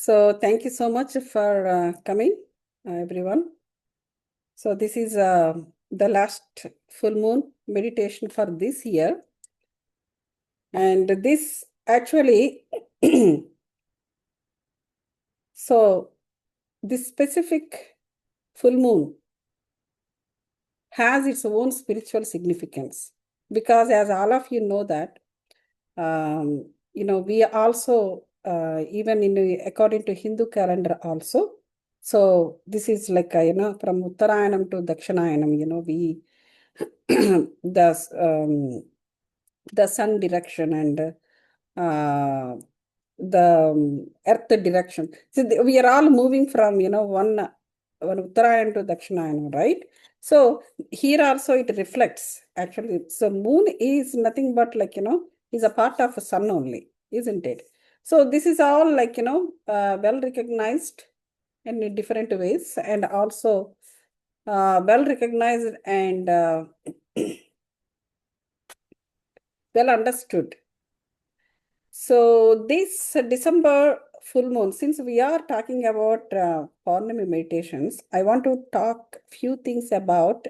So thank you so much for coming, everyone. So this is the last full moon meditation for this year. And this actually, so this specific full moon has its own spiritual significance. Because as all of you know that, we also, even according to Hindu calendar also, so this is like, from Uttarayanam to Dakshinayanam, we, the sun direction and the earth direction. So we are all moving from, one Uttarayan to Dakshinayanam, right? So here also it reflects actually. So moon is nothing but like, is a part of a sun only, isn't it? So this is all like, well recognized in different ways and also well recognized and well understood. So this December full moon, since we are talking about Pournami meditations, I want to talk few things about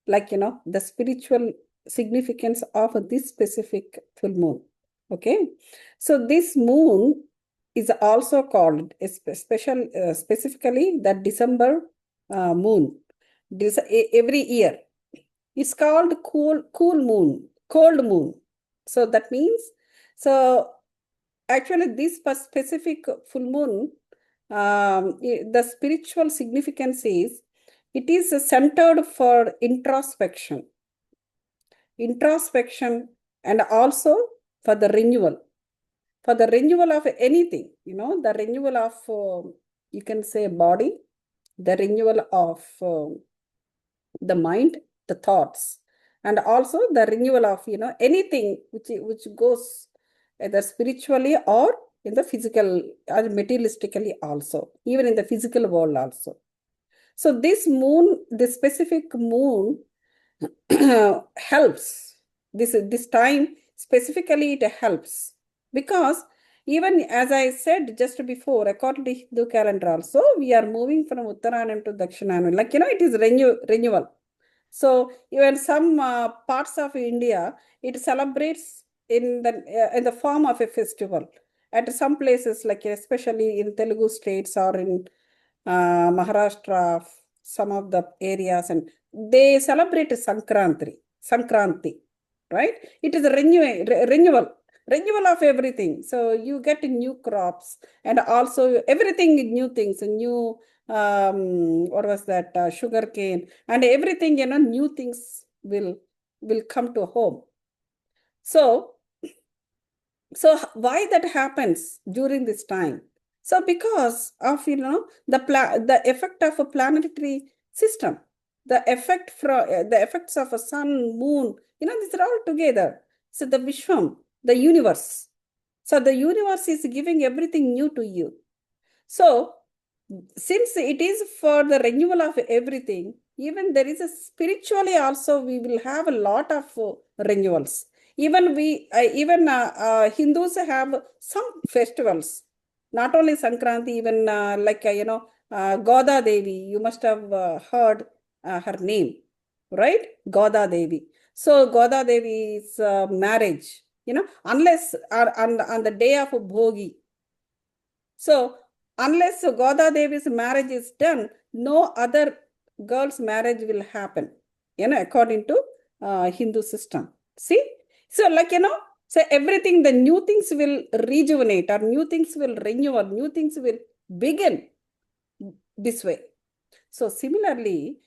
like, the spiritual significance of this specific full moon. Okay. So this moon is also called specifically the December moon. Every year. It's called cool moon, cold moon. So that means, so actually this specific full moon, the spiritual significance is, it is centered for introspection and also for the renewal of anything, the renewal of, you can say body, the renewal of the mind, the thoughts, and also the renewal of, anything which goes either spiritually or in the physical or materialistically also, even in the physical world also. So this moon, this specific moon helps. This time specifically it helps because even as I said just before, according to Hindu calendar also, we are moving from Uttarayanam to Dakshinayana. Like, it is renewal. So even some parts of India, it celebrates in the form of a festival. At some places, like especially in Telugu states or in Maharashtra, some of the areas, and they celebrate Sankranti, right? It is a renewal of everything. So you get new crops and also everything new things, new what was that, sugar cane and everything, new things will come to home. So why that happens during this time? So because of, the effect of a planetary system, the effects of a sun, moon, these are all together. So the Vishwam, the universe. So the universe is giving everything new to you. So since it is for the renewal of everything, even there is a spiritually also we will have a lot of renewals. Even Hindus have some festivals, not only Sankranti, even like Goda Devi. You must have heard her name, right? Goda Devi. So Goda Devi's marriage, unless on the day of Bhogi. So unless Goda Devi's marriage is done, no other girl's marriage will happen, according to Hindu system. See? So like, so everything, the new things will rejuvenate or new things will renew or new things will begin this way. So similarly,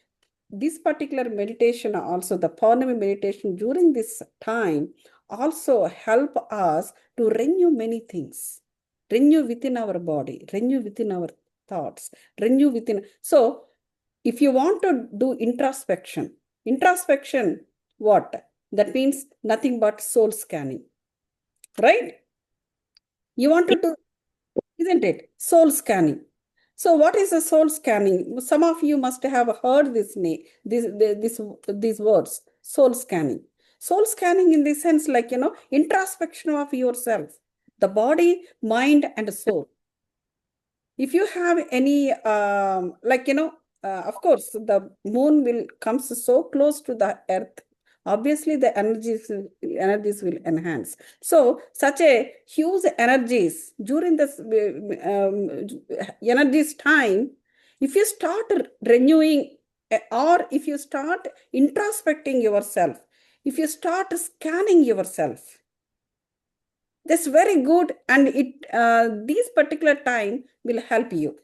this particular meditation also, the Pournami meditation during this time also help us to renew many things. Renew within our body, renew within our thoughts, renew within. So if you want to do introspection, what? That means nothing but soul scanning, right? You want to do, isn't it? Soul scanning. So what is a soul scanning? Some of you must have heard these words, soul scanning. Soul scanning in the sense like, introspection of yourself, the body, mind, and soul. if you have any like of course the moon will comes so close to the earth, obviously the energies will enhance. So such a huge energies during this energies time, if you start renewing, or if you start introspecting yourself, if you start scanning yourself, that's very good, and it this particular time will help you.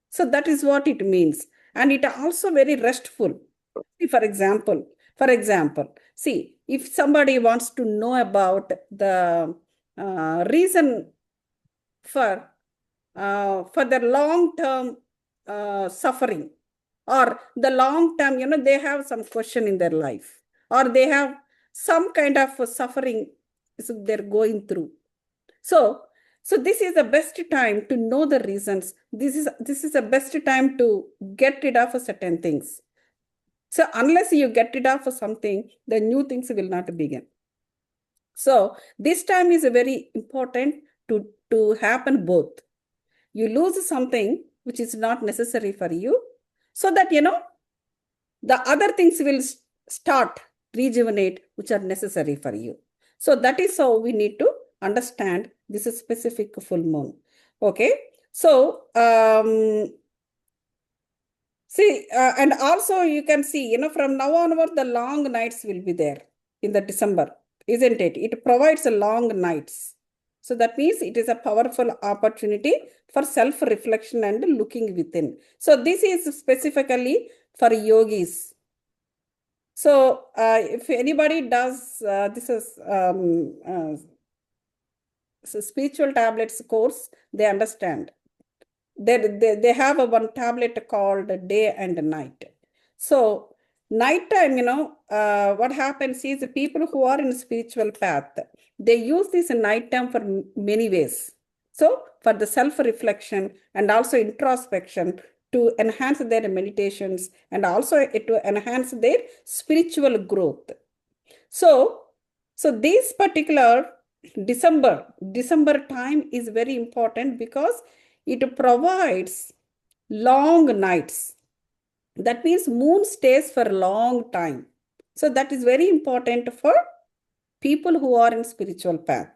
So that is what it means, and it also very restful. See, for example, see, if somebody wants to know about the reason for the long term suffering, or the long term, they have some question in their life, or they have some kind of suffering is they're going through. So, so this is the best time to know the reasons. This is the best time to get rid of certain things. So unless you get rid of something, the new things will not begin. So this time is very important to happen both. You lose something which is not necessary for you, so that the other things will start rejuvenate, which are necessary for you. So that is how we need to understand this is specific full moon. Okay. So see, and also you can see, from now onward, the long nights will be there in the December, isn't it? It provides a long nights. So that means it is a powerful opportunity for self-reflection and looking within. So this is specifically for yogis. So if anybody does, this is so spiritual tablets course, they understand. They have a one tablet called day and night. So nighttime, what happens is the people who are in spiritual path, they use this nighttime for many ways. So for the self-reflection and also introspection, to enhance their meditations, and also to enhance their spiritual growth. So, so this particular December time is very important because it provides long nights. That means moon stays for a long time. So that is very important for people who are in spiritual path.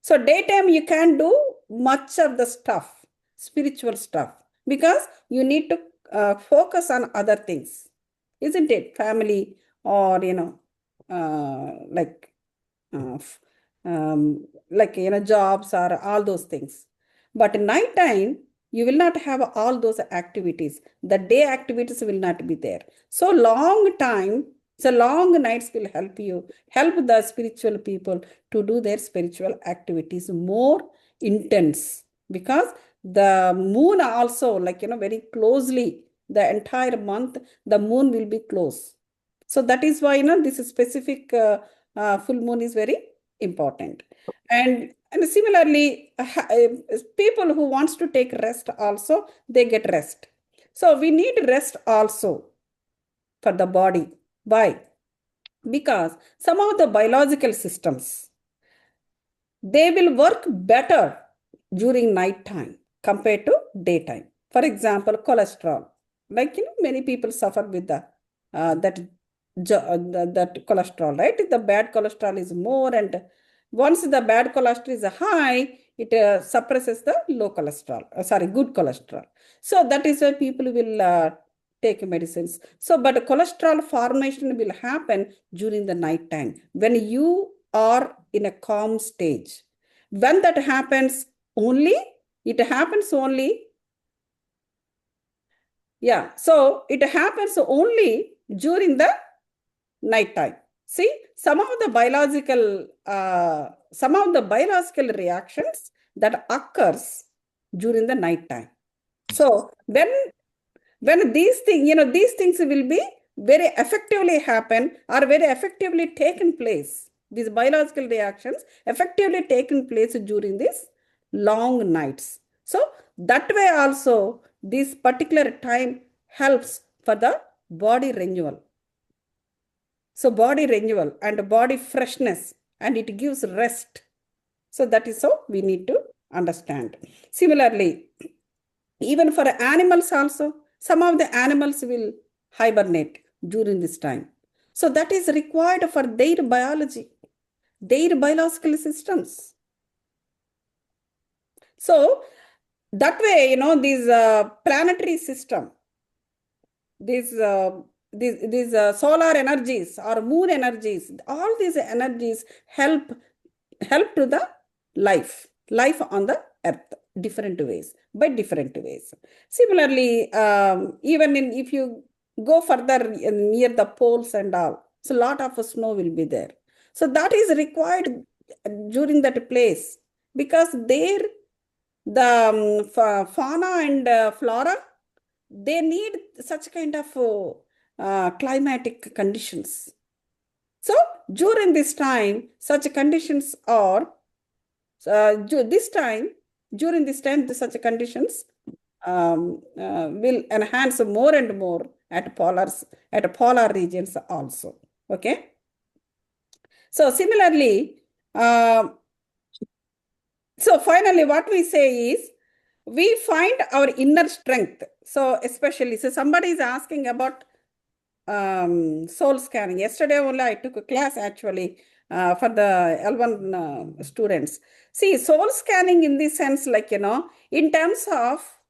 So daytime you can do much of the stuff, spiritual stuff, because you need to focus on other things, isn't it? Family, or like uh, jobs or all those things. But nighttime, you will not have all those activities. The day activities will not be there. So long time, so long nights will help the spiritual people to do their spiritual activities more intense, because the moon also, very closely, the entire month, the moon will be close. So that is why, this specific full moon is very important. And similarly, people who wants to take rest also, they get rest. So we need rest also for the body. Why? Because some of the biological systems, they will work better during night time compared to daytime. For example, cholesterol. Many people suffer with the that cholesterol, right? The bad cholesterol is more, and once the bad cholesterol is high, it suppresses the low cholesterol. Good cholesterol. So that is why people will take medicines. So, but cholesterol formation will happen during the night time when you are in a calm stage. When that happens, only it happens only. Yeah, so it happens only during the night time. See, some of the biological reactions that occurs during the night time. So when these things will be very effectively happen, or very effectively taken place, these biological reactions effectively taken place during these long nights. So that way also, this particular time helps for the body renewal. So body renewal and body freshness, and it gives rest. So that is how we need to understand. Similarly, even for animals also, some of the animals will hibernate during this time. So that is required for their biology, their biological systems. So that way, these planetary system, these solar energies or moon energies, all these energies help to the life on the earth, different ways, by different ways. Similarly, even if you go further near the poles and all, so a lot of snow will be there. So that is required during that place, because there the fauna and flora, they need such kind of climatic conditions. So during this time, such conditions are during this time, such conditions will enhance more and more at polar regions also. Okay. So similarly, so finally, what we say is, we find our inner strength. So especially, so somebody is asking about soul scanning. Yesterday only I took a class actually for the L1 students. See, soul scanning in the sense, like, in terms of,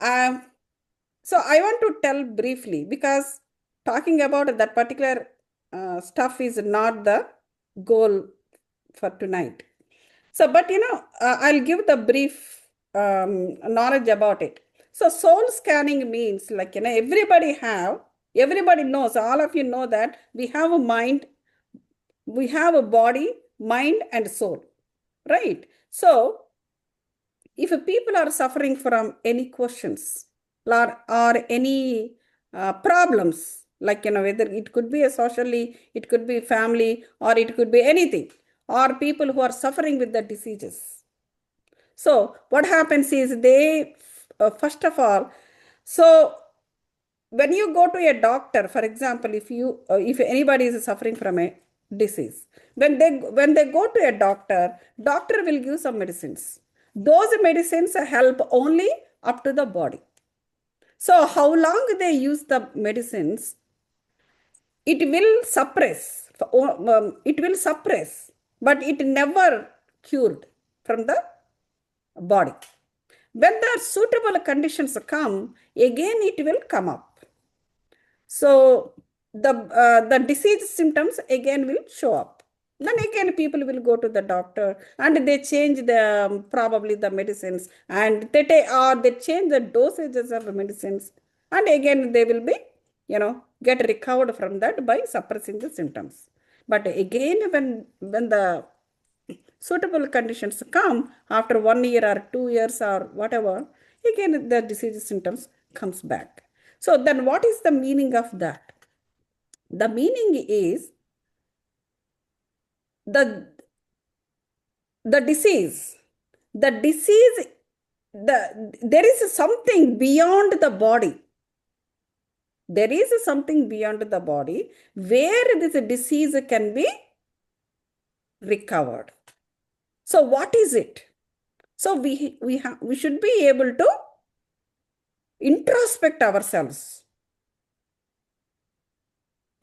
um, so I want to tell briefly, because talking about that particular stuff is not the goal for tonight. So, but I'll give the brief knowledge about it. So, soul scanning means, like, everybody knows, all of you know that we have a mind, we have a body, mind, and soul, right? So, if people are suffering from any questions or any problems, like, whether it could be a socially, it could be family, or it could be anything, or people who are suffering with the diseases. So what happens is, they, first of all, so when you go to a doctor, for example, if anybody is suffering from a disease, when they go to a doctor will give some medicines. Those medicines help only up to the body. So how long they use the medicines, it will suppress, but it never cured from the body. When the suitable conditions come, again it will come up. So the disease symptoms again will show up. Then again people will go to the doctor and they change the probably the medicines, and they change the dosages of the medicines, and again they will be get recovered from that by suppressing the symptoms. But again, when the suitable conditions come after 1 year or 2 years or whatever, again the disease symptoms comes back. So then what is the meaning of that? The meaning is, the the disease, the disease, there is something beyond the body. There is something beyond the body where this disease can be recovered. So what is it? So we should be able to introspect ourselves.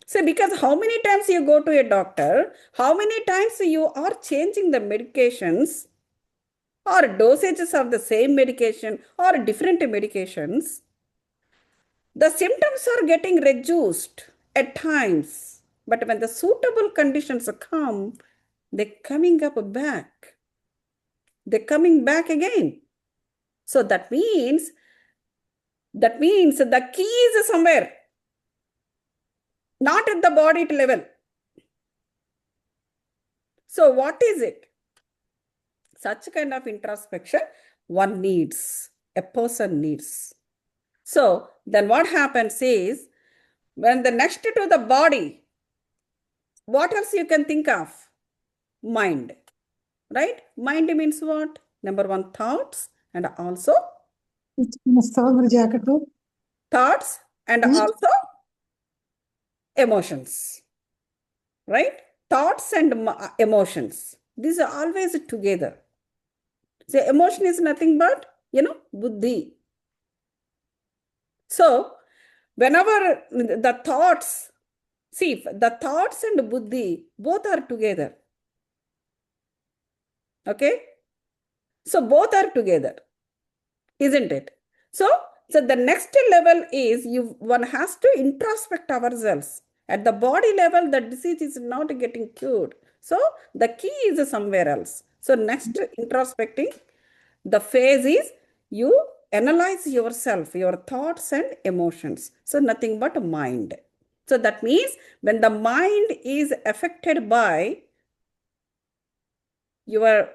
So because how many times you go to a doctor, how many times you are changing the medications or dosages of the same medication or different medications, the symptoms are getting reduced at times. But when the suitable conditions come, they're coming up back. They're coming back again. So that means the key is somewhere, not at the body level. So what is it? Such kind of introspection a person needs. So then what happens is, when the next to the body, what else you can think of? Mind, right? Mind means what? Number one, thoughts, and also thoughts and also emotions, right? Thoughts and emotions, these are always together. So emotion is nothing but, buddhi. So whenever the thoughts, see, the thoughts and buddhi both are together. Okay? So both are together, isn't it? So the next level is one has to introspect ourselves. At the body level, the disease is not getting cured. So the key is somewhere else. So next introspecting, the phase is you analyze yourself, your thoughts and emotions. So nothing but mind. So that means when the mind is affected by your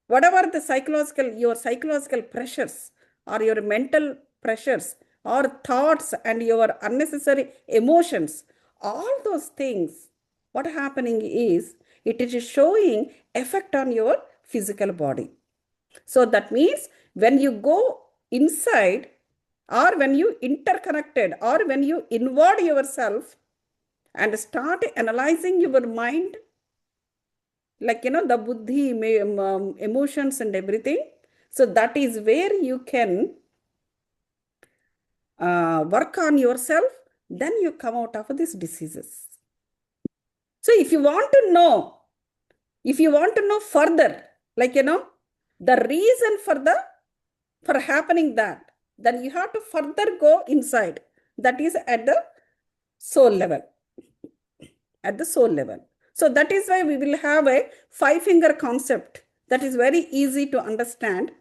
whatever the your psychological pressures or your mental pressures or thoughts and your unnecessary emotions, all those things, what happening is it is showing effect on your physical body. So that means when you go inside or when you interconnected or when you inward yourself and start analyzing your mind, like the buddhi, emotions and everything, so that is where you can work on yourself, then you come out of these diseases. So if you want to know further, like the reason for happening that, then you have to further go inside, that is at the soul level, at the soul level. So that is why we will have a 5 finger concept that is very easy to understand.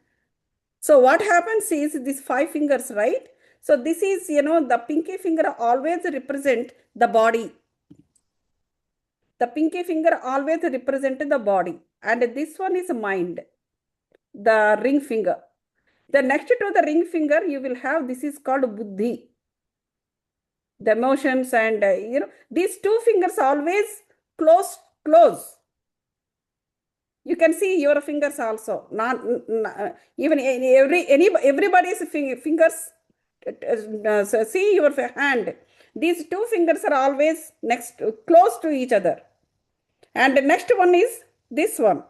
So what happens is these 5 fingers, right? So this is, the pinky finger always represent the body. The pinky finger always represent the body. And this one is mind, the ring finger. The next to the ring finger, you will have, this is called buddhi, the emotions. And, these 2 fingers always close. You can see your fingers also. Not even everybody's fingers. See your hand. These 2 fingers are always close to each other. And the next one is this one.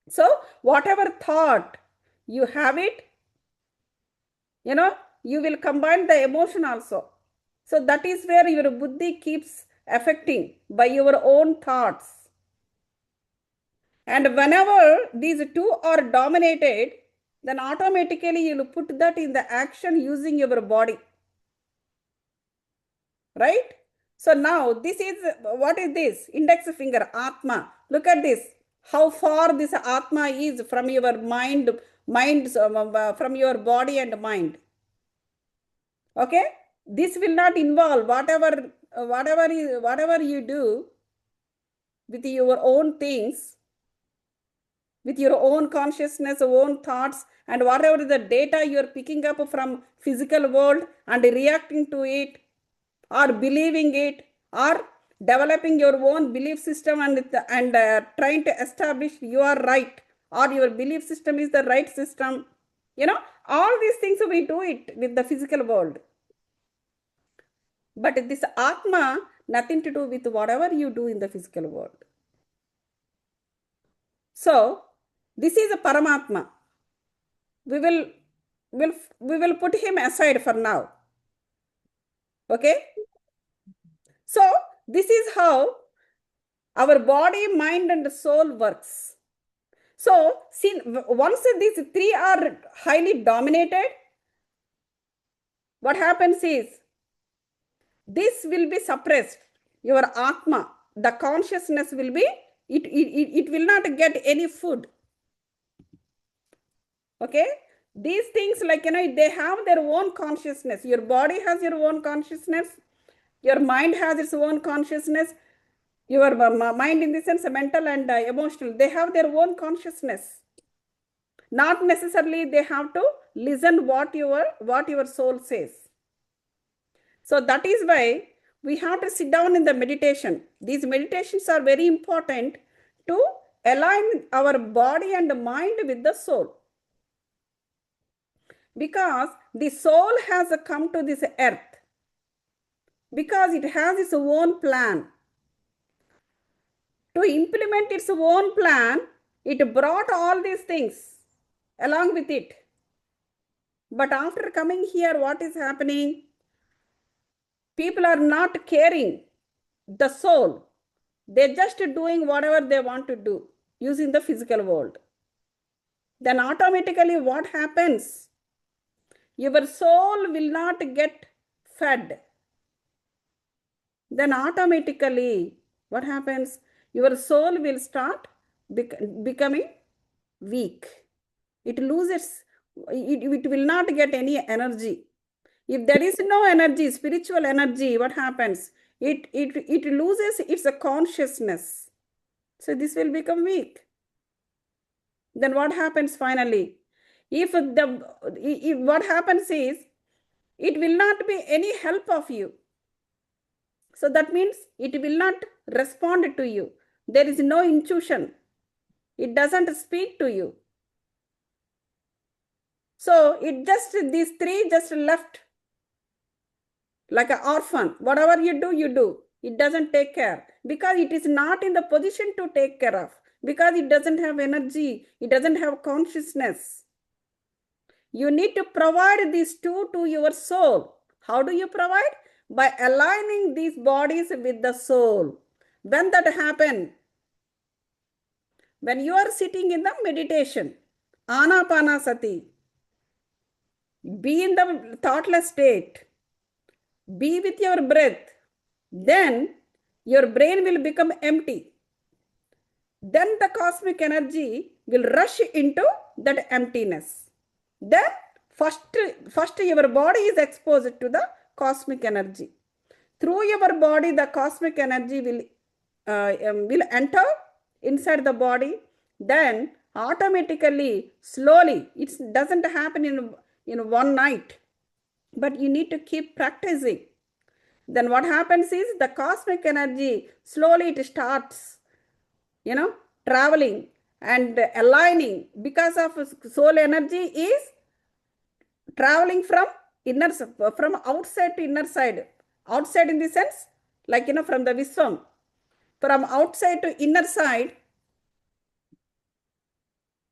So whatever thought you have it, you will combine the emotion also. So that is where your buddhi keeps affecting by your own thoughts. And whenever these two are dominated, then automatically you'll put that in the action using your body. Right? So now this is, what is this? Index finger, Atma. Look at this. How far this Atma is from your from your body and mind. Okay? This will not involve whatever you do with your own things, with your own consciousness, own thoughts, and whatever the data you're picking up from physical world and reacting to it or believing it or developing your own belief system and trying to establish you are right or your belief system is the right system. All these things we do it with the physical world. But this Atma, nothing to do with whatever you do in the physical world. So, this is a Paramatma. We will put him aside for now. Okay? So, this is how our body, mind, and soul works. So, see, once these three are highly dominated, what happens is this will be suppressed. Your Atma, the consciousness will be, it will not get any food. Okay? These things, like, they have their own consciousness. Your body has your own consciousness. Your mind has its own consciousness. Your mind, in the sense, mental and emotional, they have their own consciousness. Not necessarily they have to listen what your soul says. So that is why we have to sit down in the meditation. These meditations are very important to align our body and mind with the soul. Because the soul has come to this earth because it has its own plan. To implement its own plan, It brought all these things along with it. But after coming here, what is happening? People are not caring the soul. They're just doing whatever they want to do using the physical world. Then automatically what happens? Your soul will not get fed. Then automatically what happens? Your soul will start becoming weak. It loses, it will not get any energy. If there is no energy, spiritual energy, what happens? It loses its consciousness. So this will become weak. Then what happens finally? If what happens is, it will not be any help of you. So that means it will not respond to you. There is no intuition. It doesn't speak to you. So these three just left like an orphan. Whatever you do, you do. It doesn't take care because it is not in the position to take care of, because it doesn't have energy. It doesn't have consciousness. You need to provide these two to your soul. How do you provide? By aligning these bodies with the soul. When that happens, when you are sitting in the meditation, anapanasati, be in the thoughtless state, be with your breath, then your brain will become empty. Then the cosmic energy will rush into that emptiness. Then first your body is exposed to the cosmic energy. Through your body, the cosmic energy will enter inside the body. Then automatically, slowly, it doesn't happen in one night, but you need to keep practicing. Then what happens is, the cosmic energy slowly it starts, traveling and aligning, because of soul energy is traveling from outside to inner side. Outside in the sense, like, from the Viswam, from outside to inner side.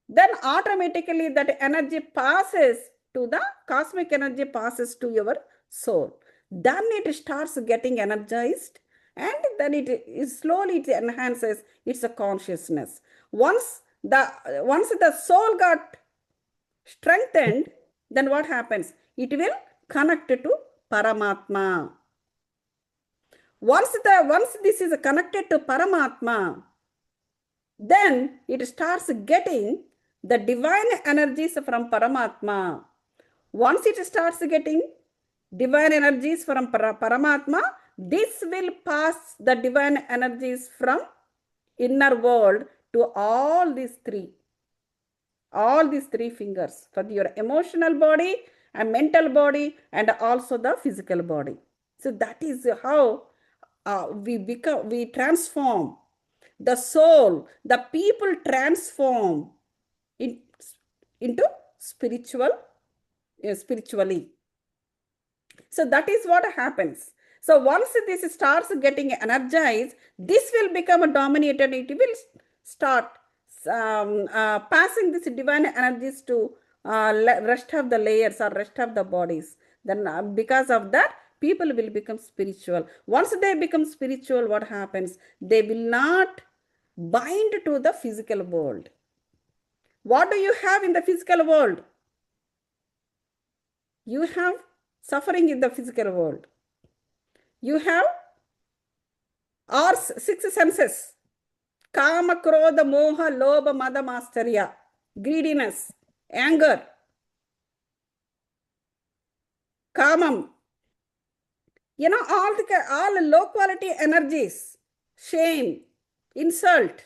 Then automatically that energy passes to the cosmic energy, passes to your soul. Then it starts getting energized, and then it slowly it enhances its consciousness. Once the soul got strengthened, then what happens? It will connect to Paramatma. Once this is connected to Paramatma, then it starts getting the divine energies from Paramatma. Once it starts getting divine energies from Paramatma, this will pass the divine energies from inner world to all these three fingers, for your emotional body and mental body and also the physical body. So that is how we transform the soul. The people transform into spiritually. So that is what happens. So once this starts getting energized, this will become dominated. It will start passing these divine energies to rest of the layers or rest of the bodies. Then because of that, people will become spiritual. Once they become spiritual, what happens? They will not bind to the physical world. What do you have in the physical world? You have suffering in the physical world. You have our six senses: kama, krodha, moha, lobha, mada, masterya, greediness, anger, kamam. All low quality energies, shame, insult.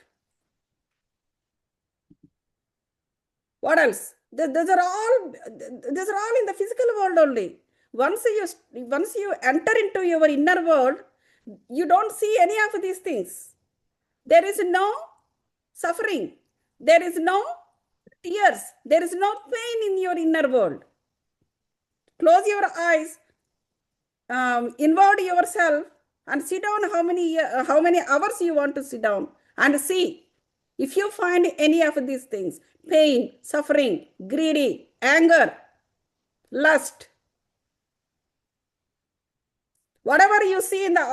What else? Those are all in the physical world only. Once you enter into your inner world, you don't see any of these things. There is no suffering. There is no tears. There is no pain in your inner world. Close your eyes, inward yourself, and sit down how many hours you want to sit down and see. If you find any of these things, pain, suffering, greedy, anger, lust, whatever you see in the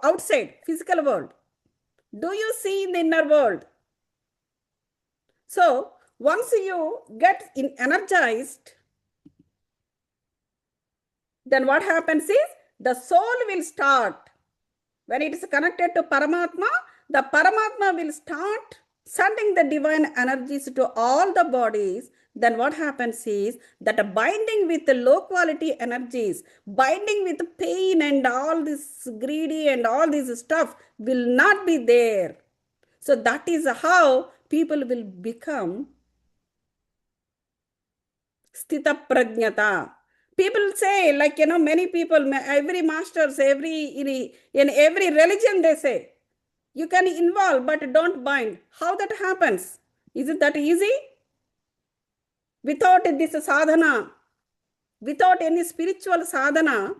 outside physical world, do you see in the inner world? So once you get energized, then what happens is the soul will start. When it is connected to Paramatma, the Paramatma will start sending the divine energies to all the bodies. Then what happens is that binding with the low quality energies, binding with pain and all this greedy and all this stuff will not be there. So that is how people will become Sthita Prajnata. People say, like, many people, every masters, in every religion, they say, you can involve, but don't bind. How that happens? Is it that easy? Without this sadhana, without any spiritual sadhana,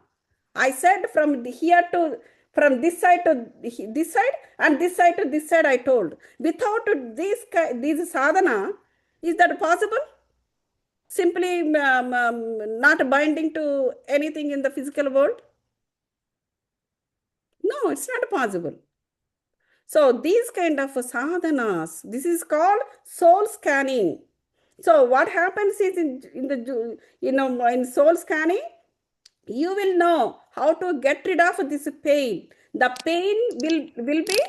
I said from this side to this side, and this side to this side, I told. Without this sadhana, is that possible? Simply not binding to anything in the physical world? No, it's not possible. So these kind of sadhanas, this is called soul scanning. So what happens is in soul scanning, you will know how to get rid of this pain. The pain will be,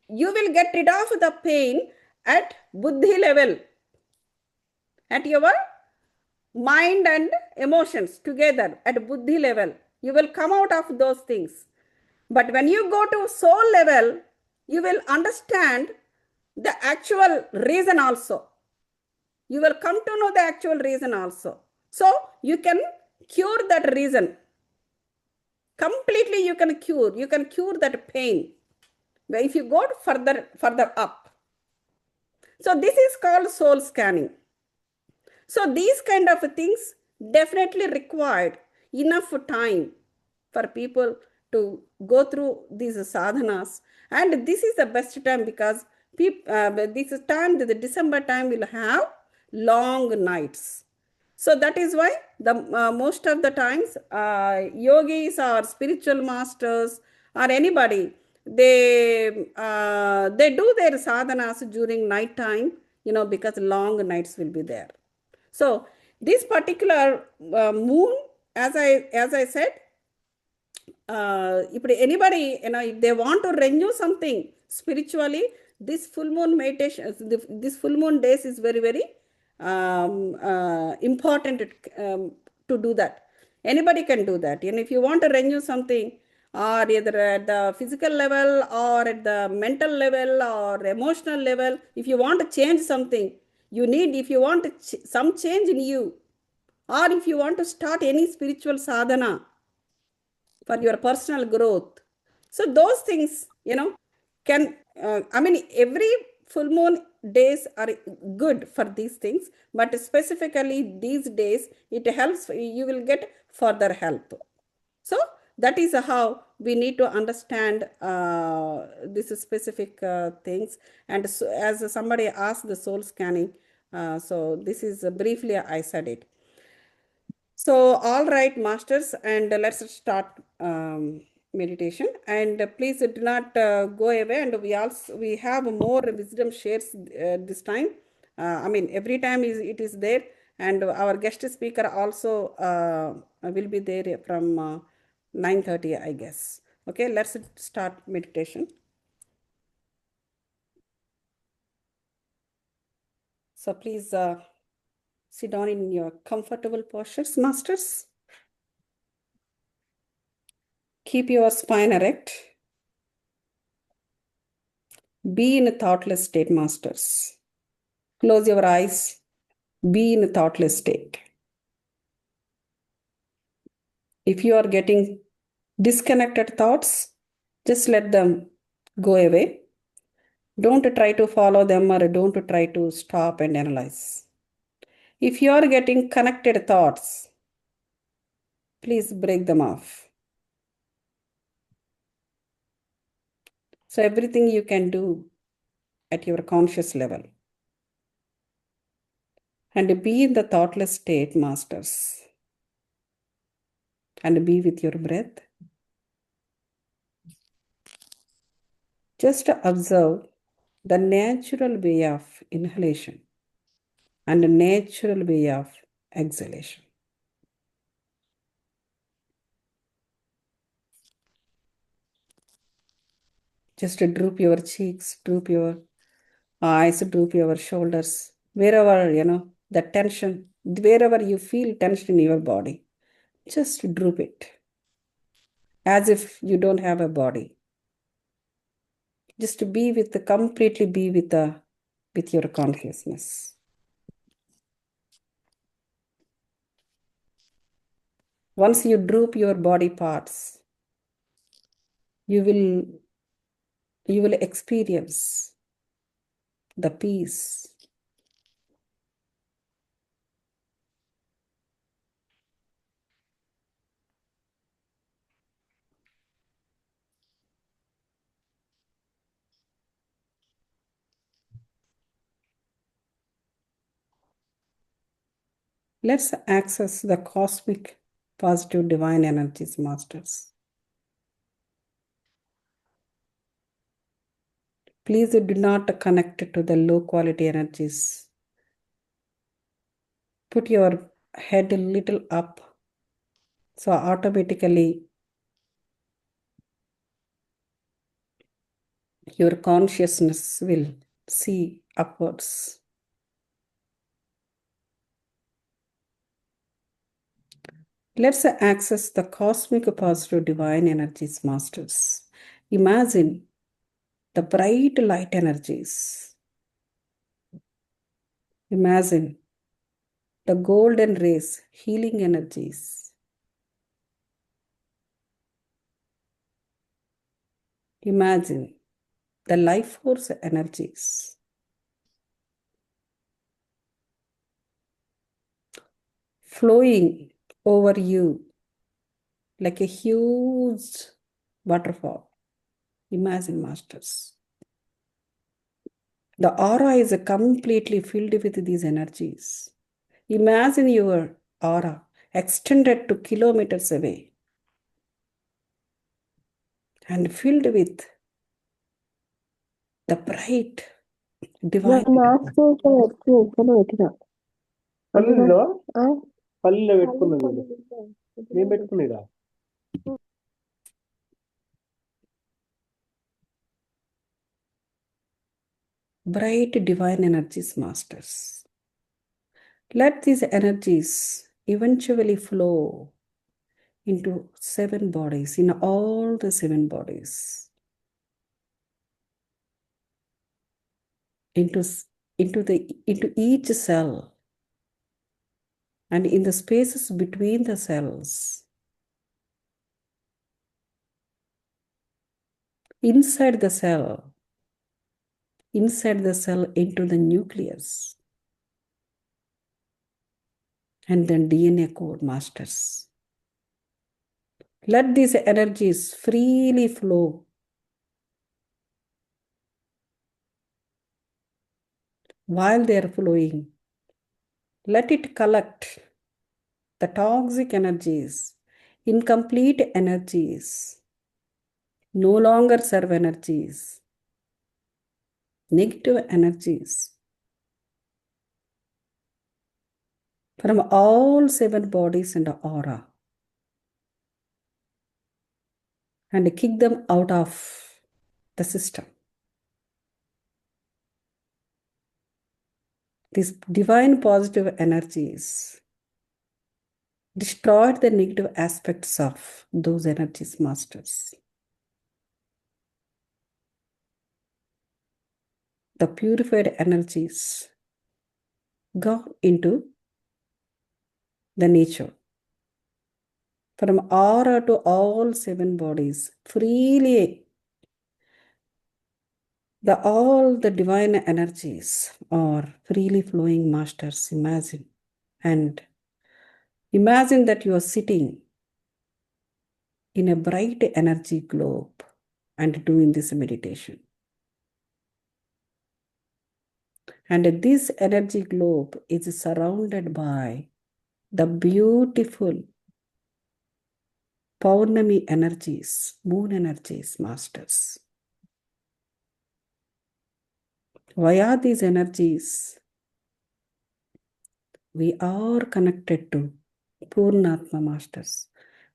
you will get rid of the pain at buddhi level, at your mind and emotions together at buddhi level. You will come out of those things. But when you go to soul level, you will understand the actual reason also. You will come to know the actual reason also. So you can cure that reason. Completely you can cure that pain. If you go further up. So this is called soul scanning. So these kind of things definitely required enough time for people to go through these sadhanas. And this is the best time because this time, the December time will have long nights. So that is why the most of the times yogis or spiritual masters or anybody, they do their sadhanas during night time, because long nights will be there. So this particular moon, as I said, if anybody, if they want to renew something spiritually, this full moon meditation, this full moon days is very, very important to do that. Anybody can do that. And if you want to renew something, or either at the physical level or at the mental level or emotional level, if you want to change something, if you want some change in you, or if you want to start any spiritual sadhana for your personal growth. So those things, can, every full moon days are good for these things, but specifically these days, it helps, you will get further help. So that is how we need to understand this specific things. And so, as somebody asked the soul scanning, so this is briefly I said it. So, all right, masters, and let's start meditation. And please do not go away. And we have more wisdom shares this time. Every time it is there, and our guest speaker also will be there from 9:30, I guess. Okay, let's start meditation. So please sit down in your comfortable postures, masters. Keep your spine erect. Be in a thoughtless state, masters. Close your eyes. Be in a thoughtless state. If you are getting disconnected thoughts, just let them go away. Don't try to follow them or don't try to stop and analyze. If you are getting connected thoughts, please break them off. So everything you can do at your conscious level. And be in the thoughtless state, masters. And be with your breath. Just observe the natural way of inhalation and the natural way of exhalation. Just droop your cheeks, droop your eyes, droop your shoulders, wherever, the tension, wherever you feel tension in your body, just droop it as if you don't have a body. Just to be with completely be with your consciousness. Once you droop your body parts, you will experience the peace. Let's access the cosmic positive divine energies, masters. Please do not connect to the low quality energies. Put your head a little up, so automatically your consciousness will see upwards. Let's access the cosmic positive divine energies, masters. Imagine the bright light energies. Imagine the golden rays, healing energies. Imagine the life force energies. Flowing over you like a huge waterfall. Imagine, masters. The aura is completely filled with these energies. Imagine your aura extended to kilometers away and filled with the bright divine. Bright divine energies, masters. Let these energies eventually flow into 7 bodies, in all the 7 bodies, into each cell, and in the spaces between the cells, inside the cell into the nucleus, and then DNA code, masters. Let these energies freely flow. While they are flowing, let it collect the toxic energies, incomplete energies, no longer serve energies, negative energies from all 7 bodies and aura, and kick them out of the system. These divine positive energies destroyed the negative aspects of those energies, masters. The purified energies go into the nature. From aura to all 7 bodies, freely, all the divine energies are freely flowing, masters. Imagine. And imagine that you are sitting in a bright energy globe and doing this meditation. And this energy globe is surrounded by the beautiful Pournami energies, moon energies, masters. Via these energies, we are connected to Purnatma masters,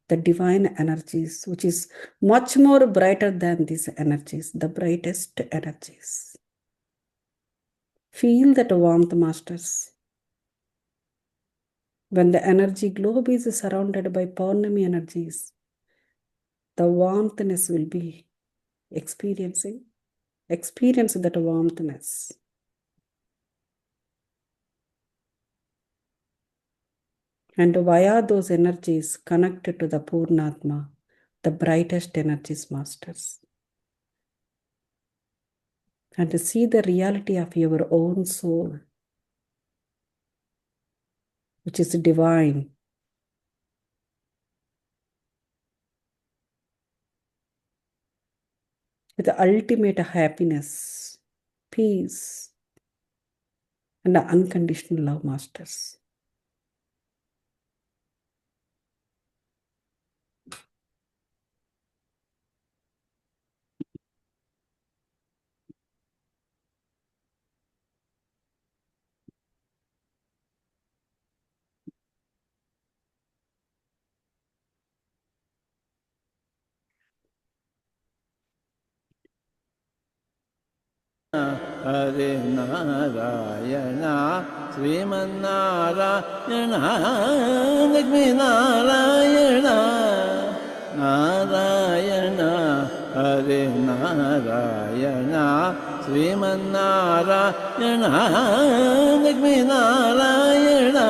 the divine energies, which is much more brighter than these energies, the brightest energies. Feel that warmth, masters. When the energy globe is surrounded by Pournami energies, the warmthness will be experiencing. Experience that warmthness. And via those energies connected to the Purnatma, the brightest energies, masters. And to see the reality of your own soul, which is divine. With the ultimate happiness, peace, and the unconditional love, masters. Hare Narayana, Sriman Narayana, Lakshmi Narayana, Narayana, Hare Narayana, Sriman Narayana, Lakshmi Narayana.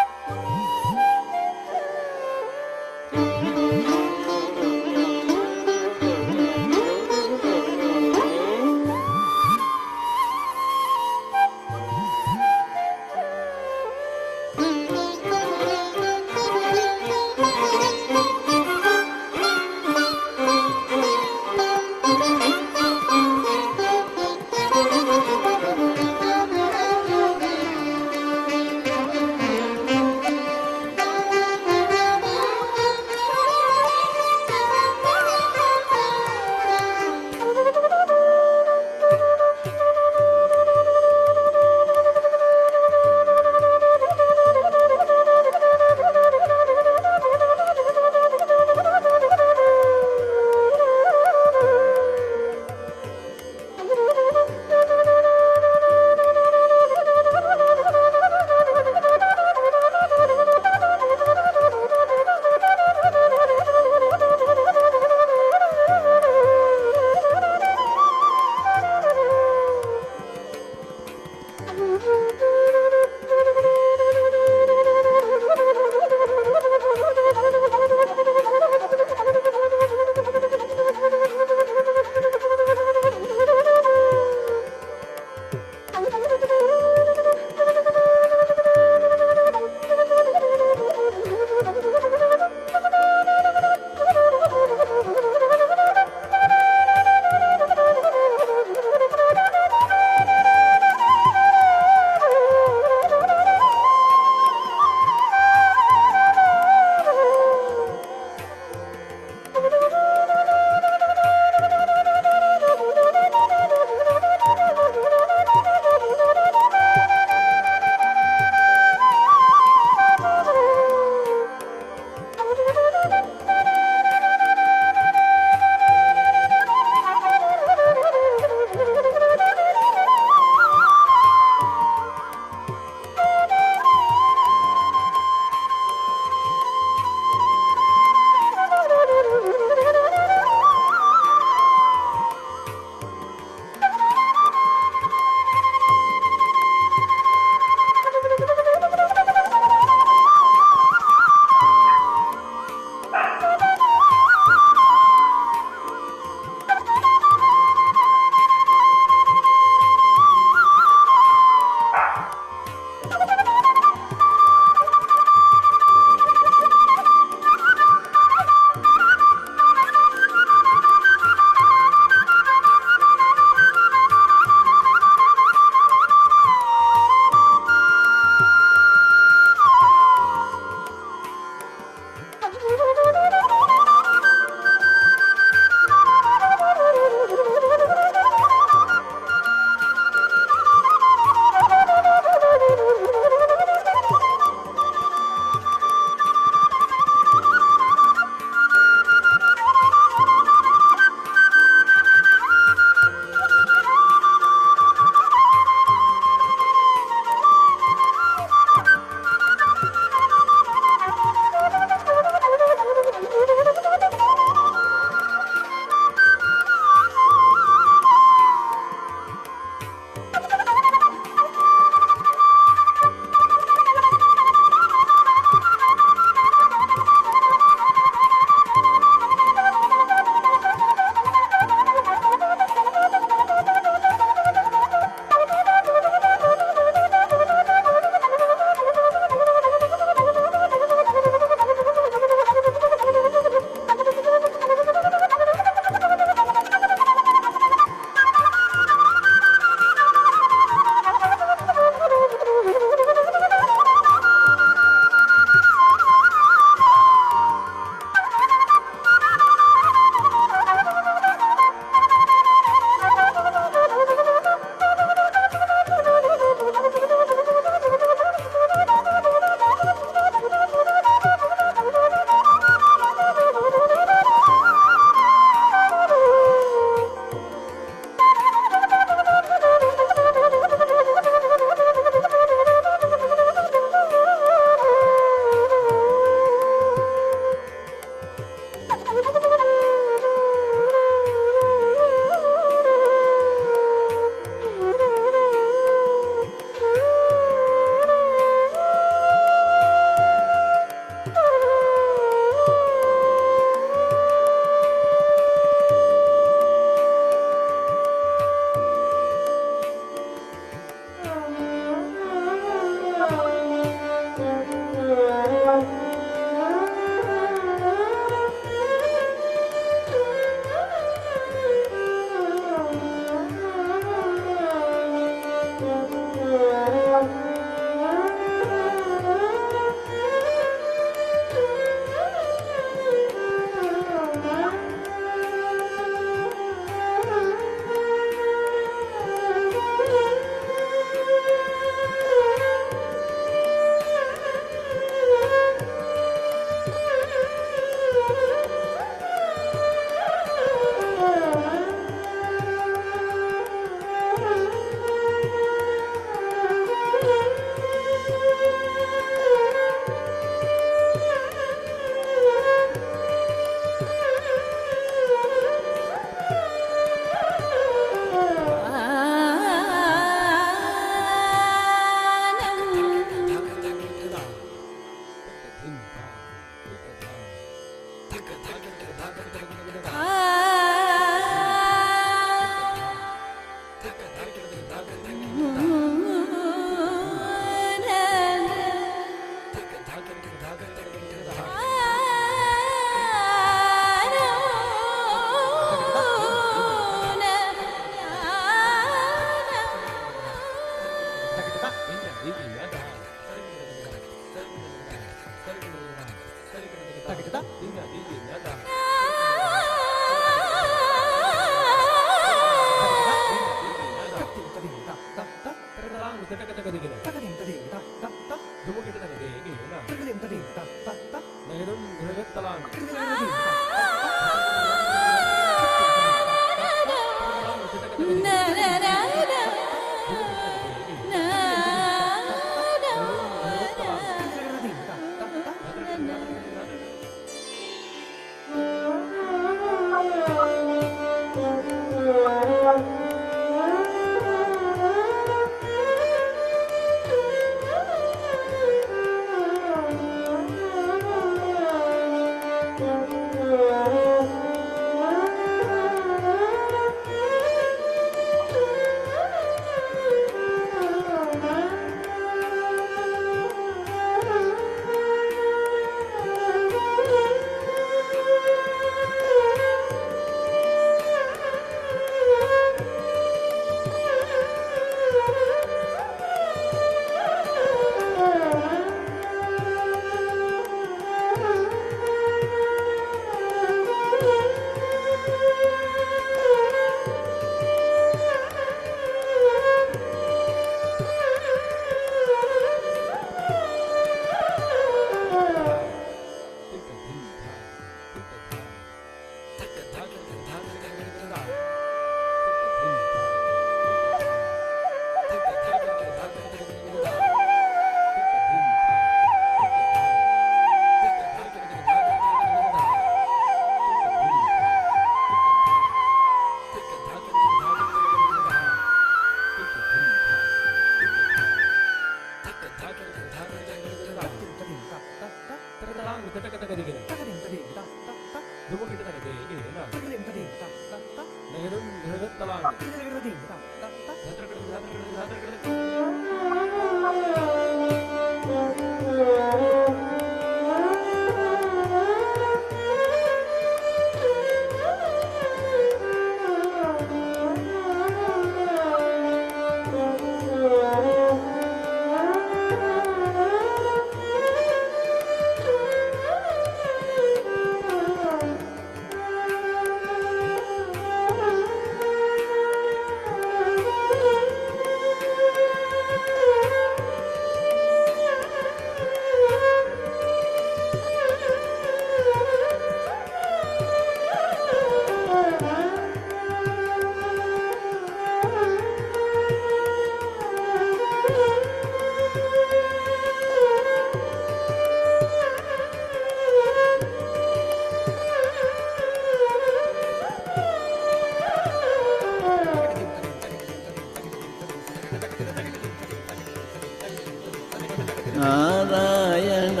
Narayana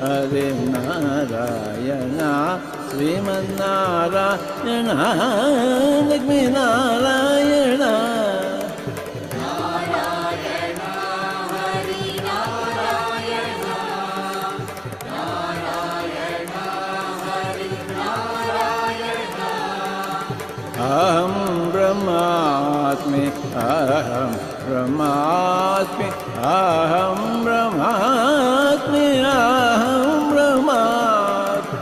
ಹರೇ ನಾರಾಯಣ ಶ್ರೀಮನ್ನಾರಾಯಣ ಲಕ್ಷ್ಮೀ ನಾರಾಯಣ ಅಹಂ ಬ್ರಹ್ಮಾಸ್ಮಿ ಅಹಂ ಬ್ರಹ್ಮಾಸ್ಮಿ ಅಹಂ ಬ್ರಹ್ಮಾಸ್ಮಿ ಅಹಂ ಬ್ರಹ್ಮಾಸ್ಮಿ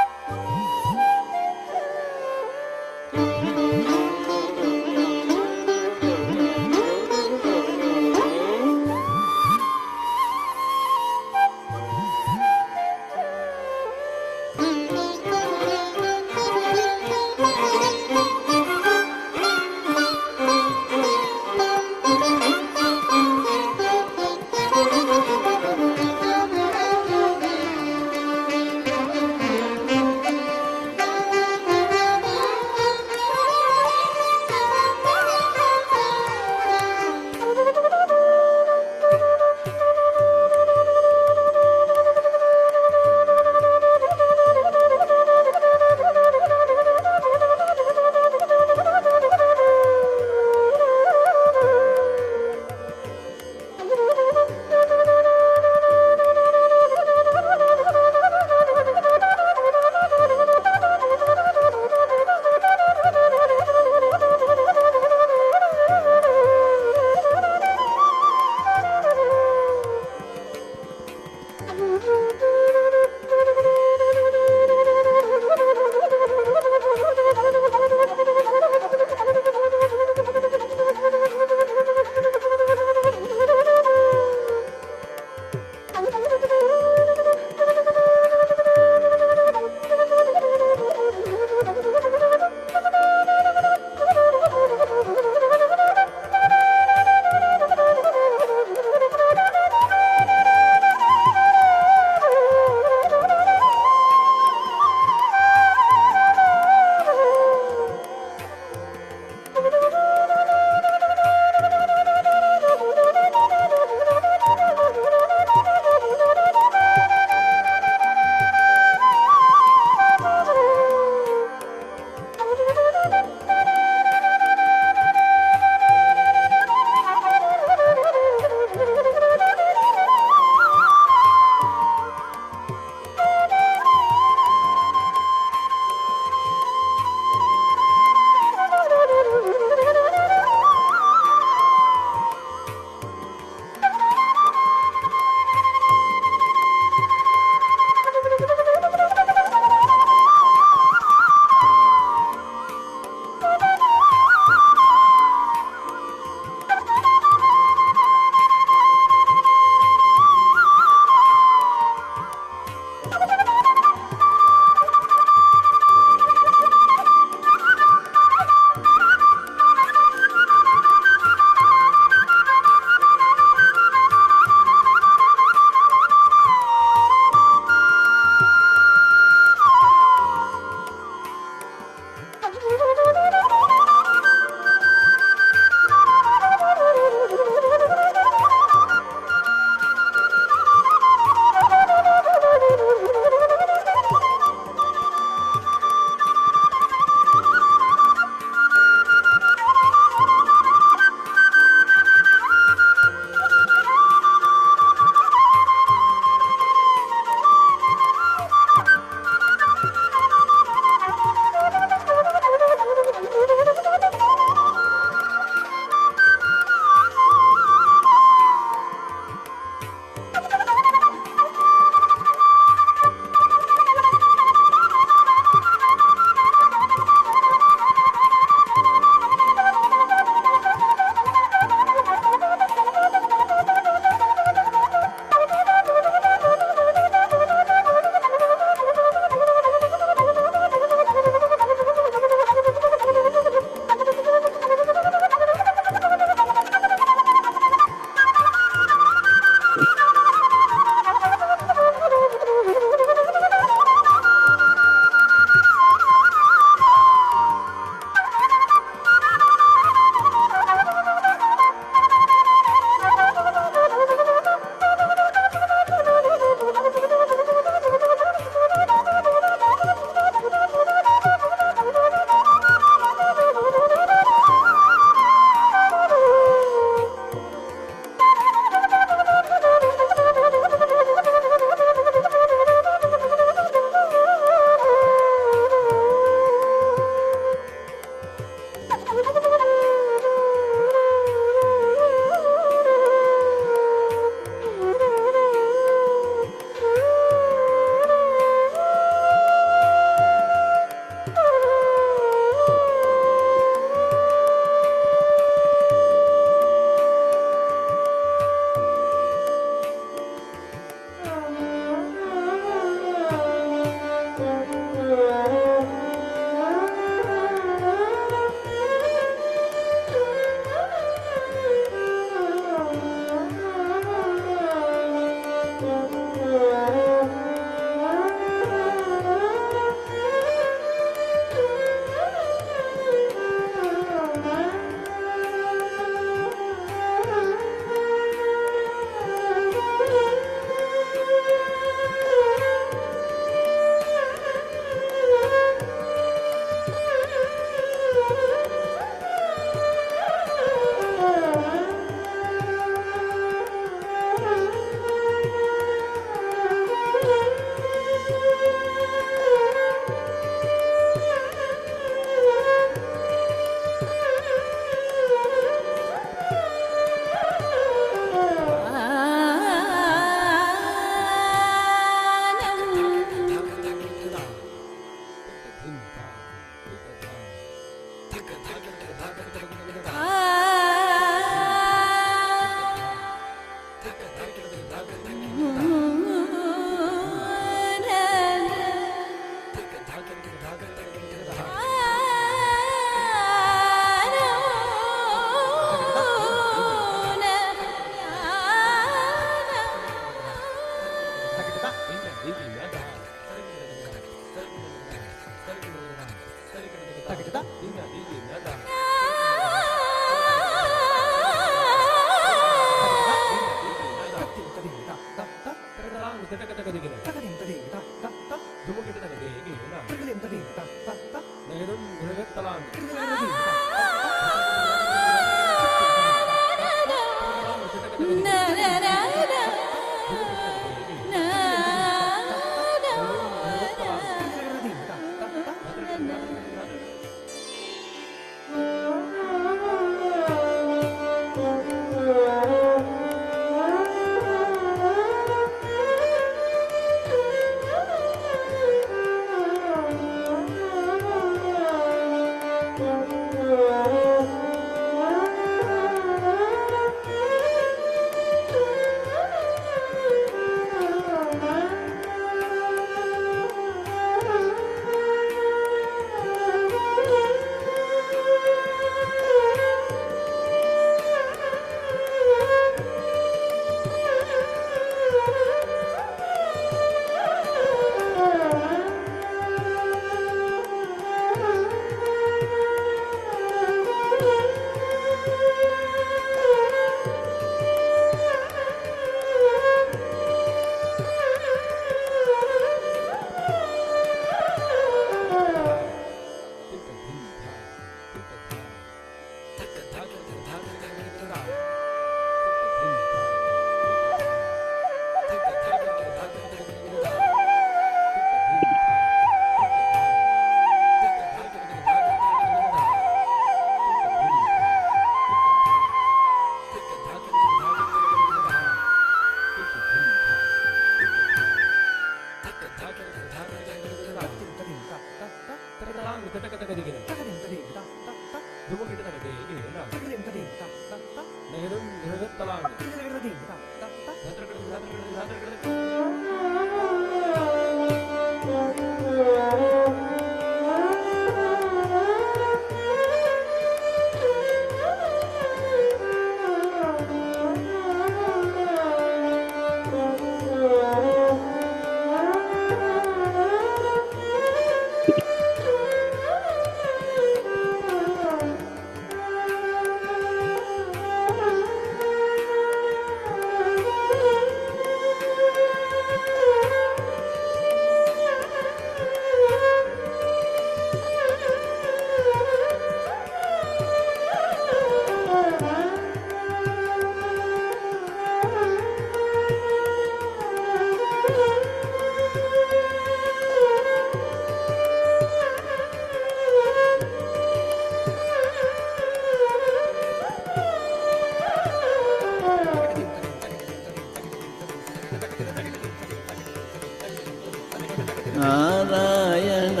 ನಾರಾಯಣ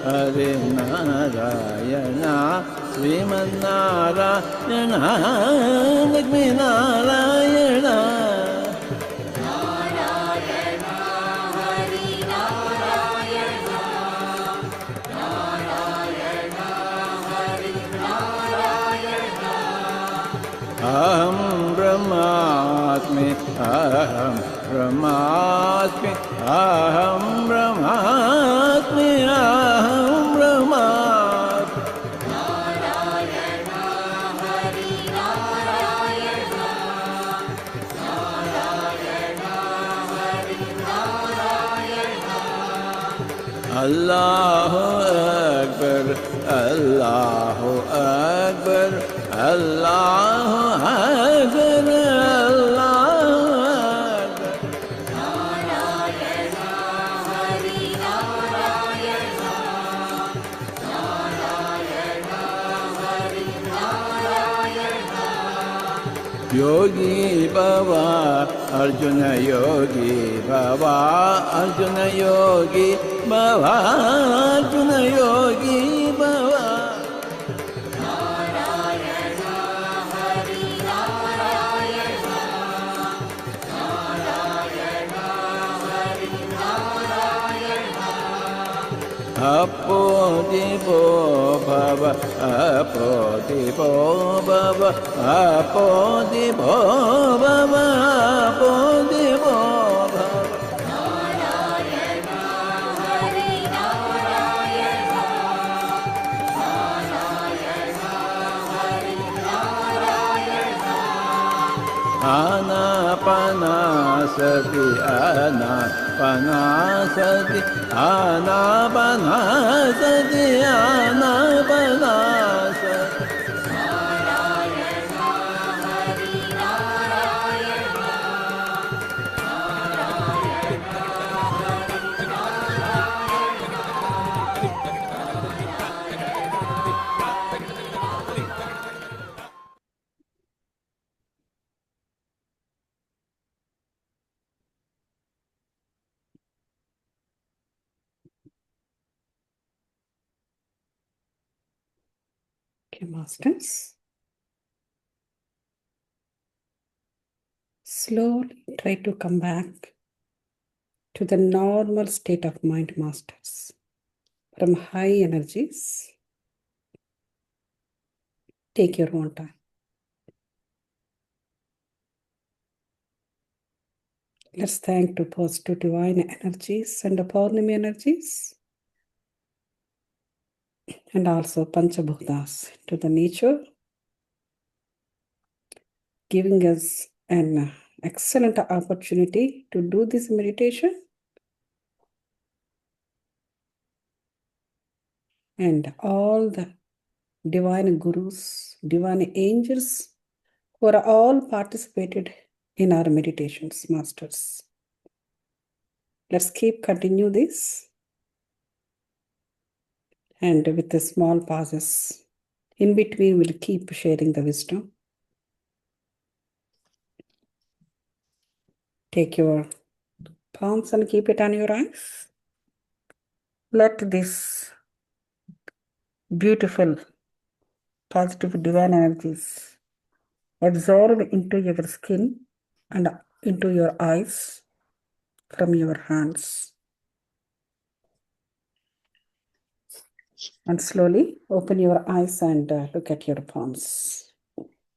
ಹರಿ ನಾರಾಯಣ ಶ್ರೀಮನ್ನಾರಾಯಣ ಲಕ್ಷ್ಮೀ ನಾರಾಯಣ ಅಹಂ ಬ್ರಹ್ಮಾಸ್ಮಿ ಅಹಂ ಬ್ರಹ್ಮಾಸ್ಮಿ ಅಹಂ ಬ್ರಹ್ಮಾಸ್ಮಿ ಅಹಂ ಬ್ರಹ್ಮಾಸ್ಮಿ ಅಲ್ಲಾಹು ಅಕ್ಬರ್ ಅಲ್ಲಾಹು ಅಕ್ಬರ್ ಅಲ್ಲಾಹು ಅಕ್ಬರ್ ಅಲ್ಲಾಹು ಯೋಗಿ ಭವ ಅರ್ಜುನ ಯೋಗಿ ಭವ ಅರ್ಜುನ ಯೋಗಿ ಭವ ಅರ್ಜುನ ಯೋಗಿ ಭವ apodipo bhava apodipo bhava apodipo bhava apodipo bhava anapanasati anapanasati anapanasati anapanasati Okay, masters. Slowly try to come back to the normal state of mind, masters. From high energies, take your own time. Let's thank to positive divine energies and the Pournami energies, and also Panchabhutas to the nature, giving us an excellent opportunity to do this meditation. And all the divine gurus, divine angels who are all participated in our meditations, masters. Let's keep continue this, and with the small pauses in between, we'll keep sharing the wisdom. Take your palms and keep it on your eyes. Let this beautiful positive divine energies absorb into your skin and into your eyes from your hands. And slowly open your eyes and look at your palms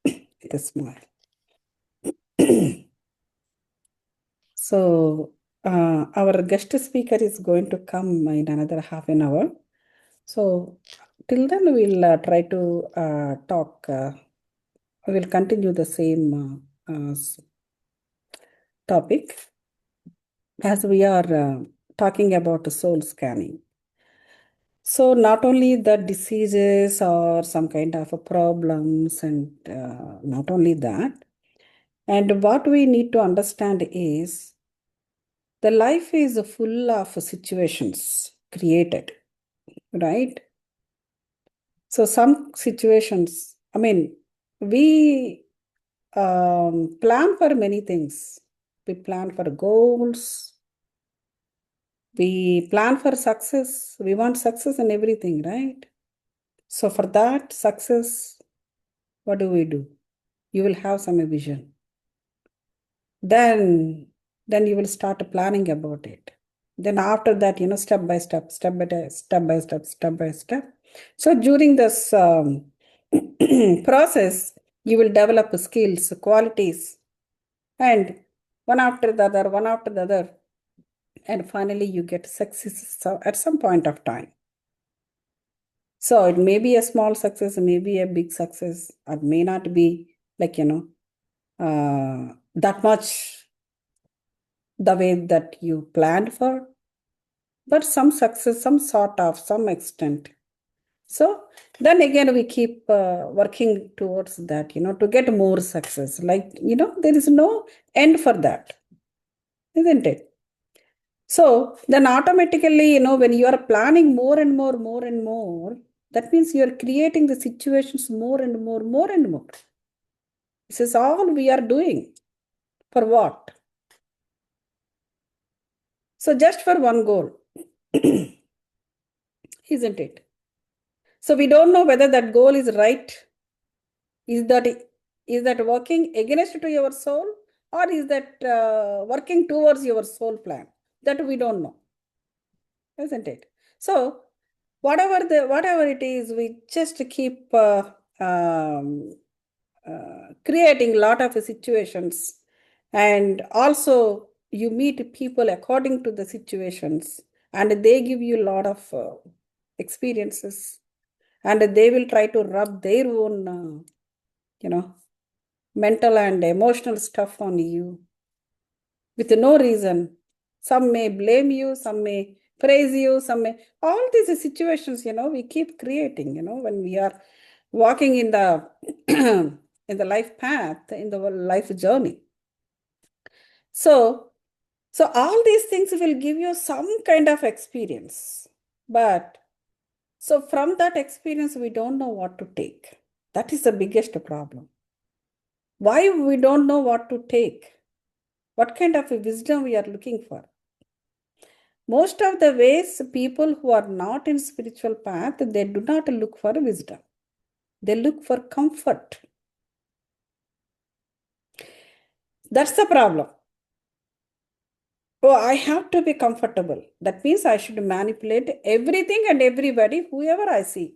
with a smile. So our guest speaker is going to come in another half an hour. So till then we'll try to talk. We'll continue the same topic as we are talking about soul scanning. So not only the diseases or some kind of problems, and not only that, and what we need to understand is the life is full of situations created, right? So some situations, I mean, we plan for many things. We plan for goals. We plan for success. We want success in everything, right? So for that success, what do? You will have some vision. Then you will start planning about it. Then after that, step by step, step by step. So during this process, you will develop skills, qualities, and one after the other, and finally you get success at some point of time. So it may be a small success, may be a big success, or may not be like, that much the way that you planned for, but some success, some sort of, some extent. So then again, we keep working towards that, to get more success. Like, there is no end for that, isn't it? So then automatically, when you are planning more and more, that means you are creating the situations more and more. This is all we are doing. For what? So just for one goal, isn't it? So we don't know whether that goal is right. Is that working against to your soul, or is that working towards your soul plan? That we don't know, isn't it? So whatever it is, we just keep um, creating a lot of situations, and also you meet people according to the situations, and they give you a lot of experiences, and they will try to rub their own you know mental and emotional stuff on you with no reason. Some may blame you, some may praise you, some may, all these situations, we keep creating, when we are walking in the in the life path, in the life journey. So, so all these things will give you some kind of experience. But so from that experience, we don't know what to take. That is the biggest problem. Why we don't know what to take? What kind of a wisdom we are looking for? Most of the ways, people who are not in spiritual path, they do not look for wisdom. They look for comfort. That's the problem. Oh, I have to be comfortable. That means I should manipulate everything and everybody, whoever I see.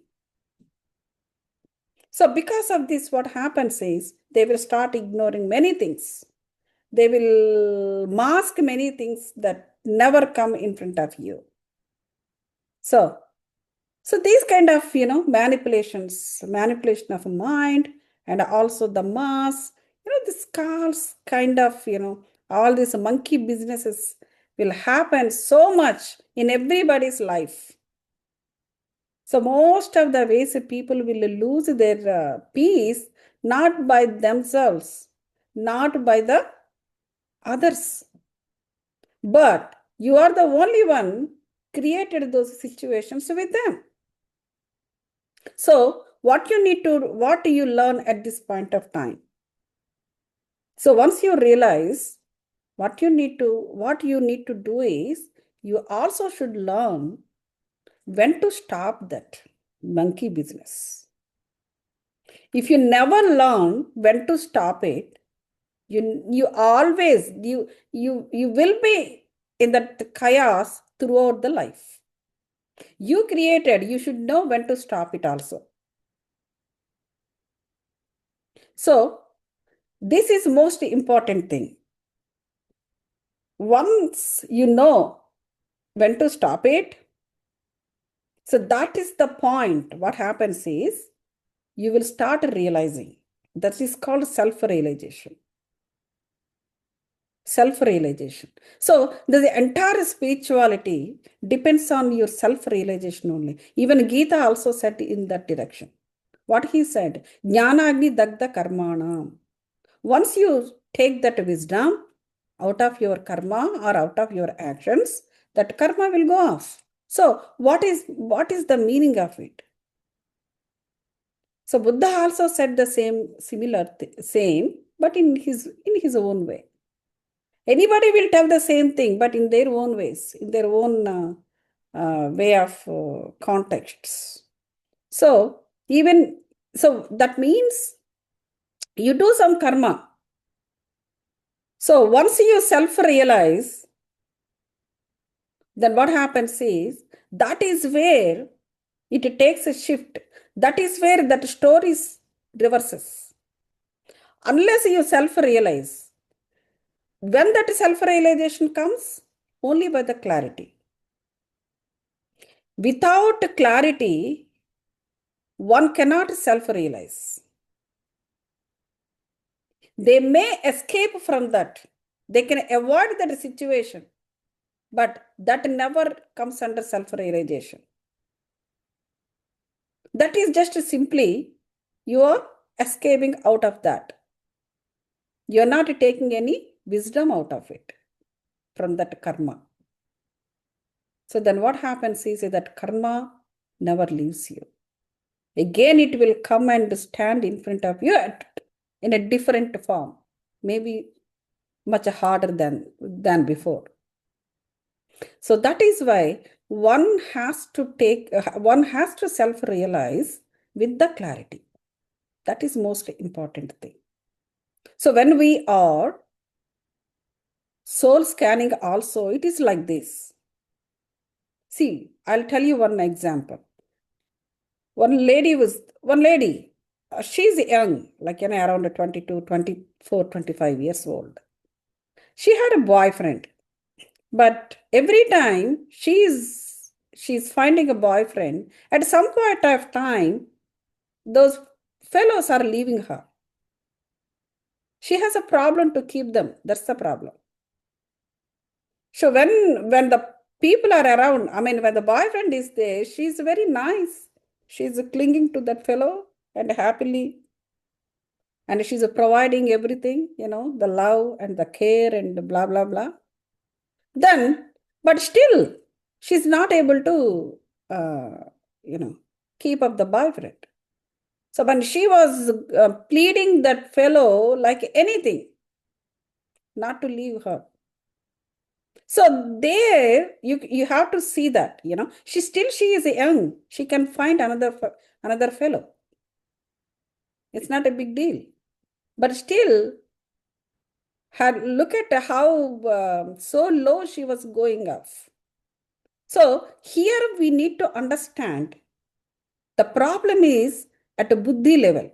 So because of this, what happens is they will start ignoring many things. They will mask many things that never come in front of you. So So these kind of, manipulation of mind, and also the mass, this calls kind of, all these monkey businesses will happen so much in everybody's life. So most of the ways people will lose their peace, not by themselves, not by the others, but you are the only one created those situations with them. So what do you learn at this point of time? So once you realize what you need to do is, you also should learn when to stop that monkey business. If you never learn when to stop it, you always you will be in that chaos throughout the life. You created, you should know when to stop it also. So this is most important thing. Once you know when to stop it, so that is the point. What happens is you will start realizing. That is called self-realization. Self-realization. So the entire spirituality depends on your self-realization only. Even Gita also said in that direction. What he said, Jnanagni dagda karmana. Once you take that wisdom out of your karma or out of your actions, that karma will go off. So what is the meaning of it? So Buddha also said the same, but in his own way. Anybody will tell the same thing, but in their own ways, in their own way of contexts. So that means you do some karma. So once you self-realize, then what happens is that is where it takes a shift. That is where that story reverses. Unless you self-realize. When that self-realization comes, only by the clarity. Without clarity, one cannot self-realize. They may escape from that. They can avoid that situation, but that never comes under self-realization. That is just simply you are escaping out of that. You are not taking any wisdom out of it from that karma. So then what happens is that karma never leaves you. Again, it will come and stand in front of you in a different form, maybe much harder than before. So that is why one has to self-realize with the clarity. That is most important thing. So when we are soul scanning also, it is like this. See, I'll tell you one example. one lady, she's young, like, around 22, 24, 25 years old. She had a boyfriend, but every time she's finding a boyfriend, at some point of time, those fellows are leaving her. She has a problem to keep them. That's the problem. So when the people are around, I mean, when the boyfriend is there, she's very nice. She's clinging to that fellow and happily, and she's providing everything, the love and the care and blah blah blah. Then, but still, she's not able to, you know, keep up the boyfriend. So when she was pleading that fellow like anything, not to leave her. So there, you have to see that, she is young. She can find another fellow. It's not a big deal. But still, look at how so low she was going off. So here we need to understand the problem is at a buddhi level,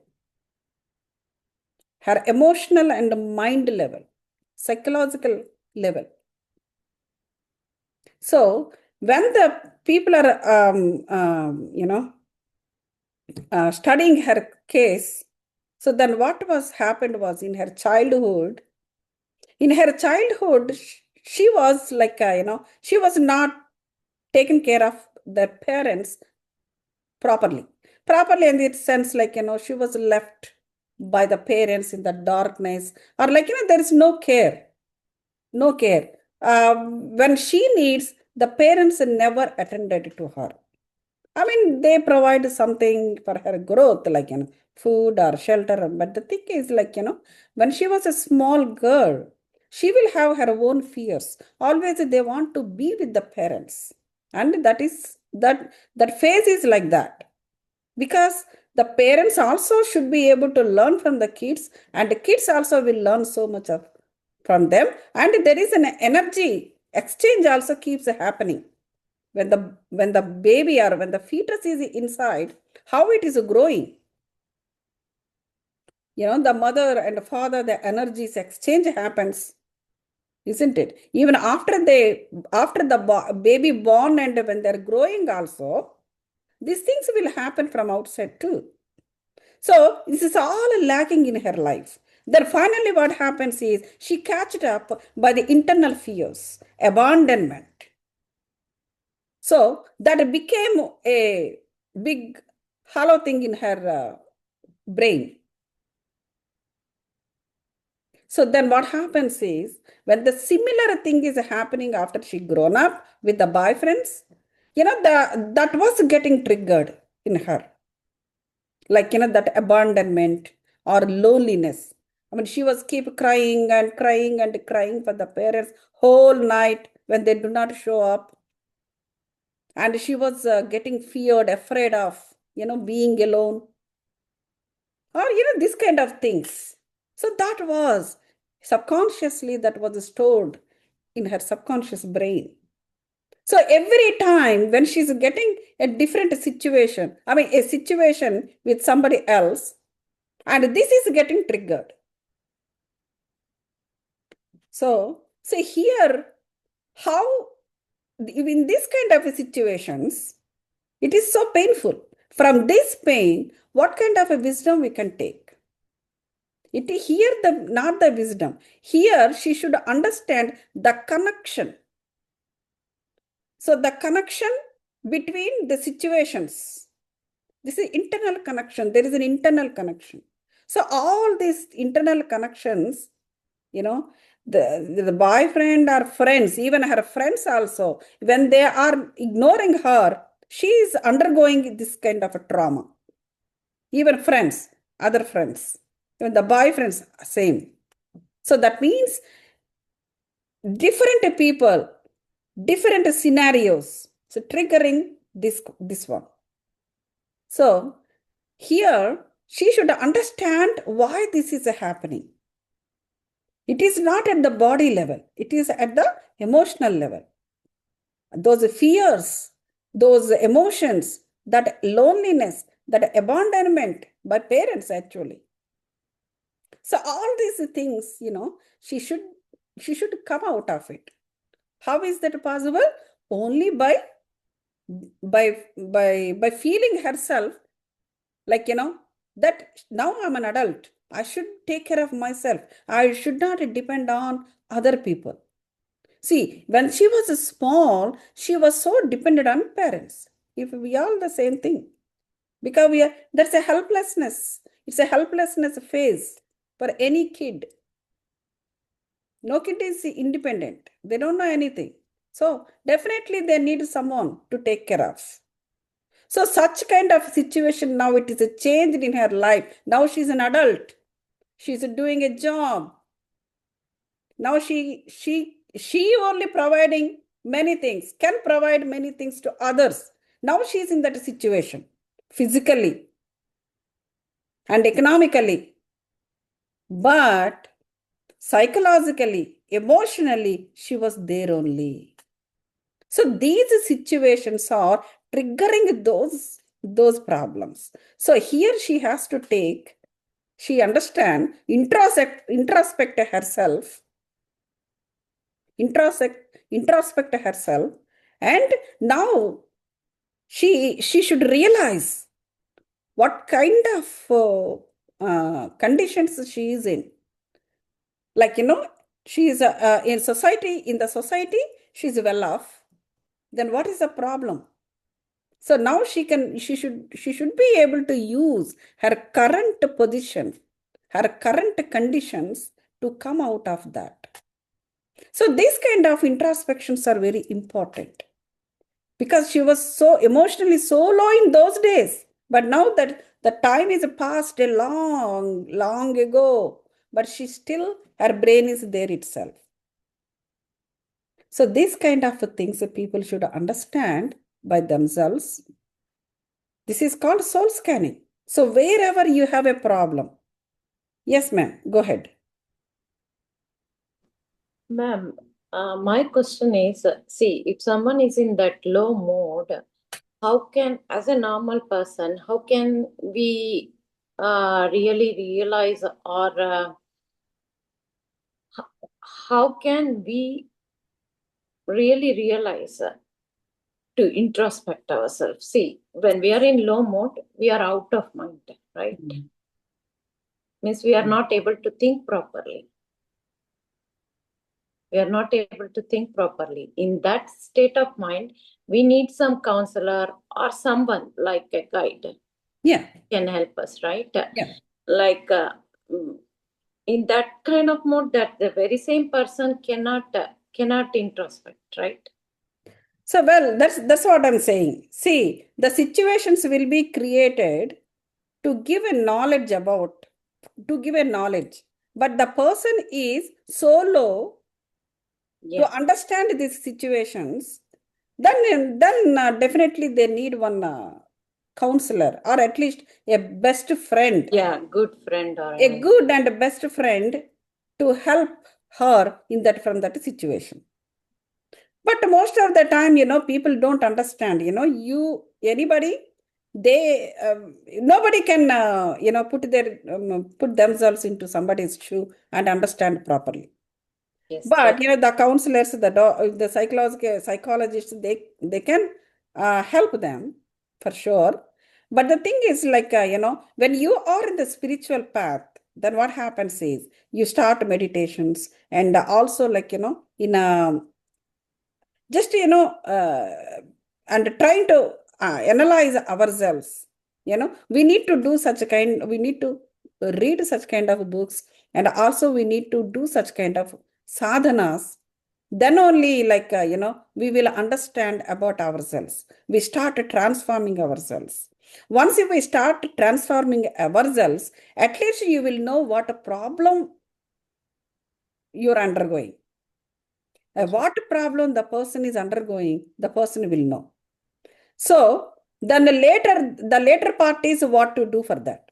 her emotional and mind level, psychological level. So when the people are, studying her case, so then what was happened was in her childhood, she was like, she was not taken care of their parents properly. Properly in the sense, like, she was left by the parents in the darkness, or like, there is no care. No care. When she needs, the parents never attended to her. I mean, they provide something for her growth, like, food or shelter. But the thing is, like, when she was a small girl, she will have her own fears. Always they want to be with the parents. And that phase is like that. Because the parents also should be able to learn from the kids, and the kids also will learn so much from them. And there is an energy exchange also keeps happening when the baby or when the fetus is inside, how it is growing. The mother and father, the energies exchange happens, isn't it? Even after the baby born and when they're growing also, these things will happen from outside too. So this is all lacking in her life. Then finally what happens is she catched up by the internal fears, abandonment. So that became a big hollow thing in her brain. So then what happens is when the similar thing is happening after she grown up with the boyfriends, that was getting triggered in her. Like, that abandonment or loneliness. I mean, she was keep crying and crying and crying for the parents whole night when they do not show up. And she was getting feared, afraid of, being alone. Or, this kind of things. So that was subconsciously, that was stored in her subconscious brain. So every time when she's getting a different situation, I mean, a situation with somebody else, and this is getting triggered. So here, how in this kind of situations, it is so painful. From this pain, what kind of a wisdom we can take? It is here not the wisdom. Here she should understand the connection. So the connection between the situations. This is internal connection. There is an internal connection. So all these internal connections, the boyfriend or friends, even her friends also, when they are ignoring her, she is undergoing this kind of a trauma. Even friends, other friends, even the boyfriends, same. So that means different people, different scenarios, so triggering this one. So here she should understand why this is happening. It is not at the body level, it is at the emotional level. Those fears, those emotions, that loneliness, that abandonment by parents actually. So all these things, she should come out of it. How is that possible? Only by feeling herself like, that now I'm an adult. I should take care of myself. I should not depend on other people. See, when she was small, she was so dependent on parents. If we all the same thing, because that's a helplessness. It's a helplessness phase for any kid. No kid is independent. They don't know anything. So definitely they need someone to take care of. So such kind of situation now it is a change in her life. Now she's an adult. She's doing a job. Now she only providing many things, can provide many things to others. Now she's in that situation, physically and economically. But psychologically, emotionally, she was there only. So these situations are triggering those problems. So here she understand, introspect herself, introspect herself, and now she should realize what kind of conditions she is in. Like, she is in the society, she's well off. Then what is the problem? So now she should be able to use her current position, her current conditions to come out of that. So these kind of introspections are very important because she was so emotionally so low in those days. But now that the time is past a long, long ago, but her brain is there itself. So these kind of things that people should understand by themselves. This is called soul scanning. So wherever you have a problem, yes, ma'am, go ahead. Ma'am, my question is, see, if someone is in that low mode, how can, as a normal person, how can we really realize, or how can we really realize to introspect ourselves? See, when we are in low mode, we are out of mind, right? Means we are not able to think properly. We are not able to think properly. In that state of mind, we need some counselor or someone like a guide. Yeah. Can help us, right? Yeah. Like in that kind of mode, that the very same person cannot introspect, right? So, well, that's what I'm saying. See, the situations will be created to give a knowledge, but the person is so low to understand these situations. Then definitely they need one counselor, or at least a best friend. Yeah, good friend or a good and best friend to help her from that situation. But most of the time, people don't understand. Anybody, nobody can, put themselves into somebody's shoe and understand properly. Yes, But the counselors, the psychologists, they can help them for sure. But the thing is, like, when you are in the spiritual path, then what happens is you start meditations, and also, like, in a just and trying to analyze ourselves. We need to do we need to read such kind of books, and also we need to do such kind of sadhanas. Then only, like, we will understand about ourselves. We start transforming ourselves. Once we start transforming ourselves, at least you will know what a problem you're undergoing. What problem the person is undergoing, the person will know. So then the later part is what to do for that.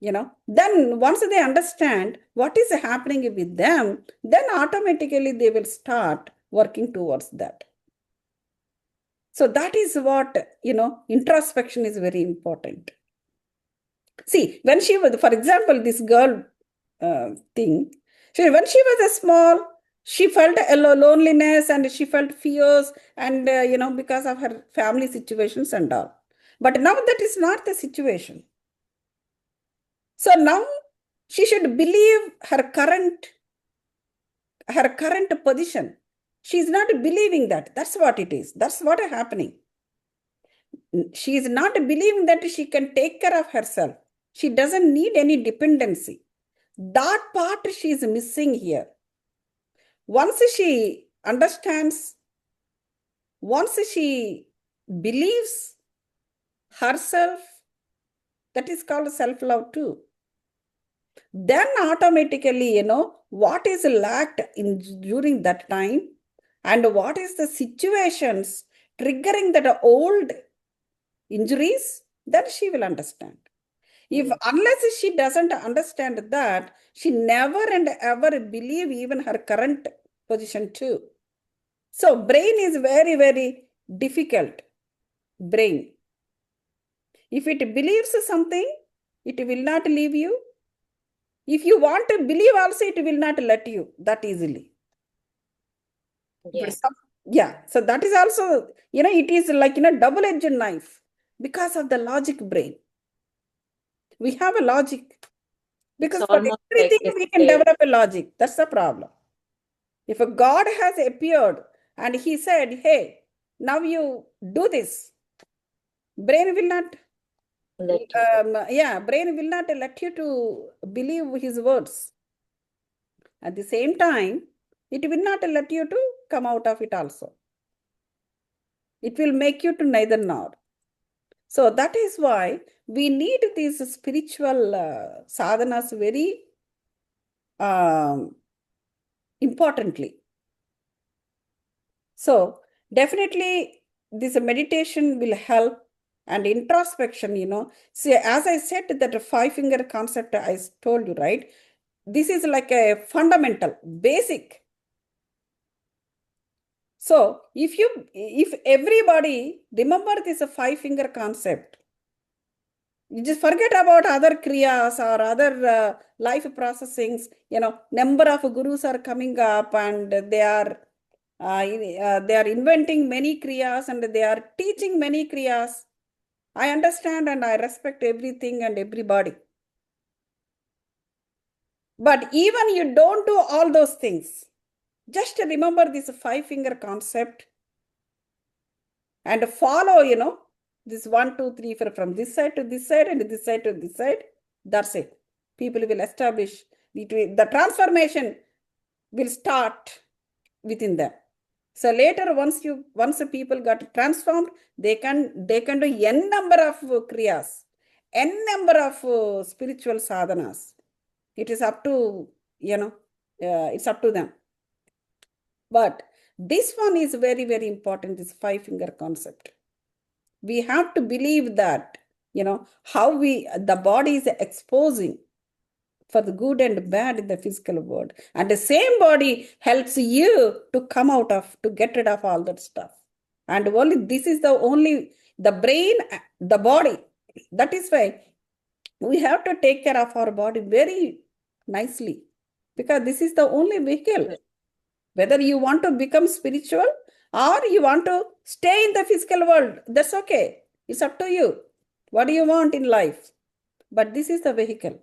Then once they understand what is happening with them, then automatically they will start working towards that. So that is what, introspection is very important. See, when she was, for example, this girl thing, when she was a small, she felt a loneliness and she felt fears and, because of her family situations and all. But now that is not the situation. So now she should believe her current position. She is not believing that. That's what it is. That's what is happening. She is not believing that she can take care of herself. She doesn't need any dependency. That part she is missing here. Once she understands, once she believes herself, that is called self-love too. Then automatically, what is lacked during that time and what is the situations triggering that old injuries, then she will understand. If unless she doesn't understand that, she never and ever believe even her current position too. So brain is very, very difficult. Brain. If it believes something, it will not leave you. If you want to believe also, it will not let you that easily. Yeah. Yeah. So that is also, it is like, double-edged knife because of the logic brain. We have a logic. Because It's for almost everything like we can develop a logic. That's the problem. If a God has appeared and he said, hey, now you do this, brain will not, brain will not let you to believe his words. At the same time, it will not let you to come out of it also. It will make you to neither nor. So that is why we need these spiritual sadhanas very importantly. So definitely this meditation will help, and introspection, See, as I said that the five-finger concept I told you, right? This is like a fundamental, basic. So if everybody remember this five-finger concept, you just forget about other kriyas or other life processings, number of gurus are coming up and they are inventing many kriyas and they are teaching many kriyas. I understand and I respect everything and everybody. But even you don't do all those things, just remember this five-finger concept and follow, this 1, 2, 3, 4 from this side to this side and this side to this side. That's it. People will establish, the transformation will start within them. So later, once the people got transformed, they can do n number of kriyas, n number of spiritual sadhanas. It is up to, it's up to them. But this one is very, very important, this five-finger concept. We have to believe that, how the body is exposing for the good and bad in the physical world. And the same body helps you to come out of, to get rid of all that stuff. And only this is the brain, the body. That is why we have to take care of our body very nicely, because this is the only vehicle. Whether you want to become spiritual or you want to stay in the physical world, that's okay. It's up to you. What do you want in life? But this is the vehicle.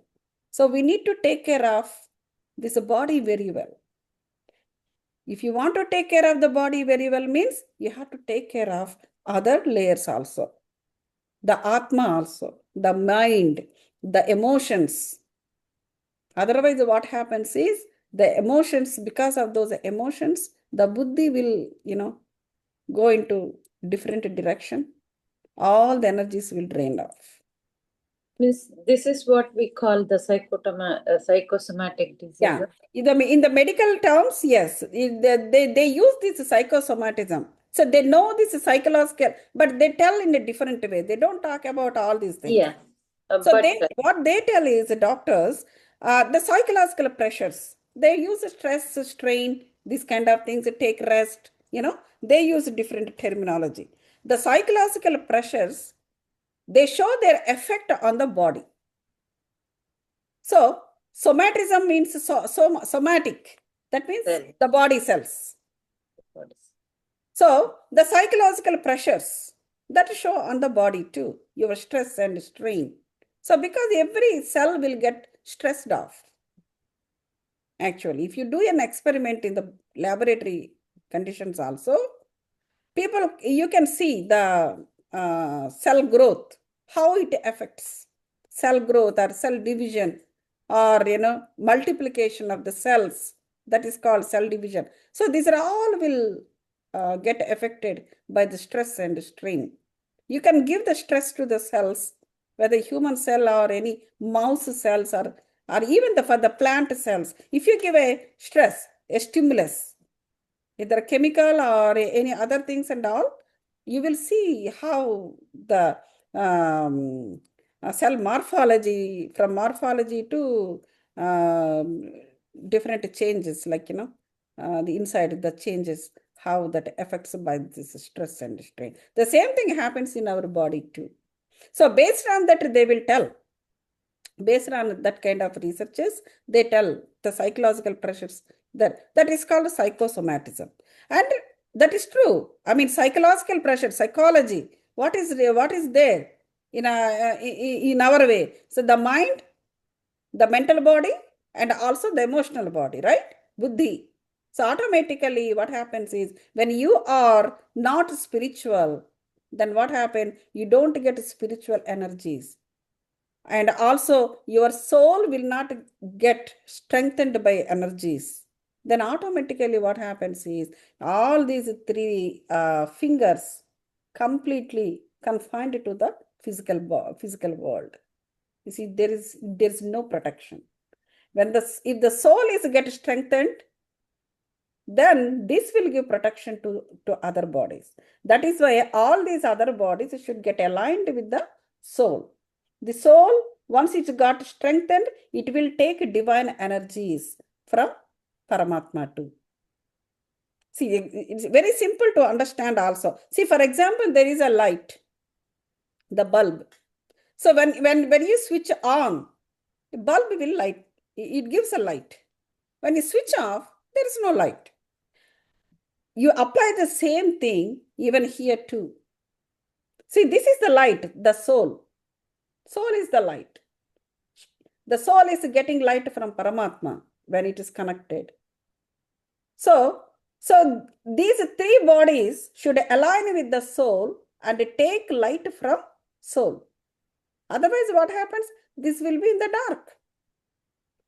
So we need to take care of this body very well. If you want to take care of the body very well, means you have to take care of other layers also. The Atma also, the mind, the emotions. Otherwise, what happens is the emotions, because of those emotions, the buddhi will, go into different direction. All the energies will drain off. Means this is what we call the psychosomatic disease. Yeah. In the medical terms, yes, they use this psychosomatism. So they know this is psychological, but they tell in a different way. They don't talk about all these things. Yeah. So what they tell is the doctors, the psychological pressures. They use stress, strain, these kind of things, take rest, they use different terminology. the psychological pressures, they show their effect on the body. So somatism means somatic. That means the body cells. So the psychological pressures that show on the body too, your stress and strain. So because every cell will get stressed off. Actually, if you do an experiment in the laboratory conditions also, people, you can see the cell growth, how it affects cell growth or cell division, or multiplication of the cells. That is called cell division. So these are all will get affected by the stress and strain. You can give the stress to the cells, whether human cell or any mouse cells, or even for the plant cells. If you give a stress, a stimulus, either chemical or any other things and all, you will see how the cell morphology, from morphology to different changes, like the inside, the changes, how that affects by this stress and strain. The same thing happens in our body too. So based on that, they will tell. Based on that kind of researches, they tell the psychological pressures, that is called psychosomatism. And that is true. I mean, psychological pressure, psychology, what is there in our way? So the mind, the mental body, and also the emotional body, right? Buddhi. So automatically what happens is, when you are not spiritual, then what happens? You don't get spiritual energies. And also your soul will not get strengthened by energies. Then automatically what happens is, all these three fingers completely confined to the physical world. You see, there is no protection. If the soul is get strengthened, then this will give protection to other bodies. That is why all these other bodies should get aligned with the soul. The soul, once it got strengthened, it will take divine energies from Paramatma too. See, it's very simple to understand also. See, for example, there is a light, the bulb. So when you switch on, the bulb will light, it gives a light. When you switch off, there is no light. You apply the same thing even here too. See, this is the light, the soul. Soul is the light. The soul is getting light from Paramatma when it is connected. So these three bodies should align with the soul and take light from soul. Otherwise, what happens? This will be in the dark.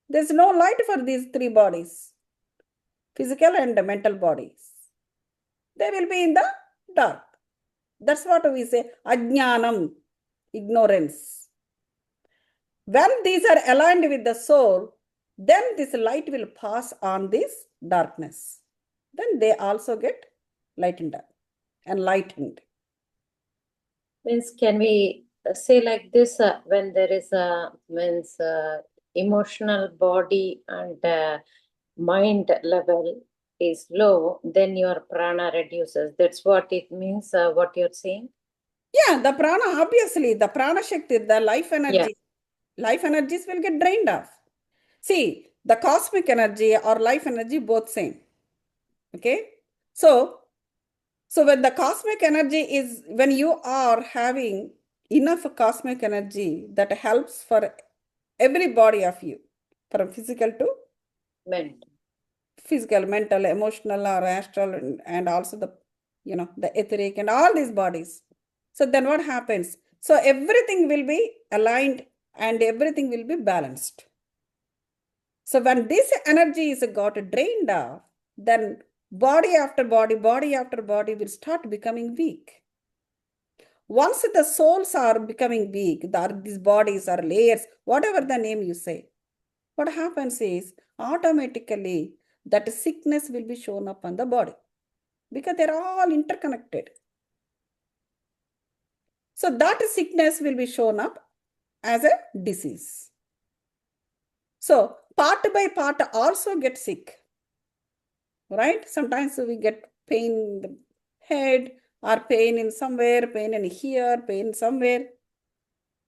There's no light for these three bodies, physical and mental bodies. They will be in the dark. That's what we say, ajnanam, ignorance. When these are aligned with the soul, then this light will pass on this darkness. Then they also get lightened up, enlightened. Means, can we say like this, when there is a emotional body and mind level is low, then your prana reduces. That's what it means, what you're saying? Yeah, the prana, obviously, the prana shakti, the life energy, life energies will get drained off. See, the cosmic energy or life energy, both same. Okay. So when the cosmic energy is, when you are having enough cosmic energy, that helps for every body of you, from physical to Mental. Physical, mental, emotional, or astral, and also the etheric and all these bodies. So then what happens? So everything will be aligned and everything will be balanced. So when this energy is got drained off, then body after body will start becoming weak. Once the souls are becoming weak, these bodies are layers, whatever the name you say, what happens is, automatically that sickness will be shown up on the body, because they're all interconnected. So that sickness will be shown up as a disease. So part by part also get sick, right? Sometimes we get pain in the head, or pain in somewhere, pain in here, pain somewhere.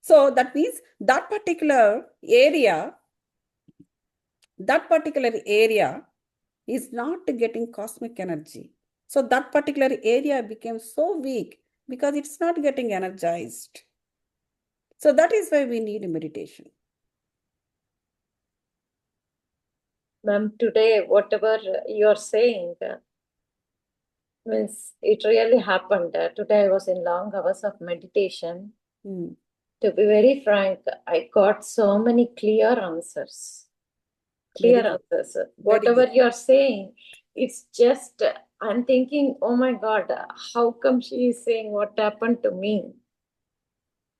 So that means that particular area is not getting cosmic energy. So that particular area became so weak because it's not getting energized. So that is why we need meditation. Ma'am, today, whatever you're saying, means it really happened. Today I was in long hours of meditation. Hmm. To be very frank, I got so many clear answers. Very Clear good. answers. Very Whatever good. you're saying, it's just, I'm thinking, oh my God, how come she is saying what happened to me?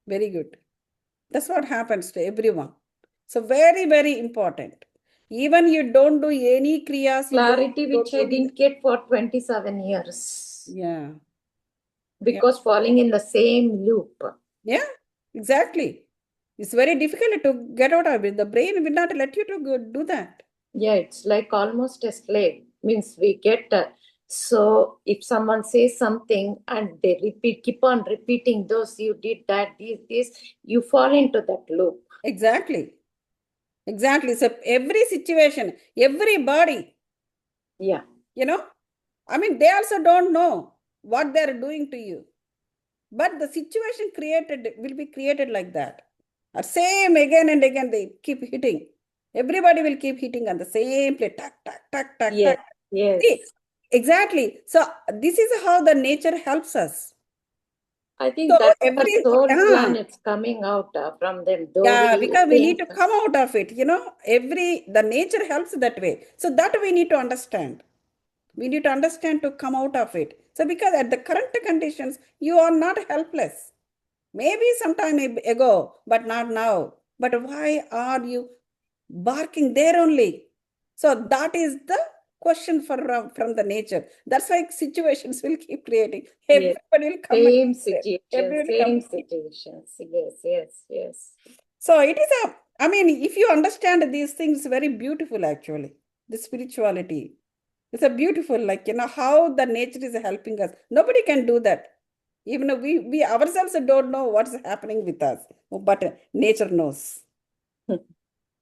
Very good. That's what happens to everyone. So very, very important. Even you don't do any kriyas, you Clarity don't which I do this. didn't get for 27 years Yeah. Yeah. because falling in the same loop. Yeah. Exactly. It's very difficult to get out of it. The brain will not let you to do that. Yeah, it's like almost a slave. Means we get so if someone says something and they keep on repeating those, you did that, this, you fall into that loop. Exactly. Exactly. So every situation, everybody, Yeah, I mean, they also don't know what they're doing to you. But the situation created will be created like that. Or same again and again, they keep hitting. Everybody will keep hitting on the same place. Tuck, tuck, tuck, tuck, tuck. yes, See, yes. exactly. So this is how the nature helps us. I So think that's the every soul planets coming out from them, though yeah, we because we need think. to come out of it. The nature helps that way. So that we need to understand. We need to understand to come out of it. So because at the current conditions, you are not helpless. Maybe some time ago, but not now. But why are you barking there only? So that is the question from the nature. That's why situations will keep creating. Yes, Everybody will come and same say, situations, everybody come. same situations. Yes, yes, yes. So it is I mean, if you understand these things, very beautiful actually. The spirituality. It's a beautiful, how the nature is helping us. Nobody can do that. Even though we ourselves don't know what's happening with us, but nature knows.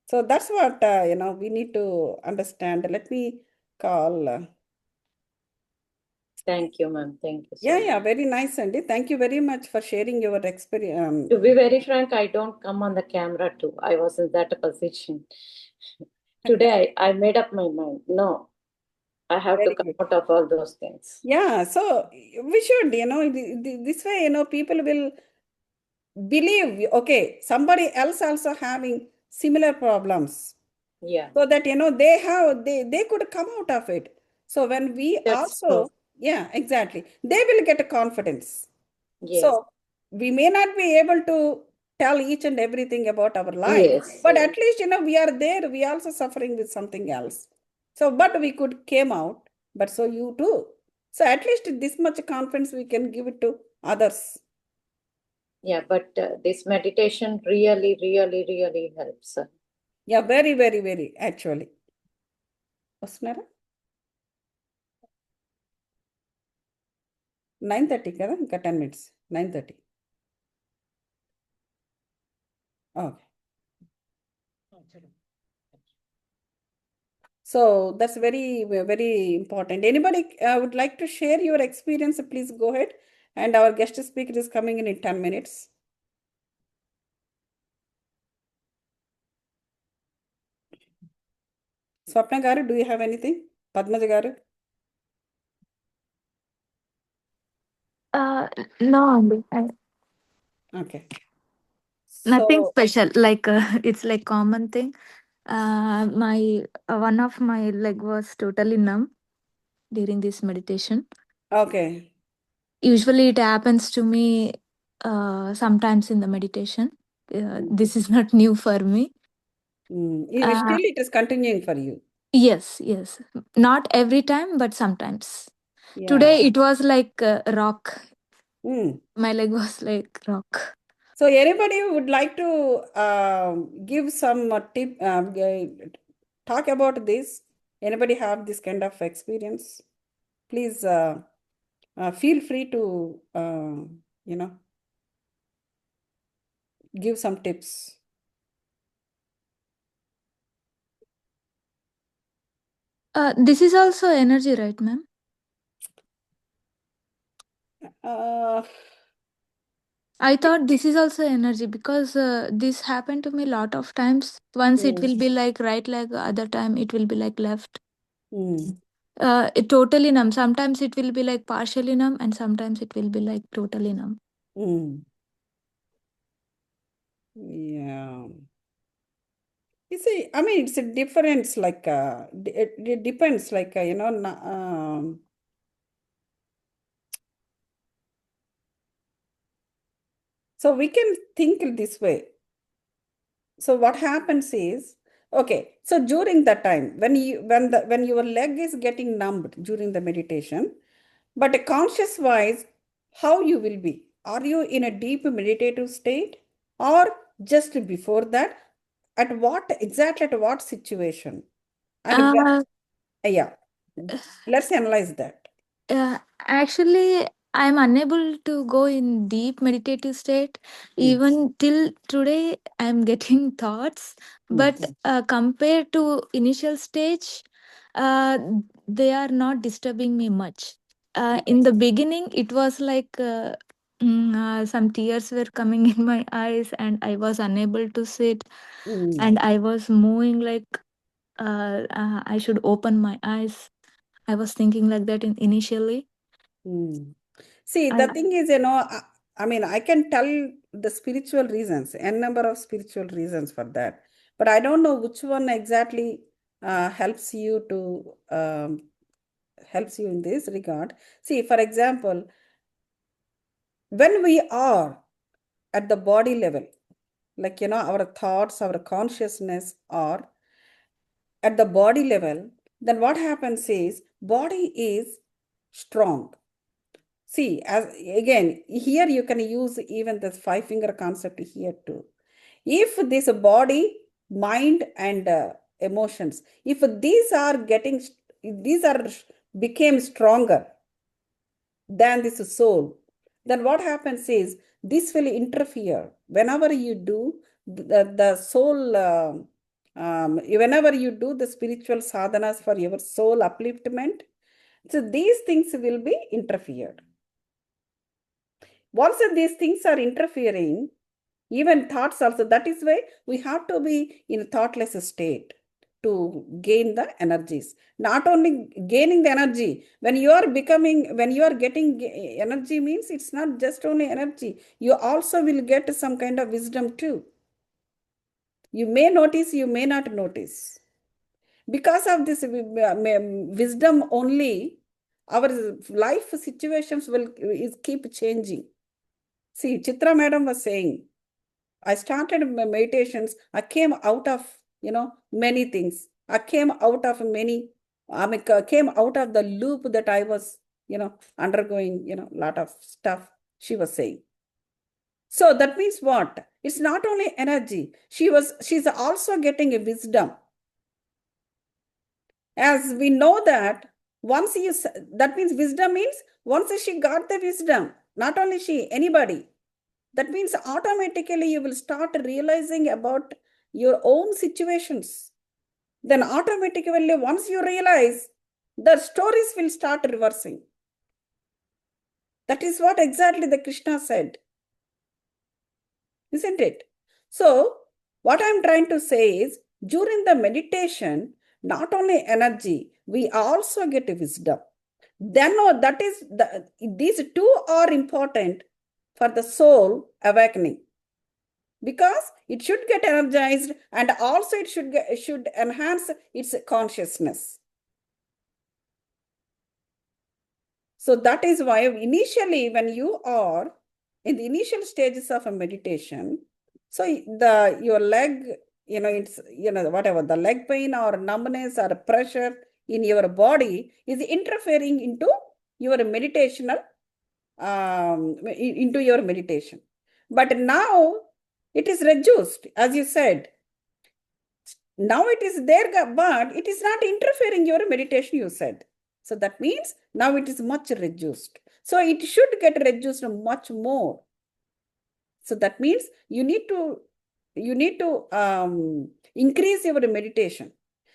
So that's what, we need to understand. Let me call. Thank you, ma'am. Thank you Yeah, so yeah, much. very nice, Andy. Thank you very much for sharing your experience. To be very frank, I don't come on the camera too. I was in that position. Today, I made up my mind. No, I have to Very come good. out of all those things. Yeah, so we should, this way, people will believe, okay, somebody else also having similar problems. Yeah, So that, they could come out of it. So when we that's true. also, yeah, exactly, they will get a confidence. Yes, So we may not be able to tell each and everything about our life, yes, but yes. at least, we are there, we also suffering with something else. So, but we could came out, but so you too. So at least this much confidence we can give it to others. Yeah, but this meditation really, really, really helps. Yeah, very, very, very, actually. వస్తున్నారా 9:30 కదా ఇంకా 10 minutes 9:30 okay so that's very very important. Anybody would like to share your experience, please go ahead, and our guest speaker is coming in 10 minutes. Swapna garu, do you have anything? Padmaja garu? Uh, no, Andy, Okay, nothing so special. Like it's like common thing. My one of my leg was totally numb during this meditation. okay. Usually, it happens to me sometimes in the meditation. This is not new for me. Uh, Still it is continuing for you. yes, yes, not every time, but sometimes. Yeah. Today it was like rock. Mm. My leg was like rock. So anybody would like to give some tip, talk about this? Anybody have this kind of experience? Please feel free to, give some tips. This is also energy, right, ma'am? Uh, I thought this is also energy because this happened to me a lot of times. Once it will be like right leg, other time it will be like left. It totally numb. Sometimes it will be like partially numb, and sometimes it will be like totally numb. Yeah. You see, I mean, it's a difference, like, it depends, like, so we can think this way. So what happens is, okay, so during that time, when your leg is getting numbed during the meditation, but a conscious wise, how you will be? Are you in a deep meditative state, or just before that? At what situation? And Uh, yeah, let's analyze that. Actually, I'm unable to go in deep meditative state. Mm, Even till today, I'm getting thoughts. mm, But compared to initial stage, uh, they are not disturbing me much. In the beginning, it was like some tears were coming in my eyes, and I was unable to sit, mm, and I was moving like I should open my eyes. I was thinking like that initially. mm. See, the And thing is, I mean, I can tell the spiritual reasons, n number of spiritual reasons for that, but I don't know which one exactly helps you to helps you in this regard. See, for example, when we are at the body level, like, our thoughts, our consciousness are at the body level, then what happens is body is strong. See, as again, here you can use even this five finger concept here too. If this body, mind, and emotions, if these are became stronger than this soul, then what happens is this will interfere. Whenever you do the soul, whenever you do the spiritual sadhanas for your soul upliftment, so these things will be interfered. Once these things are interfering, even thoughts also, that is why we have to be in a thoughtless state to gain the energies. Not only gaining the energy, when you are getting energy, means it's not just only energy, you also will get some kind of wisdom too. You may notice, you may not notice. Because of this wisdom only, our life situations will is keep changing. See, Chitra madam was saying, I started my meditations. I came out of, many things. I came out of came out of the loop that I was, undergoing, lot of stuff, she was saying. So that means what? It's not only energy. She's also getting a wisdom. As we know that that means wisdom means once she got the wisdom, not only she, anybody, that means automatically you will start realizing about your own situations. Then automatically, once you realize, the stories will start reversing. That is what exactly the Krishna said, isn't it? So, what I'm trying to say is, during the meditation, not only energy, we also get wisdom. Then, these two are important for the soul awakening, because it should get energized, and also it should enhance its consciousness. So that is why initially, when you are in the initial stages of a meditation, so your leg, it's, whatever, the leg pain or numbness or pressure in your body is interfering into your meditational, into your meditation. But now it is reduced, as you said. Now it is there, but it is not interfering your meditation, you said. So that means now it is much reduced. So it should get reduced much more. So that means you need to increase your meditation.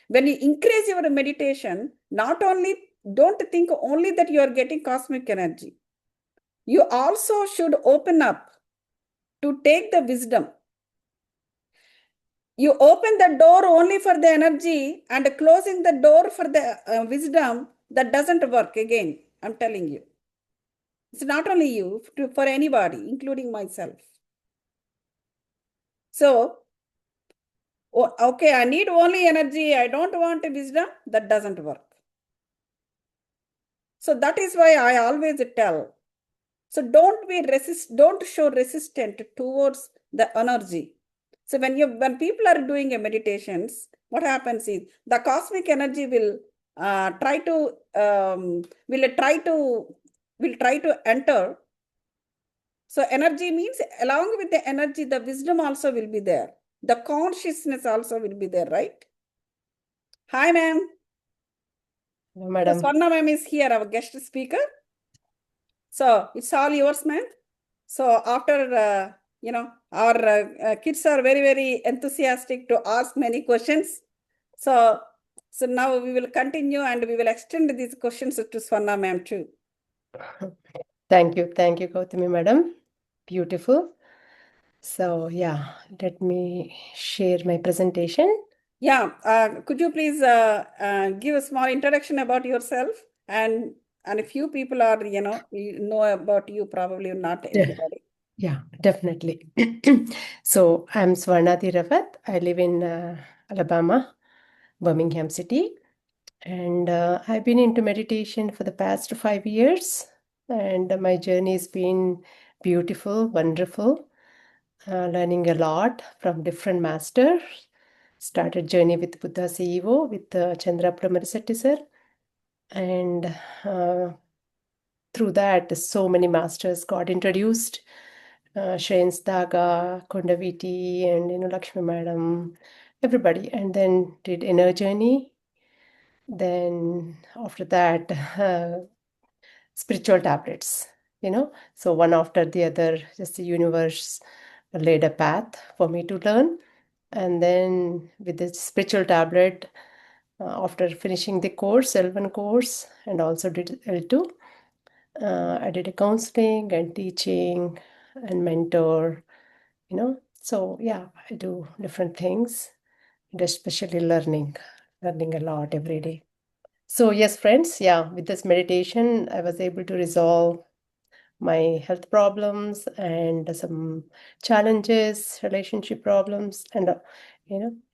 When you increase your meditation, not only don't think only that you are getting cosmic energy. You also should open up to take the wisdom. You open the door only for the energy and closing the door for the wisdom, that doesn't work again. I'm telling you. It's not only you, for anybody, including myself. So, okay, I need only energy. I don't want wisdom. That doesn't work. So that is why I always tell. So don't show resistance towards the energy. So when people are doing a meditations, what happens is the cosmic energy will try to enter. So energy means along with the energy, the wisdom also will be there. The consciousness also will be there, right? Hi, ma'am. Hello, So madam. Swarna ma'am is here, our guest speaker. So it's all yours, ma'am. So after, our kids are very, very enthusiastic to ask many questions. So now we will continue and we will extend these questions to Swarna ma'am too. Thank you, Gautami madam. Beautiful. So yeah, let me share my presentation. Yeah, could you please give a small introduction about yourself? And a few people are, know about you, probably not everybody. Yeah, definitely. So I'm Swarna Thiravat. I live in Alabama, Birmingham City, and I've been into meditation for the past 5 years, and my journey has been beautiful, wonderful, learning a lot from different masters. Started journey with Buddha CEO with Chandra Brahmasetti sir, and through that, so many masters got introduced. Shreyans Daga, Kondaviti, and Lakshmi Madam, everybody, and then did inner journey. Then after that, spiritual tablets. So one after the other, just the universe laid a path for me to learn. And then with the spiritual tablet, after finishing the course, L1 course, and also did L2, I did a counseling and teaching and mentor. So yeah, I do different things, and especially learning a lot every day. So yes, friends, yeah, with this meditation, I was able to resolve my health problems and some challenges, relationship problems, and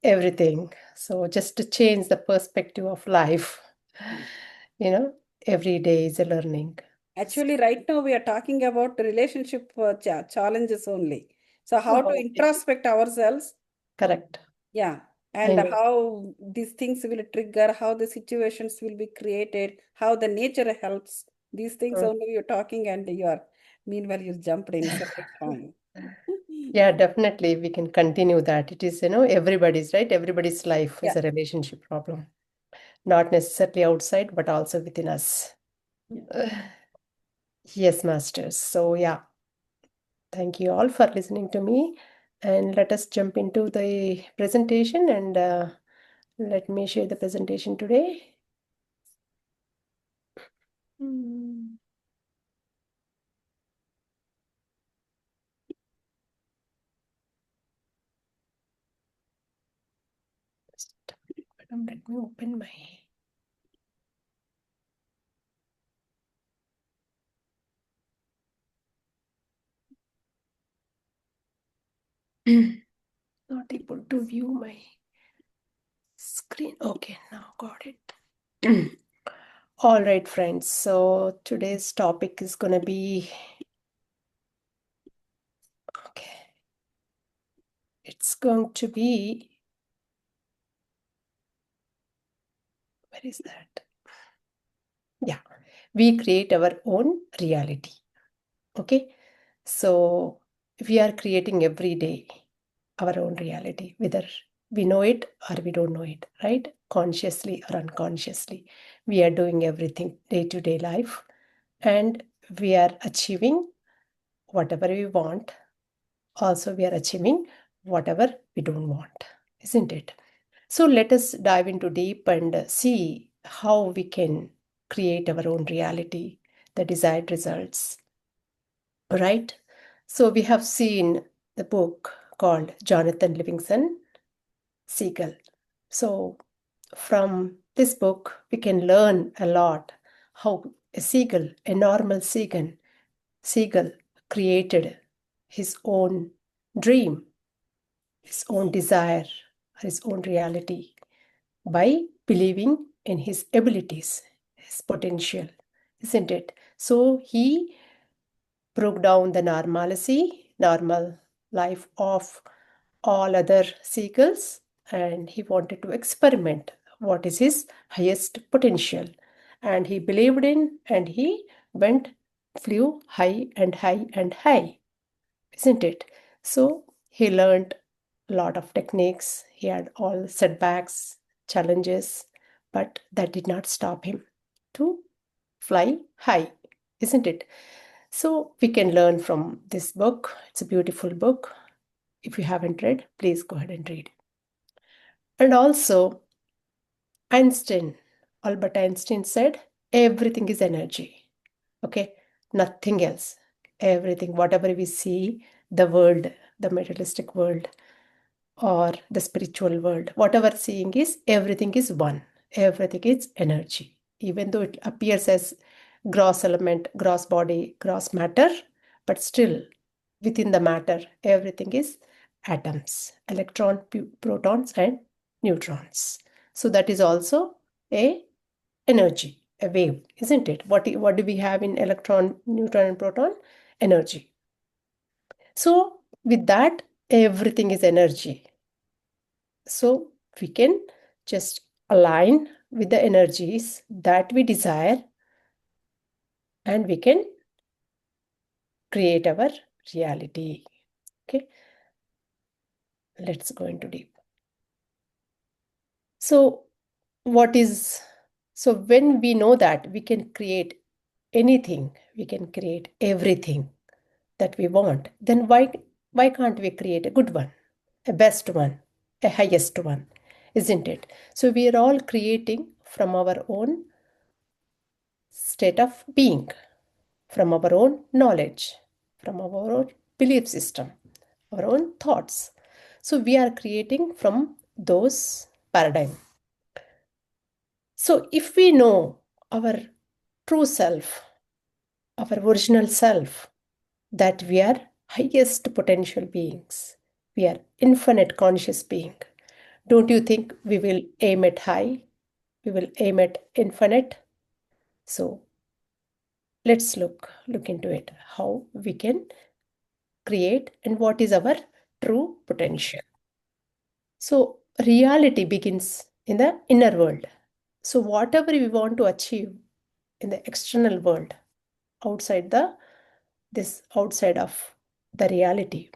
everything. So just to change the perspective of life, every day is a learning. Actually, right now we are talking about relationship challenges only. So how to Okay. introspect ourselves, Correct. yeah, I and know. how these things will trigger, how the situations will be created, how the nature helps. These things Mm. only you're talking, and meanwhile you jumped in separate time. Yeah, definitely we can continue that. It is, everybody's, right? Everybody's life Yeah. is a relationship problem. Not necessarily outside, but also within us. Yes, masters. So yeah, thank you all for listening to me. And let us jump into the presentation, and let me share the presentation today. Madam, let me open my. Not able to view my screen. Okay, now got it. All right, friends. So today's topic is going to be, okay, it's going to be, where is that? Yeah, we create our own reality. Okay, so we are creating every day our own reality, whether we know it or we don't know it, right? consciously or unconsciously. We are doing everything day-to-day life, and we are achieving whatever we want. Also, we are achieving whatever we don't want, isn't it? So let us dive into deep and see how we can create our own reality, the desired results, right? So we have seen the book called Jonathan Livingston Seagull. So from this book, we can learn a lot how a seagull, a normal seagull created his own dream, his own desire, his own reality by believing in his abilities, his potential, isn't it? So he broke down the normal life of all other seagulls, and he wanted to experiment what is his highest potential. And he believed in, and he flew high and high and high, isn't it? So he learned a lot of techniques. He had all setbacks, challenges, but that did not stop him to fly high, isn't it? So we can learn from this book. It's a beautiful book. If you haven't read, please go ahead and read. And also, Albert Einstein said, everything is energy. Okay, nothing else. Everything, whatever we see, the world, the materialistic world, or the spiritual world, whatever seeing is, everything is one. Everything is energy. Even though it appears as gross element, gross body, gross matter, but still within the matter, everything is atoms, electron, protons, and neutrons. So that is also a energy, a wave, isn't it? What do we have in electron, neutron, and proton? Energy. So with that, everything is energy. So we can just align with the energies that we desire, and we can create our reality. Okay, let's go into deep. So when we know that we can create anything, we can create everything that we want, then why can't we create a good one, a best one, a highest one, isn't it? So we are all creating from our own state of being, from our own knowledge, from our own belief system, our own thoughts. So we are creating from those paradigm. So if we know our true self, our original self, that we are highest potential beings, we are infinite conscious being, don't you think we will aim at high? We will aim at infinite. So let's look into it, how we can create and what is our true potential. So reality begins in the inner world. So whatever we want to achieve in the external world, outside of the reality,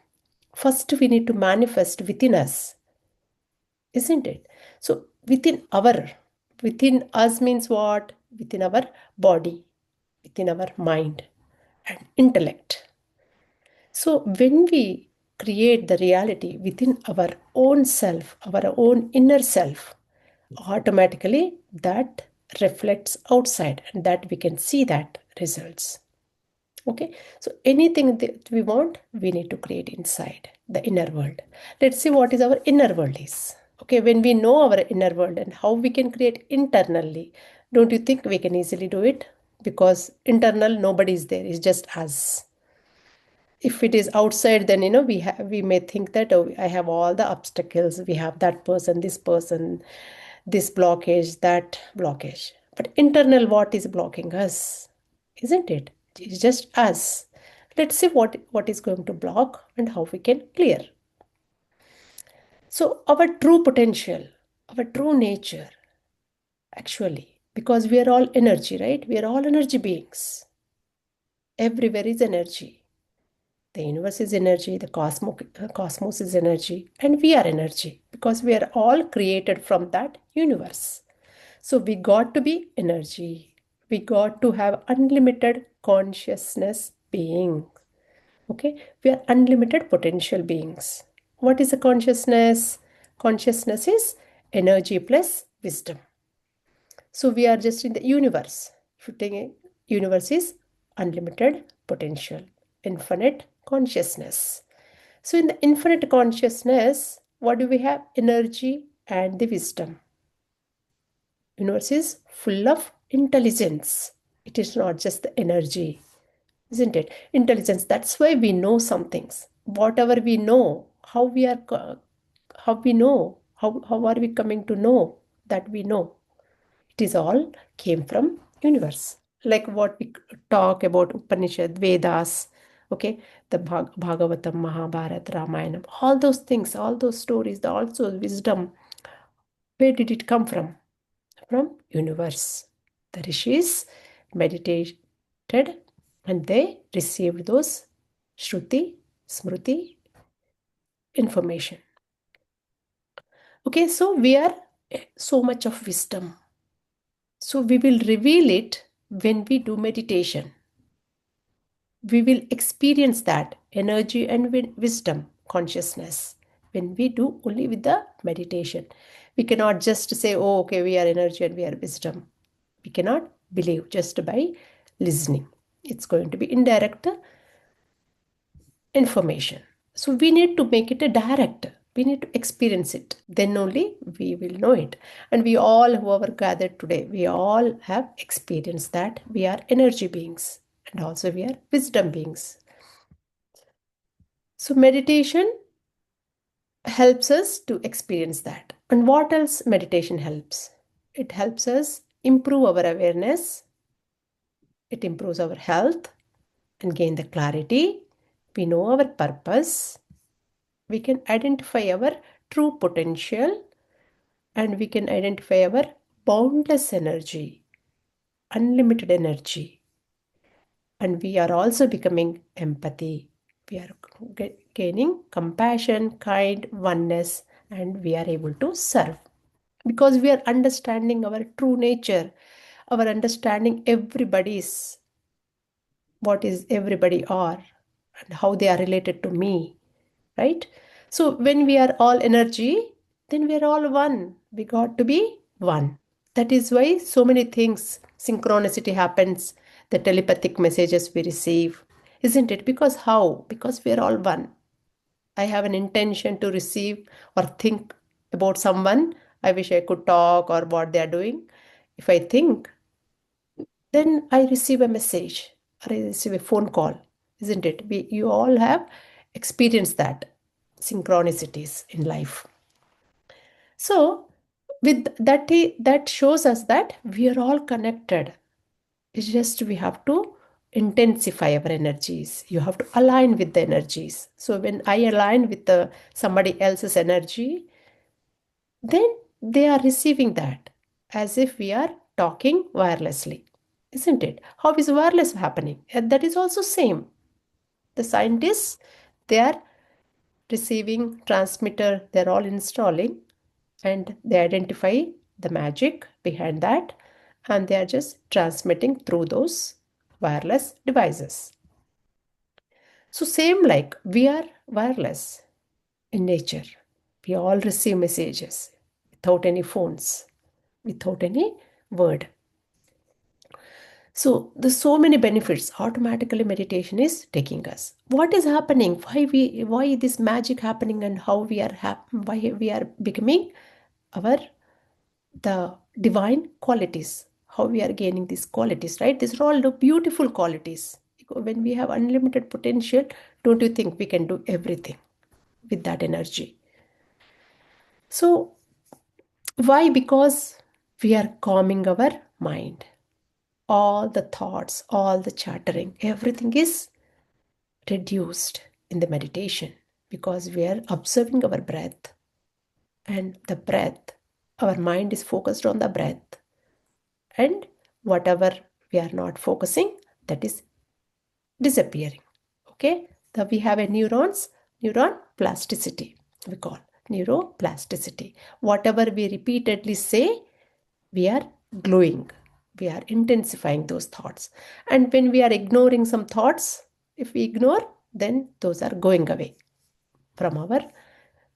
first we need to manifest within us, isn't it? So within us means what? Within our body, within our mind and intellect. So when we create the reality within our own self, our own inner self, automatically that reflects outside, and that we can see that results. Okay, so anything that we want, we need to create inside the inner world. Let's see what is our inner world is. Okay, when we know our inner world and how we can create internally, don't you think we can easily do it? Because internal, nobody is there, it's just us. If it is outside, then we may think that, oh, I have all the obstacles, we have that person, this blockage, that blockage. But internal, what is blocking us? Isn't it? It's just us. Let's see what is going to block and how we can clear. So our true potential, our true nature, actually, because we are all energy, right? We are all energy beings. Everywhere is energy. The universe is energy, the cosmos is energy, and we are energy because we are all created from that universe. So we got to be energy. We got to have unlimited consciousness being. Okay, we are unlimited potential beings. What is a consciousness? Consciousness is energy plus wisdom. So we are just in the universe. If you take it, universe is unlimited potential, infinite consciousness. So in the infinite consciousness, what do we have? Energy and the wisdom. Universe is full of intelligence. It is not just the energy, isn't it? Intelligence. That's why we know some things. Whatever we know, how we are, how we know, how are we coming to know that we know? It is all came from universe. Like what we talk about Upanishad, Vedas, okay, the Bhagavatam, Mahabharata, Ramayana, all those things, all those stories, the also wisdom. Where did it come from? From universe. The rishis meditated and they received those Shruti, Smriti information. Okay, so we are so much of wisdom. So we will reveal it when we do meditation. We will experience that energy and wisdom, consciousness, when we do only with the meditation. We cannot just say, oh, okay, we are energy and we are wisdom. We cannot believe just by listening. It's going to be indirect information. So we need to make it a direct. We need to experience it. Then only we will know it. And we all who are gathered today, we all have experienced that we are energy beings and also we are wisdom beings. So meditation helps us to experience that. And what else meditation helps? It helps us improve our awareness. It improves our health and gain the clarity. We know our purpose. We can identify our true potential and we can identify our boundless energy, unlimited energy. And we are also becoming empathy. We are gaining compassion, kind, oneness, and we are able to serve. Because we are understanding our true nature, our understanding everybody's, what is everybody are, and how they are related to me, right? So when we are all energy, then we are all one. We got to be one. That is why so many things, synchronicity happens, the telepathic messages we receive, isn't it? Because how? Because we are all one. I have an intention to receive or think about someone. I wish I could talk or what they are doing. If I think, then I receive a message or I receive a phone call, isn't it? You all have experienced that synchronicities in life. So, with that, that shows us that we are all connected. It's just we have to intensify our energies. You have to align with the energies. So when I align with somebody else's energy, then they are receiving that as if we are talking wirelessly, isn't it? How is wireless happening? And that is also same. The scientists, they are receiving transmitter, they're all installing and they identify the magic behind that and they are just transmitting through those wireless devices. So same like we are wireless in nature. We all receive messages without any phones, without any word. So there's so many benefits. Automatically meditation is taking us. What is happening? Why this magic happening and how we are why we are becoming our the divine qualities, how we are gaining these qualities, right? These are all the beautiful qualities. When we have unlimited potential, don't you think we can do everything with that energy? So why? Because we are calming our mind. All the thoughts, all the chattering, everything is reduced in the meditation because we are observing our breath. And the breath, our mind is focused on the breath. And whatever we are not focusing, that is disappearing. Okay? We have a neuron plasticity, we call neuroplasticity. Whatever we repeatedly say, we are gluing, we are intensifying those thoughts. And when we are ignoring some thoughts, if we ignore, then those are going away from our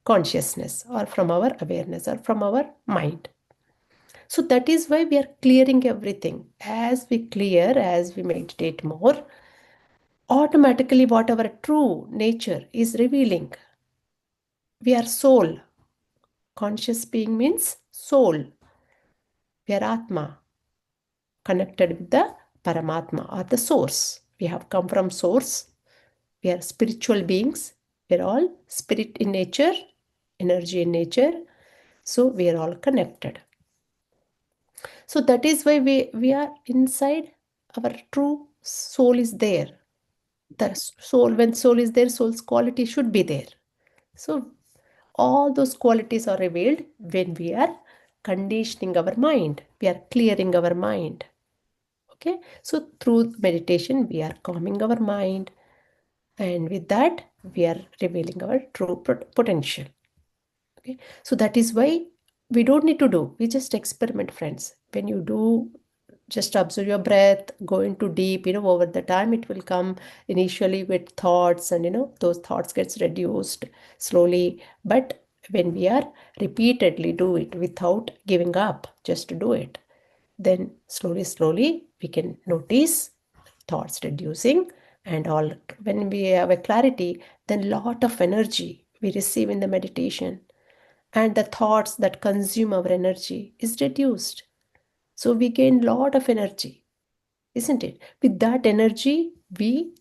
consciousness or from our awareness or from our mind. So that is why we are clearing everything. As we clear, as we meditate more, automatically what our true nature is revealing. We are soul. Conscious being means soul. We are Atma, connected with the Paramatma or the source. We have come from source. We are spiritual beings. We are all spirit in nature, energy in nature. So we are all connected. So that is why we are inside, our true soul is there. The soul, when soul is there, soul's quality should be there. So all those qualities are revealed when we are conditioning our mind. We are clearing our mind. Okay, so through meditation, we are calming our mind, and with that, we are revealing our true potential. Okay, so that is why we don't need to do, we just experiment, friends. When you do, just observe your breath, go into deep, over the time it will come initially with thoughts, and those thoughts gets reduced slowly. But when we are repeatedly do it without giving up, just to do it, then slowly we can notice thoughts reducing, and all. When we have a clarity, then lot of energy we receive in the meditation, and the thoughts that consume our energy is reduced. So we gain lot of energy, isn't it? With that energy, we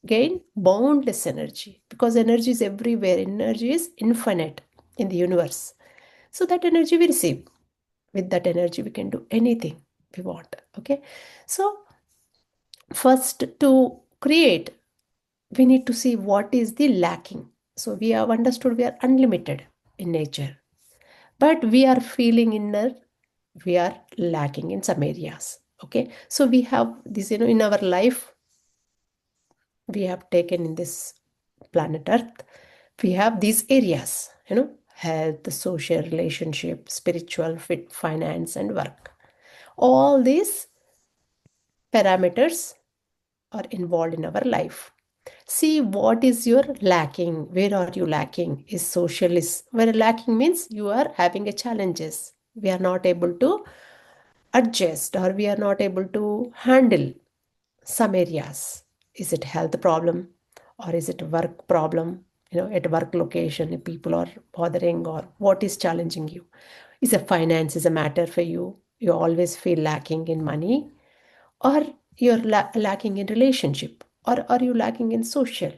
gain boundless energy, because energy is everywhere. Energy is infinite in the universe. So that energy we receive. With that energy, we can do anything we want. Okay. So first, to create, we need to see what is the lacking. So we have understood we are unlimited in nature, but we are feeling inner, we are lacking in some areas. Okay, so we have this, in our life, we have taken in this planet Earth, we have these areas, health, social, relationship, spiritual, fit, finance, and work. All these parameters are involved in our life. See what is your lacking. Where are you lacking? Is social, is where lacking means you are having a challenges. We are not able to adjust, or we are not able to handle some areas. Is it health problem, or is it work problem? At work location, if people are bothering, or what is challenging you? Is a finance is a matter for you? You always feel lacking in money, or you're lacking in relationship, or are you lacking in social?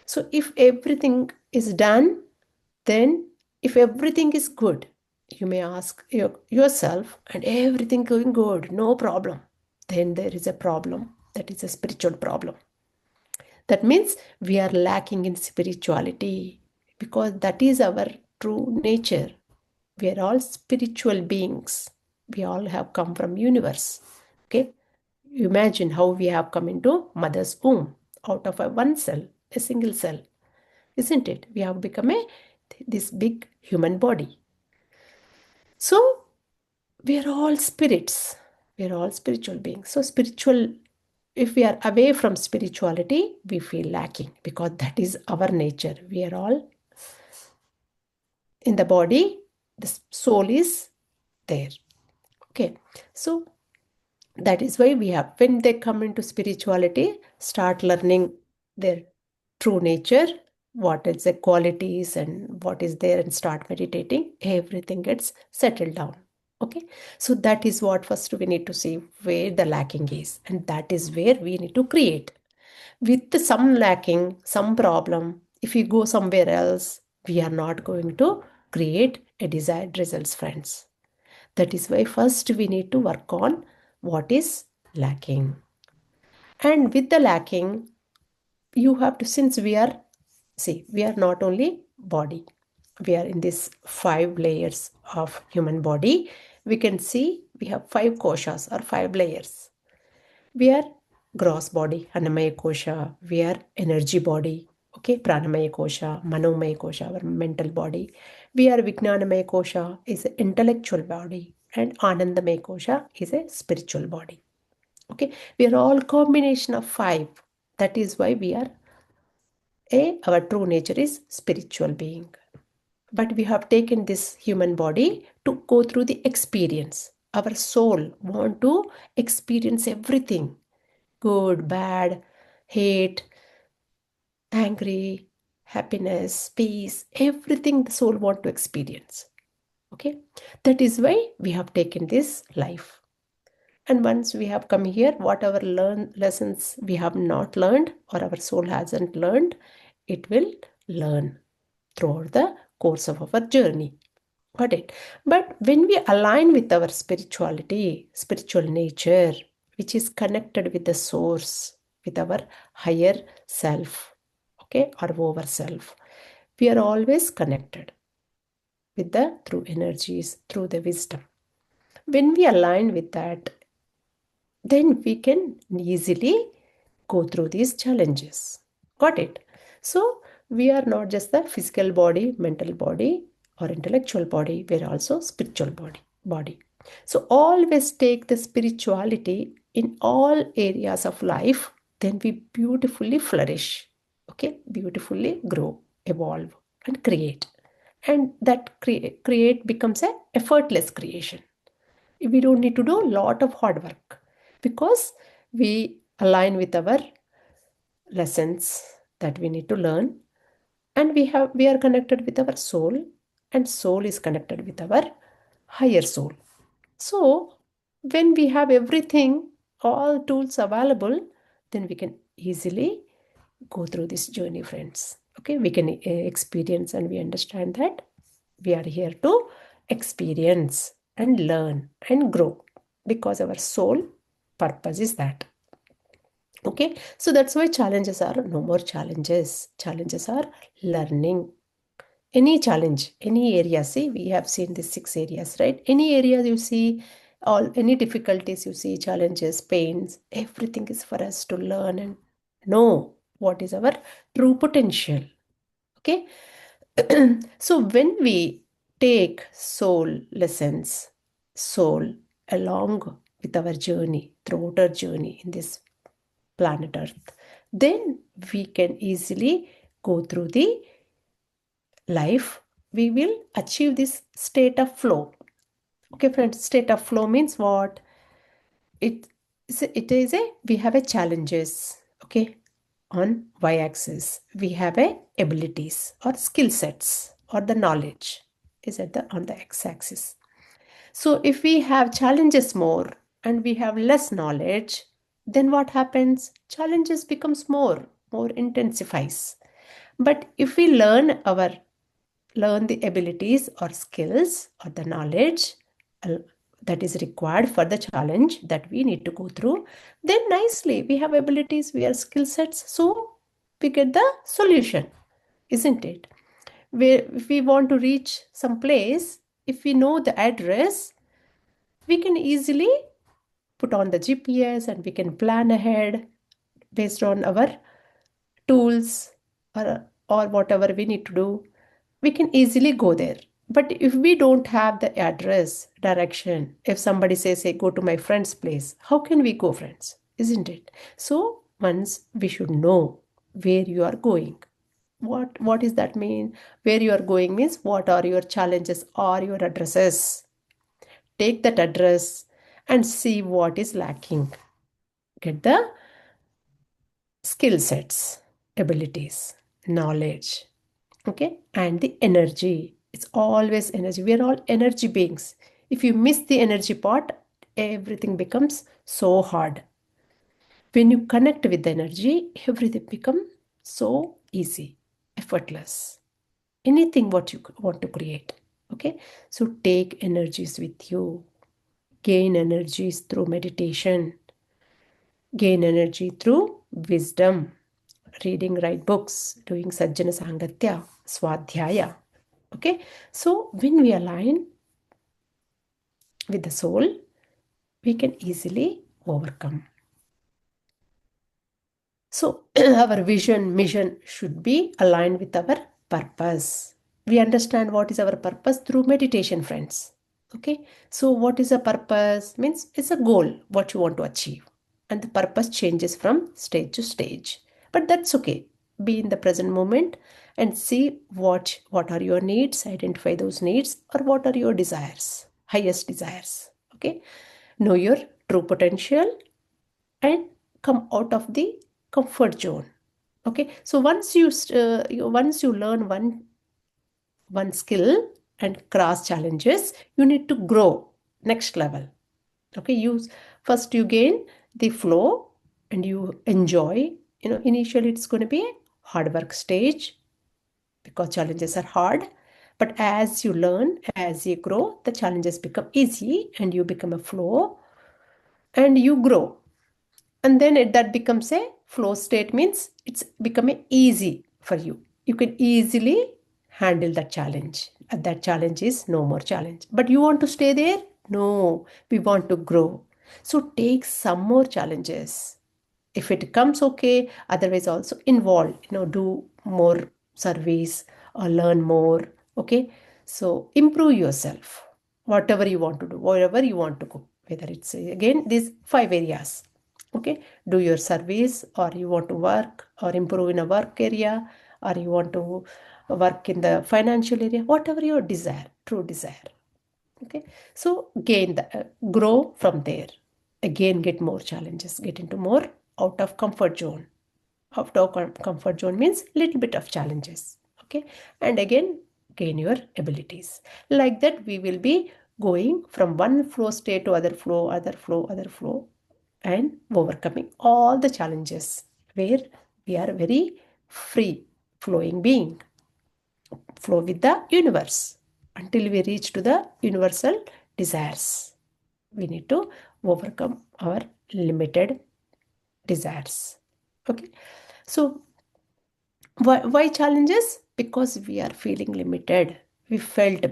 So if everything is done, then if everything is good, you may ask yourself, and everything going good, no problem, then there is a problem. That is a spiritual problem. That means we are lacking in spirituality, because that is our true nature. We are all spiritual beings. We all have come from universe. Okay, imagine how we have come into mother's womb out of a one cell, a single cell, isn't it? We have become this big human body. So we are all spirits. We are all spiritual beings. So spiritual, if we are away from spirituality, we feel lacking, because that is our nature. We are all in the body. The soul is there. Okay. So that is why we have, when they come into spirituality, start learning their true nature, what is the qualities and what is there, and start meditating, everything gets settled down. Okay, so that is what first we need to see where the lacking is, and that is where we need to create. With some lacking, some problem, if we go somewhere else, we are not going to create a desired results, friends. That is why first we need to work on what is lacking. And with the lacking, you have to, since we are, see, we are not only body, we are in this 5 layers of human body. We can see we have 5 koshas or 5 layers. We are gross body, Annamaya Kosha, we are energy body. Okay, Pranamaya Kosha, Manomaya Kosha, our mental body. We are Vijnanamaya Kosha, is an intellectual body, and Anandamaya Kosha is a spiritual body. Okay, we are all combination of 5. That is why we are our true nature is spiritual being. But we have taken this human body to go through the experience. Our soul want to experience everything, good, bad, hate, angry, happiness, peace, everything the soul want to experience. Okay, that is why we have taken this life. And once we have come here, whatever lessons we have not learned or our soul hasn't learned, it will learn throughout the course of our journey. Got it? But when we align with our spirituality, spiritual nature, which is connected with the source, with our higher self, okay, or over self, we are always connected with the through energies, through the wisdom. When we align with that, then we can easily go through these challenges. Got it? So we are not just the physical body, mental body, or intellectual body, we are also spiritual body. So always take the spirituality in all areas of life, then we beautifully flourish. Okay, beautifully grow, evolve, and create. And that create becomes a effortless creation. We don't need to do a lot of hard work because we align with our lessons that we need to learn, and we are connected with our soul, and soul is connected with our higher soul. So when we have everything, all tools available, then we can easily go through this journey, friends. Okay, we can experience, and we understand that we are here to experience and learn and grow because our soul purpose is that. Okay, so that's why challenges are no more challenges. Challenges are learning. Any challenge, any area, see, we have seen these 6 areas, right? Any area you see, all any difficulties you see, challenges, pains, everything is for us to learn and know what is our true potential. Okay, so when we take soul lessons, soul along with our journey, throughout our journey in this planet Earth, then we can easily go through the life. We will achieve this state of flow. Okay, friends, state of flow means what? It is a we have a challenges. Okay, on y-axis we have a abilities or skill sets or the knowledge is at the on the x-axis. So if we have challenges more and we have less knowledge, then what happens? Challenges becomes more intensifies. But if we learn the abilities or skills or the knowledge that is required for the challenge that we need to go through, then nicely we have abilities, we have skill sets, so we get the solution, isn't it? If we want to reach some place, if we know the address, we can easily put on the GPS and we can plan ahead based on our tools or whatever we need to do. We can easily go there. But if we don't have the address, direction, if somebody says, hey, go to my friend's place, how can we go, friends? Isn't it? So once we should know where you are going. What does that mean? Where you are going means what are your challenges or your addresses? Take that address and see what is lacking. Get the skill sets, abilities, knowledge, okay, and the energy. It's always energy. We are all energy beings. If you miss the energy part, everything becomes so hard. When you connect with the energy, everything becomes so easy, effortless. Anything what you want to create. Okay, so take energies with you. Gain energies through meditation. Gain energy through wisdom. Reading right books, doing Sajjana Sangatya, Swadhyaya. Okay, so when we align with the soul, we can easily overcome. So our vision, mission should be aligned with our purpose. We understand what is our purpose through meditation, friends. Okay, so what is a purpose? Means it's a goal, what you want to achieve. And the purpose changes from stage to stage. But that's okay. Be in the present moment and see what are your needs, identify those needs, or what are your desires, highest desires. Okay, know your true potential and come out of the comfort zone. Okay, so once you learn one skill and cross challenges, you need to grow next level. Okay, you gain the flow and you enjoy. Initially it's going to be a hard work stage because challenges are hard, but as you learn, as you grow, the challenges become easy and you become a flow and you grow. And then that becomes a flow state, means it's becoming easy for you. You can easily handle that challenge. And that challenge is no more challenge. But you want to stay there? No, we want to grow. So take some more challenges. If it comes, okay, otherwise also involve, do more service or learn more. Okay, so improve yourself, whatever you want to do, wherever you want to go, whether it's again these 5 areas. Okay, do your service, or you want to work or improve in a work area, or you want to work in the financial area, whatever your desire, true desire. Okay, so grow from there. Again, get more challenges, get into more out of comfort zone. Out of comfort zone means little bit of challenges. Okay, and again gain your abilities. Like that, we will be going from one flow state to other flow, other flow, and overcoming all the challenges where we are very free flowing being, flow with the universe until we reach to the universal desires. We need to overcome our limited desires. Okay, so why challenges? Because we are feeling limited. We felt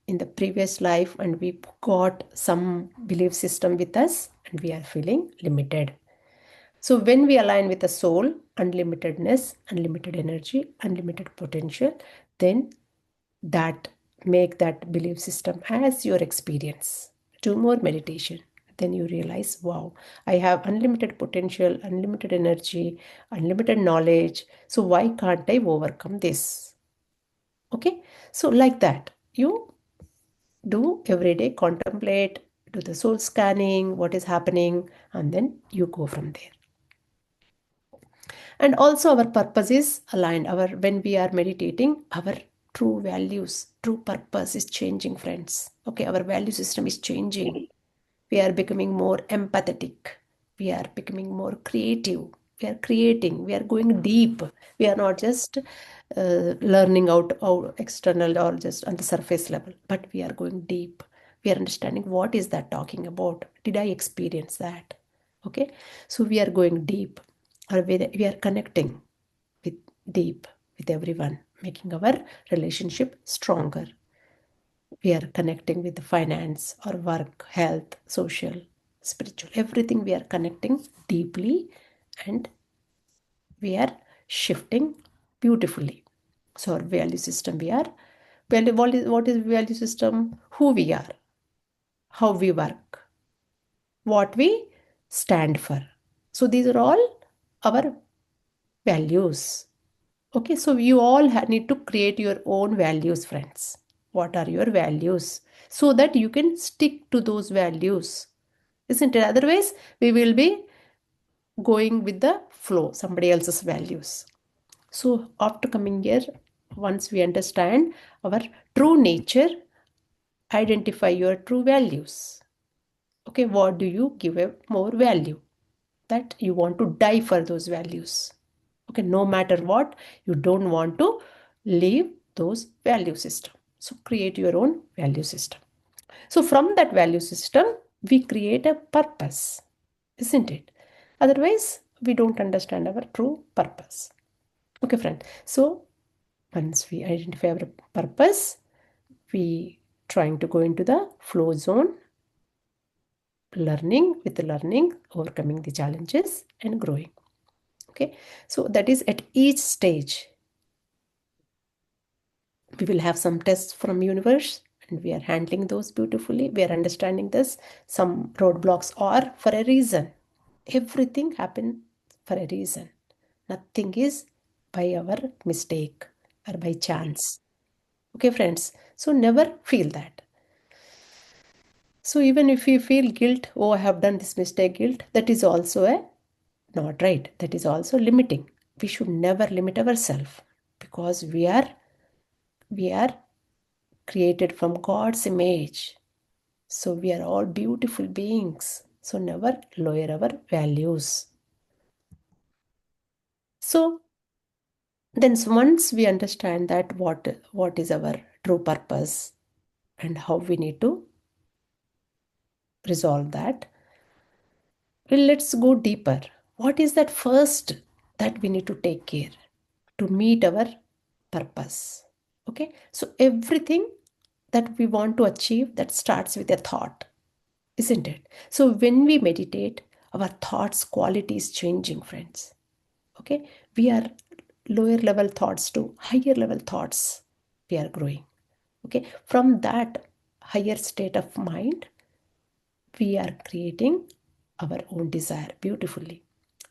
in the previous life and we got some belief system with us and we are feeling limited. So when we align with the soul, unlimitedness, unlimited energy, unlimited potential, then that make that belief system as your experience. Do more meditation. Then you realize, wow, I have unlimited potential, unlimited energy, unlimited knowledge. So why can't I overcome this? Okay, so like that, you do every day, contemplate, do the soul scanning, what is happening, and then you go from there. And also our purpose is aligned. When we are meditating, our true values, true purpose is changing, friends. Okay, our value system is changing. We are becoming more empathetic. We are becoming more creative. We are creating. We are going deep. We are not just learning out external or just on the surface level, but we are going deep. We are understanding what is that talking about. Did I experience that? Okay, so we are going deep, or we are connecting with deep with everyone, making our relationship stronger. We are connecting with the finance or work, health, social, spiritual, everything we are connecting deeply, and we are shifting beautifully. So our value system, what is value system? Who we are, how we work, what we stand for. So these are all our values. Okay, so you all need to create your own values, friends. What are your values? So that you can stick to those values. Isn't it? Otherwise, we will be going with the flow, somebody else's values. So after coming here, once we understand our true nature, identify your true values. Okay, what do you give a more value? That you want to die for those values. Okay, no matter what, you don't want to leave those value system. So create your own value system. So from that value system, we create a purpose, isn't it? Otherwise, we don't understand our true purpose. Okay, friend. So once we identify our purpose, we trying to go into the flow zone, learning, overcoming the challenges and growing. Okay, so that is at each stage. We will have some tests from universe and we are handling those beautifully. We are understanding this. Some roadblocks are for a reason. Everything happened for a reason. Nothing is by our mistake or by chance. Okay, friends. So never feel that. So even if you feel guilt, oh, I have done this mistake, guilt, that is also not right. That is also limiting. We should never limit ourselves because we are created from God's image. So we are all beautiful beings. So never lower our values. So then once we understand that what is our true purpose and how we need to resolve that, well, let's go deeper. What is that first that we need to take care to meet our purpose? Okay, so everything that we want to achieve, that starts with a thought, isn't it? So when we meditate, our thoughts quality is changing, friends. Okay, we are lower level thoughts to higher level thoughts. We are growing. Okay, from that higher state of mind, we are creating our own desire beautifully,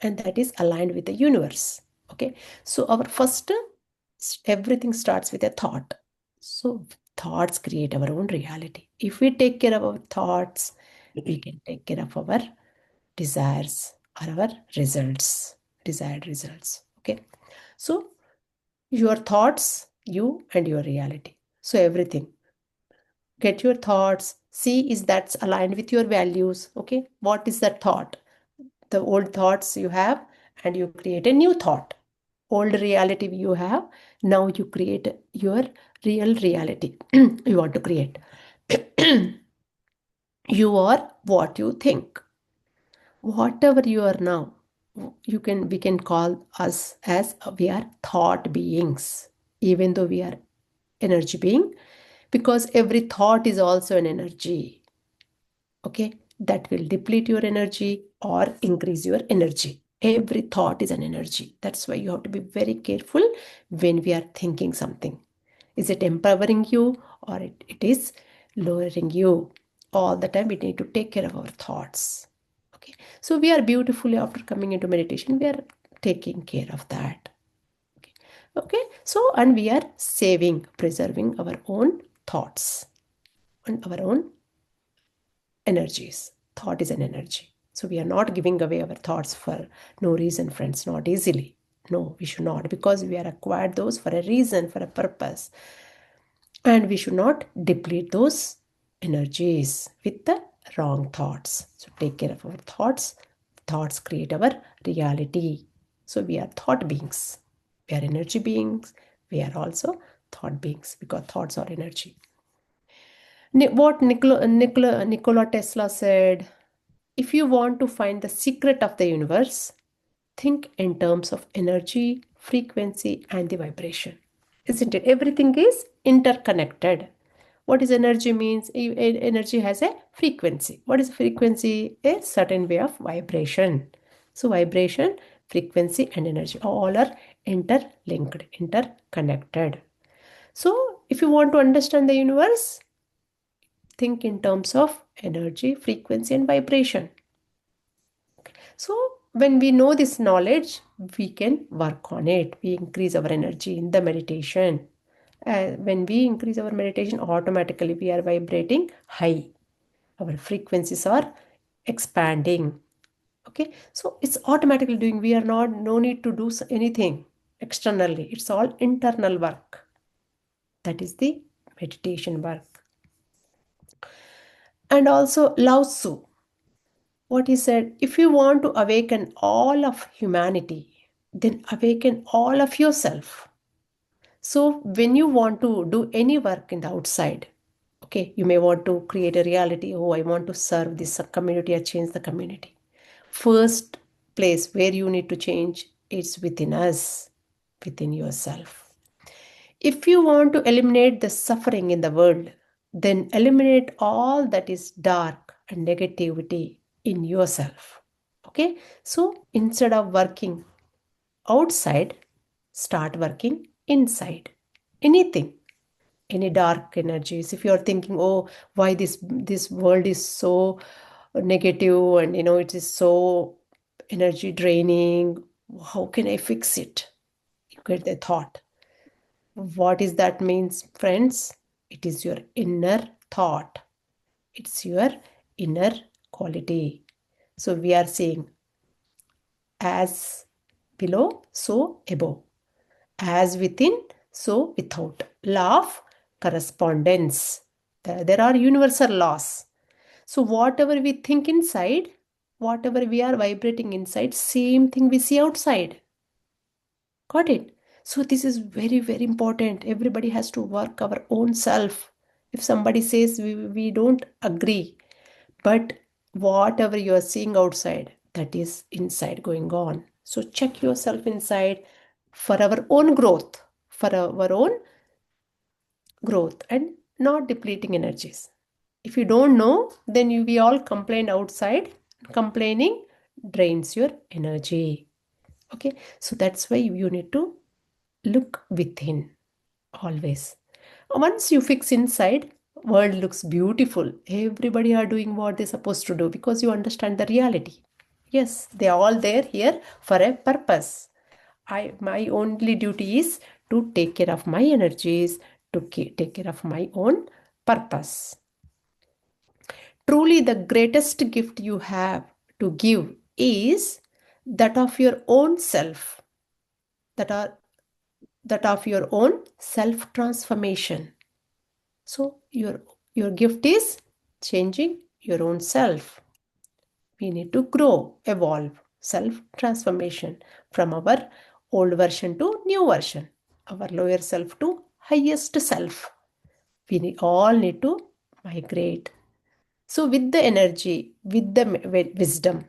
and that is aligned with the universe. Okay, so our first, everything starts with a thought. So thoughts create our own reality. If we take care of our thoughts, we can take care of our desires or our results, desired results. Okay, so your thoughts, you and your reality. So everything, get your thoughts, see is that's aligned with your values. Okay, what is that thought? The old thoughts you have, and you create a new thought. Old reality you have, now you create your real reality. You want to create. You are what you think. Whatever you are now, we can call us as we are thought beings, even though we are energy being, because every thought is also an energy. Okay, that will deplete your energy or increase your energy. Every thought is an energy. That's why you have to be very careful when we are thinking something. Is it empowering you or it is lowering you? All the time we need to take care of our thoughts. Okay, so we are beautifully, after coming into meditation, we are taking care of that. Okay, so and we are preserving our own thoughts and our own energies. Thought is an energy. So we are not giving away our thoughts for no reason, friends, not easily. No, we should not, because we are acquired those for a reason, for a purpose. And we should not deplete those energies with the wrong thoughts. So take care of our thoughts. Thoughts create our reality. So we are thought beings. We are energy beings. We are also thought beings because thoughts are energy. What Nikola Tesla said, if you want to find the secret of the universe, think in terms of energy, frequency, and the vibration. Isn't it? Everything is interconnected. What is energy means? Energy has a frequency. What is frequency? A certain way of vibration. So vibration, frequency, and energy all are interlinked, interconnected. So if you want to understand the universe, think in terms of energy, frequency, and vibration. So when we know this knowledge, we can work on it. We increase our energy in the meditation. When we increase our meditation, automatically we are vibrating high. Our frequencies are expanding. Okay, so it's automatically doing. We are not, no need to do anything externally. It's all internal work. That is the meditation work. And also Lao Tzu, what he said, if you want to awaken all of humanity, then awaken all of yourself. So when you want to do any work in the outside, okay, you may want to create a reality, oh, I want to serve this community or change the community. First place where you need to change is within us, within yourself. If you want to eliminate the suffering in the world, then eliminate all that is dark and negativity in yourself. Okay, so instead of working outside, start working inside. Anything, any dark energies. If you're thinking, oh, why this world is so negative and it is so energy draining, how can I fix it? You get the thought. What is that means, friends? It is your inner thought. It's your inner quality. So we are saying, as below, so above. As within, so without. Law of correspondence. There are universal laws. So whatever we think inside, whatever we are vibrating inside, same thing we see outside. Got it? So this is very, very important. Everybody has to work our own self. If somebody says we don't agree, but whatever you are seeing outside, that is inside going on. So check yourself inside for our own growth, and not depleting energies. If you don't know, then we all complain outside. Complaining drains your energy. Okay, so that's why you need to look within always. Once you fix inside, world looks beautiful. Everybody are doing what they're supposed to do because you understand the reality. Yes, they are all there here for a purpose. My only duty is to take care of my energies, to take care of my own purpose. Truly, the greatest gift you have to give is that of your own self, that of your own self transformation. So your gift is changing your own self. We need to grow, evolve, self transformation from our old version to new version, our lower self to highest self. We all need to migrate. So with the energy, with the wisdom,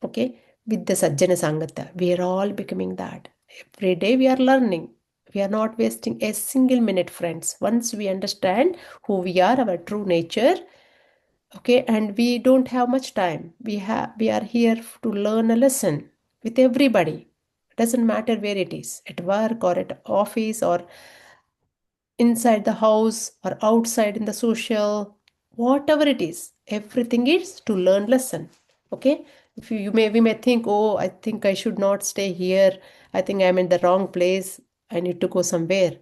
okay, with the Sajjana Sangata, we are all becoming that. Every day we are learning. We are not wasting a single minute, friends. Once we understand who we are, our true nature, okay, and we don't have much time. We are here to learn a lesson with everybody. Doesn't matter where it is, at work or at office or inside the house or outside in the social, whatever it is, everything is to learn lesson. Okay, if we may think, oh, I think I should not stay here, I think I'm in the wrong place, I need to go somewhere.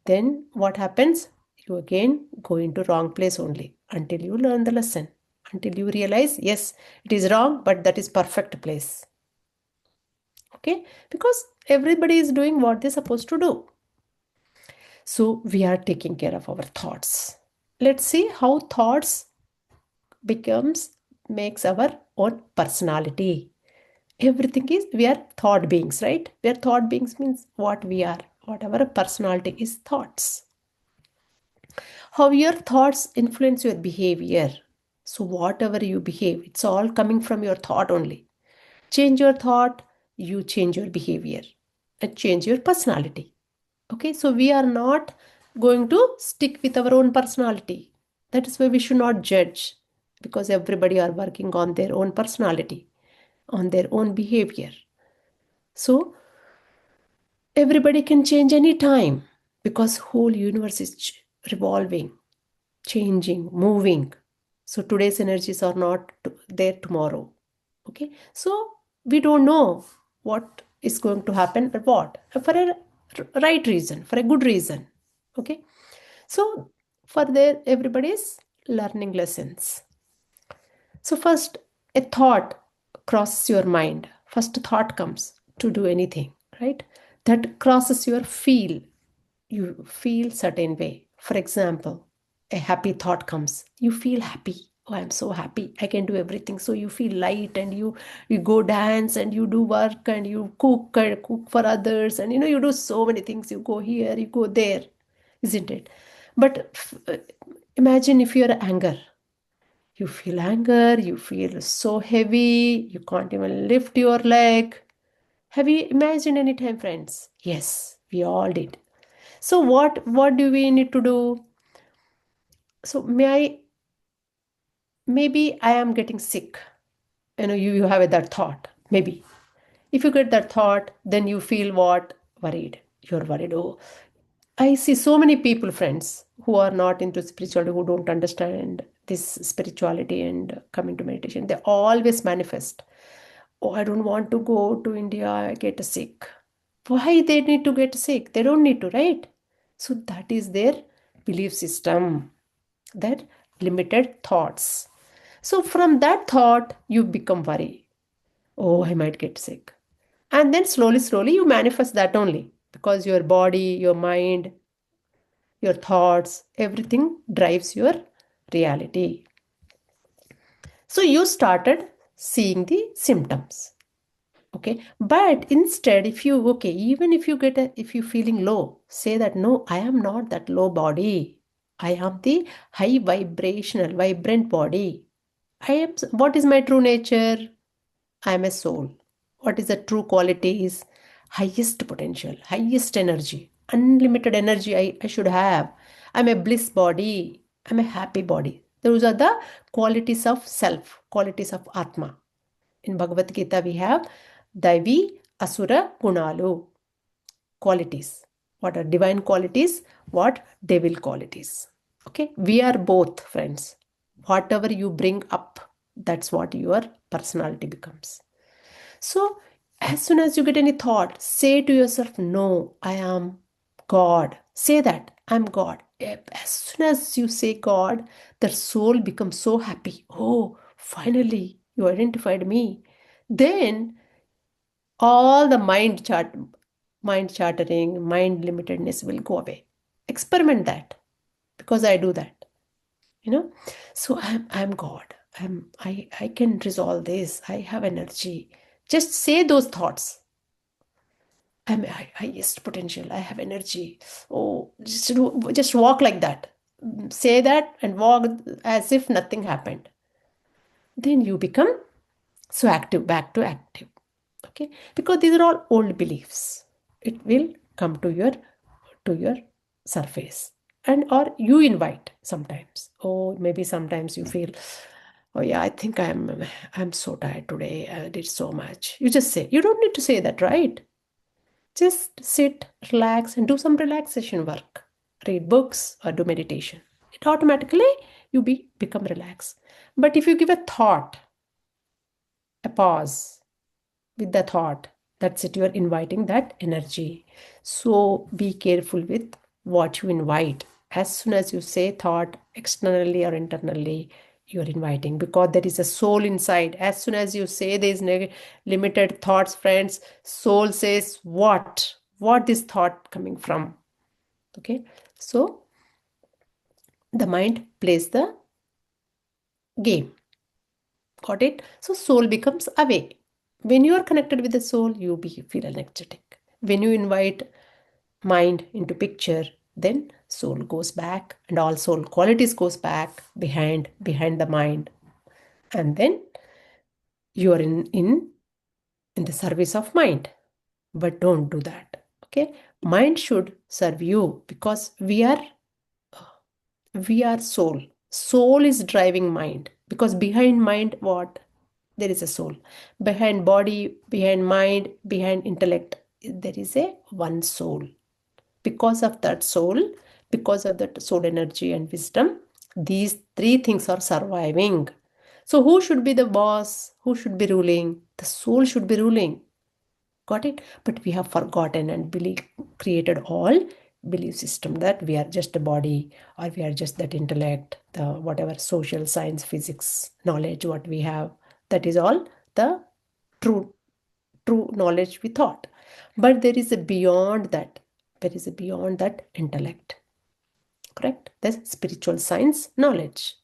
Then what happens? You again go into wrong place only until you learn the lesson, until you realize, yes, it is wrong, but that is perfect place. Okay, because everybody is doing what they're supposed to do. So we are taking care of our thoughts. Let's see how thoughts makes our own personality. Everything is, we are thought beings, right? We are thought beings means what we are. What our personality is thoughts. How your thoughts influence your behavior. So whatever you behave, it's all coming from your thought only. Change your thought, you change your behavior and change your personality. Okay, so we are not going to stick with our own personality. That is why we should not judge, because everybody are working on their own personality, on their own behavior. So everybody can change any time because whole universe is revolving, changing, moving. So today's energies are not there tomorrow. Okay, so we don't know what is going to happen or what, for a right reason, for a good reason. Okay, so for there everybody is learning lessons. So first a thought crosses your mind. First thought comes to do anything, right? That crosses your feel. You feel certain way. For example, a happy thought comes. You feel happy. Oh, I'm so happy. I can do everything. So you feel light and you go dance and you do work and you cook for others and you do so many things. You go here, you go there, isn't it? But imagine if you're anger. You feel anger, you feel so heavy, you can't even lift your leg. Have you imagined any time, friends? Yes, we all did. So what do we need to do? So maybe I am getting sick. You have that thought. Maybe If you get that thought, then you feel what? Worried. You're worried. Oh, I see so many people, friends, who are not into spirituality, who don't understand this spirituality and coming to meditation. They always manifest. Oh, I don't want to go to India, I get sick. Why they need to get sick? They don't need to, right? So that is their belief system, their limited thoughts. So from that thought, you become worried. Oh, I might get sick. And then slowly, slowly, you manifest that only because your body, your mind, your thoughts, everything drives your reality. So you started seeing the symptoms. Okay. But instead, if you, okay, even if you if you're feeling low, say that, no, I am not that low body. I am the high vibrational, vibrant body. What is my true nature? I am a soul. What is the true quality is highest potential, highest energy, unlimited energy I should have. I'm a bliss body. I'm a happy body. Those are the qualities of self, qualities of Atma. In Bhagavad Gita, we have Daivi, Asura, Gunalu, qualities. What are divine qualities? What devil qualities? Okay, we are both, friends. Whatever you bring up, that's what your personality becomes. So, as soon as you get any thought, say to yourself, no, I am God. Say that, I'm God. As soon as you say God, the soul becomes so happy. Oh, finally, you identified me. Then all the mind chattering, mind limitedness will go away. Experiment that because I do that. So I'm God. I can resolve this. I have energy. Just say those thoughts. I'm highest potential. I have energy. Oh, just walk like that. Say that and walk as if nothing happened. Then you become so active, back to active. Okay, because these are all old beliefs. It will come to your surface, and or you invite sometimes. Oh, maybe sometimes you feel, oh yeah, I think I'm so tired today. I did so much. You just say. You don't need to say that, right? Just sit, relax, and do some relaxation work. Read books or do meditation. It automatically become relaxed. But if you give a thought, a pause with the thought, that's it. You are inviting that energy. So be careful with what you invite. As soon as you say thought externally or internally, you are inviting because there is a soul inside. As soon as you say these limited thoughts, friends, soul says what is thought coming from? Okay, so the mind plays the game. Got it? So soul becomes away. When you are connected with the soul, feel energetic. When you invite mind into picture, then soul goes back and all soul qualities goes back behind the mind. And then you are in the service of mind. But don't do that. Okay? Mind should serve you because we are soul. Soul is driving mind because behind mind, what? There is a soul. Behind body, behind mind, behind intellect, there is a one soul. Because of that soul, because of that soul energy and wisdom, these three things are surviving. So who should be the boss? Who should be ruling? The soul should be ruling. Got it? But we have forgotten and created all belief system that we are just a body or we are just that intellect, the whatever social science, physics knowledge what we have, that is all the true knowledge we thought. But there is a beyond that. There is a beyond that intellect. Correct? The spiritual science knowledge.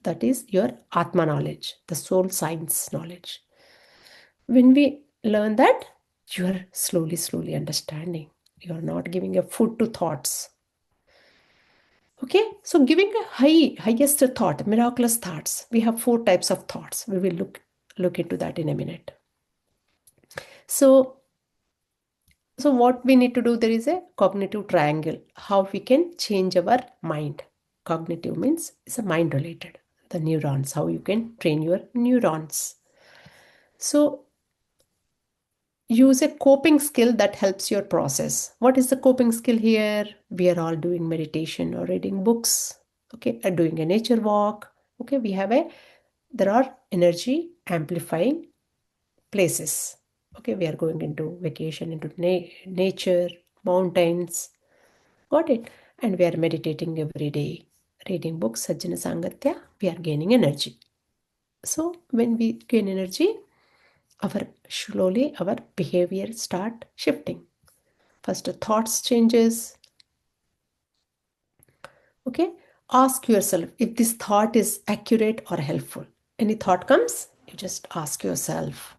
That is your Atma knowledge, the soul science knowledge. When we learn that, you are slowly understanding. You are not giving a food to thoughts. Okay, so giving a highest thought, miraculous thoughts. We have 4 types of thoughts. We will look into that in a minute. So what we need to do, there is a cognitive triangle. How we can change our mind. Cognitive means it's a mind related. The neurons, how you can train your neurons. So use a coping skill that helps your process. What is the coping skill here? We are all doing meditation or reading books, okay, or doing a nature walk. Okay, there are energy amplifying places. Okay, we are going into vacation, into nature, mountains. Got it? And we are meditating every day, reading books, Sajjana Sangatya, we are gaining energy. So when we gain energy, slowly our behavior start shifting. First, the thoughts changes. Okay, ask yourself if this thought is accurate or helpful. Any thought comes, you just ask yourself,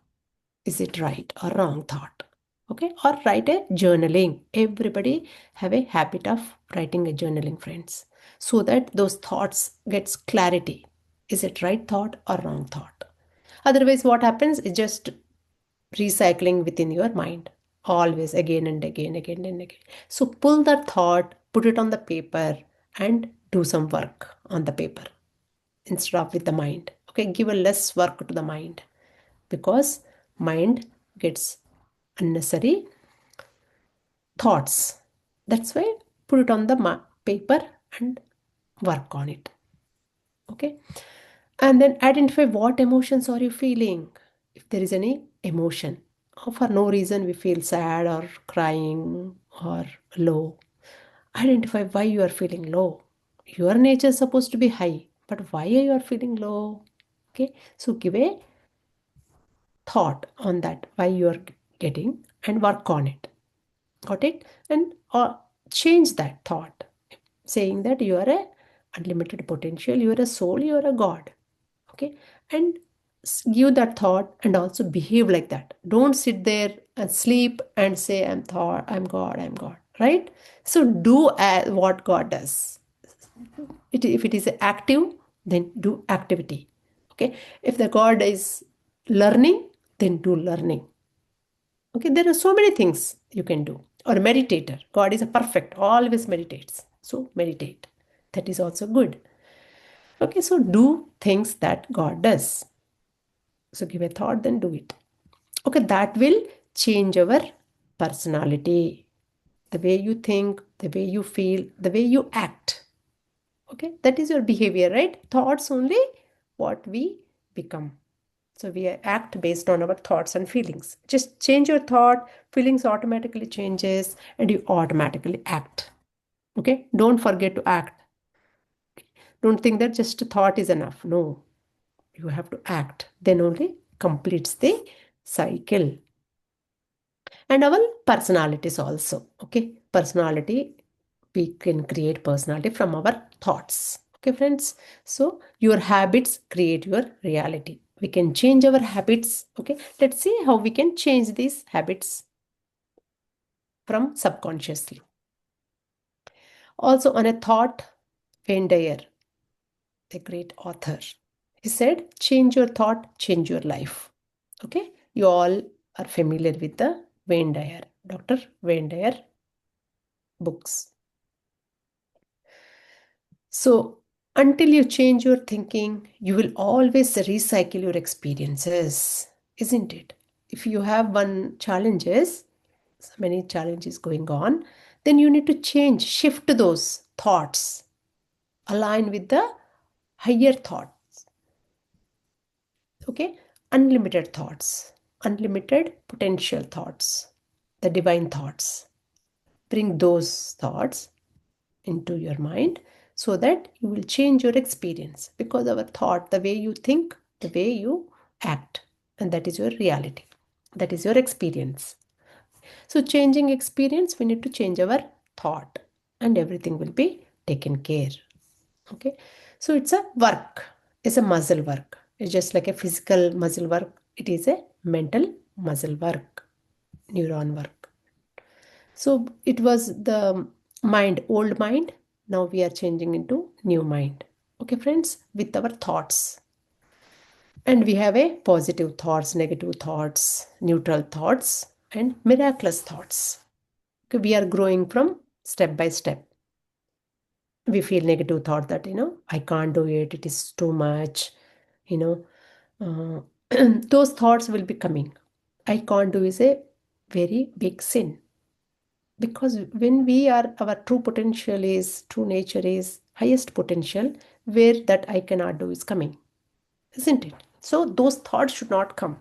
is it right or wrong thought? Okay, or write a journaling. Everybody have a habit of writing a journaling, friends, so that those thoughts gets clarity. Is it right thought or wrong thought? Otherwise, what happens is just recycling within your mind, always again and again, again and again. So pull that thought, put it on the paper, and do some work on the paper instead of with the mind. Okay, give a less work to the mind, because mind gets unnecessary thoughts. That's why put it on the paper and work on it. Okay, and then identify what emotions are you feeling. If there is any emotion, or for no reason we feel sad or crying or low, identify why you are feeling low. Your nature is supposed to be high, but why are you feeling low? Okay, so give a thought on that, why you are getting, and work on it. Got it? And change that thought, saying that you are a unlimited potential, you are a soul, you are a god. Okay, and give that thought and also behave like that. Don't sit there and sleep and say I'm god, I'm god, right? So do what God does. If it is active, then do activity. Okay, if the god is learning, then do learning. Okay, there are so many things you can do. Or meditator, God is a perfect, always meditates, so meditate. That is also good. Okay, so do things that God does. So give a thought, then do it. Okay, that will change our personality. The way you think, the way you feel, the way you act. Okay, that is your behavior, right? Thoughts only what we become. So we act based on our thoughts and feelings. Just change your thought, feelings automatically changes, and you automatically act. Okay, don't forget to act. Don't think that just a thought is enough. No, you have to act. Then only completes the cycle. And our personalities also. Okay, personality, we can create personality from our thoughts. Okay, friends. So your habits create your reality. We can change our habits. Okay, let's see how we can change these habits from subconsciously. Also, on a thought, Wayne Dyer, a great author, he said, change your thought, change your life. Okay, you all are familiar with the Wayne Dyer, Dr. Wayne Dyer books. So, until you change your thinking, you will always recycle your experiences, isn't it? If you have many challenges going on, then you need to change, shift those thoughts, align with the higher thoughts. Okay, unlimited thoughts, unlimited potential thoughts, the divine thoughts. Bring those thoughts into your mind so that you will change your experience, because our thought, the way you think, the way you act, and that is your reality, that is your experience. So changing experience, we need to change our thought, and everything will be taken care. Okay, so it's a work, it's a muscle work. It's just like a physical muscle work, it is a mental muscle work, neuron work. So it was the mind, old mind. Now we are changing into new mind. Okay, friends, with our thoughts. And we have a positive thoughts, negative thoughts, neutral thoughts, and miraculous thoughts. Okay, we are growing from step by step. We feel negative thought that, I can't do it, it is too much, those thoughts will be coming. I can't do is a very big sin. Because when we are, our true potential is, true nature is highest potential, where that I cannot do is coming, isn't it? So those thoughts should not come.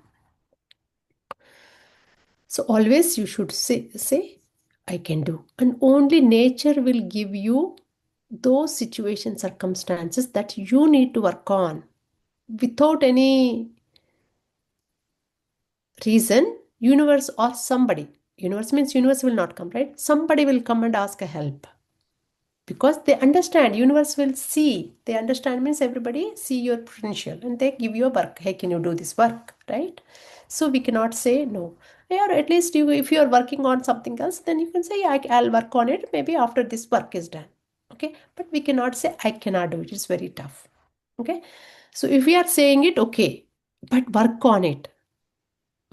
So always you should say, I can do. And only nature will give you those situations, circumstances that you need to work on without any reason. Universe or somebody. Universe means universe will not come, right? Somebody will come and ask a help. Because they understand, universe will see. They understand means everybody see your potential and they give you a work. Hey, can you do this work, right? So we cannot say no. Or at least you, if you are working on something else, then you can say, yeah, I'll work on it maybe after this work is done. Okay, but we cannot say I cannot do it. It's very tough. Okay, so if we are saying it, okay, but work on it.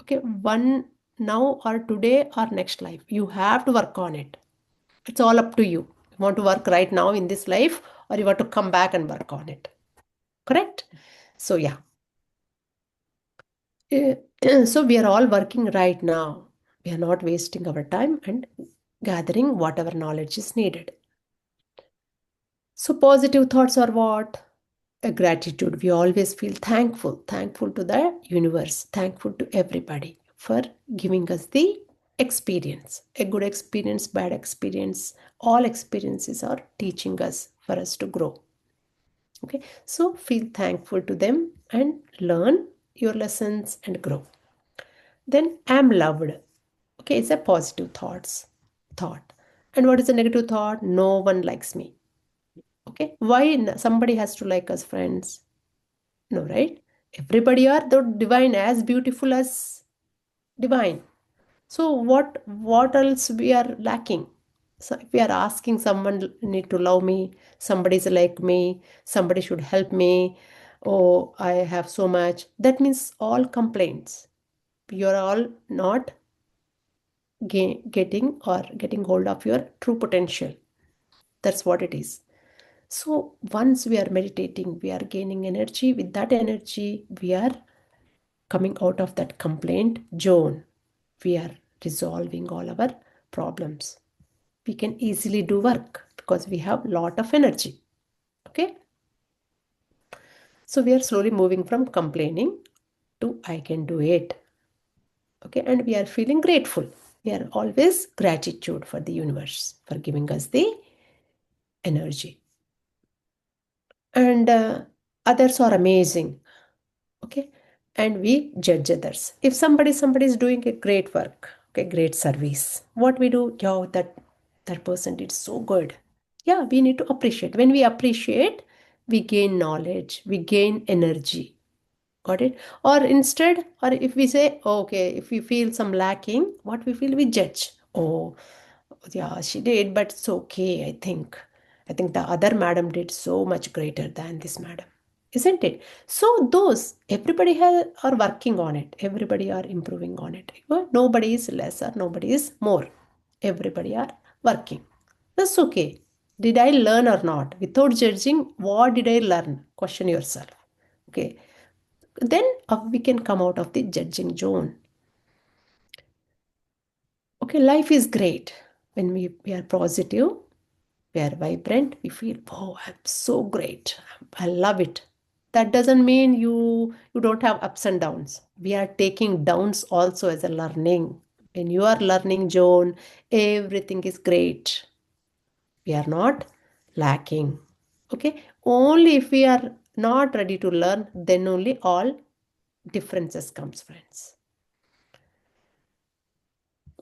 Okay, one now or today or next life, you have to work on it. It's all up to you. You want to work right now in this life, or you want to come back and work on it. Correct? So, yeah. So, we are all working right now. We are not wasting our time and gathering whatever knowledge is needed. So, positive thoughts are what? A gratitude. We always feel thankful to the universe, thankful to everybody for giving us the experience. A good experience, bad experience, all experiences are teaching us for us to grow. Okay, so feel thankful to them and learn your lessons and grow. Then am loved. Okay, it's a positive thought. And what is a negative thought? No one likes me. Okay, why somebody has to like us, friends? No, right? Everybody are the divine, as beautiful as divine. So what else we are lacking? So if we are asking someone need to love me, somebody's like me, somebody should help me, oh, I have so much. That means all complaints. You're all not getting hold of your true potential. That's what it is. So once we are meditating, we are gaining energy. With that energy, we are coming out of that complaint zone. We are resolving all our problems. We can easily do work because we have lot of energy. Okay, so we are slowly moving from complaining to I can do it. Okay, and we are feeling grateful. We are always gratitude for the universe for giving us the energy. And others are amazing. Okay, and we judge others. If somebody is doing a great work, okay, great service, what we do? Yo, that person did so good. Yeah, we need to appreciate. When we appreciate, we gain knowledge, we gain energy. Got it? Or instead, or if we say, okay, if we feel some lacking, what we feel, we judge. Oh, yeah, she did, but it's okay, I think. I think the other madam did so much greater than this madam. Isn't it? So those, everybody are working on it. Everybody are improving on it. Nobody is lesser, nobody is more. Everybody are working. That's okay. Did I learn or not? Without judging, what did I learn? Question yourself. Okay. Then we can come out of the judging zone. Okay, life is great. When we are positive, we are vibrant, we feel, oh, I'm so great. I love it. That doesn't mean you don't have ups and downs. We are taking downs also as a learning. When you are learning zone, everything is great. We are not lacking. Okay, only if we are not ready to learn, then only all differences comes, friends.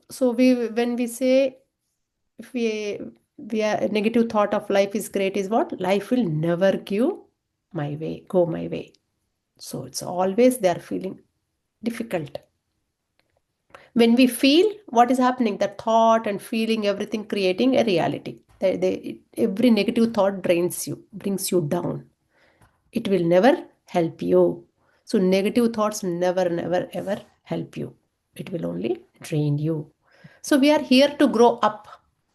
So when we say, if we are, a negative thought of life is great is what? Life will never go my way. So it's always they are feeling difficult. When we feel what is happening, that thought and feeling, everything creating a reality. Every negative thought drains you, brings you down. It will never help you. So negative thoughts never ever help you. It will only drain you. So we are here to grow up,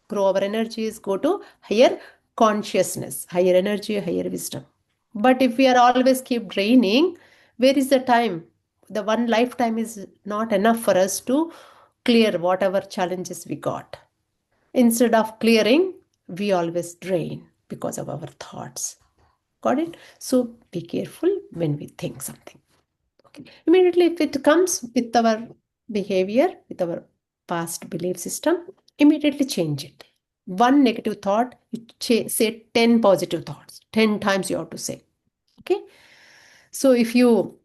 grow our energies, go to higher consciousness, higher energy, higher wisdom. But if we are always keep draining, where is the time? The one lifetime is not enough for us to clear whatever challenges we got. Instead of clearing, we always drain because of our thoughts. Got it? So be careful when we think something. Okay. Immediately, if it comes with our behavior, with our past belief system, immediately change it. One negative thought, you say 10 positive thoughts. 10 times you have to say. Okay. So if you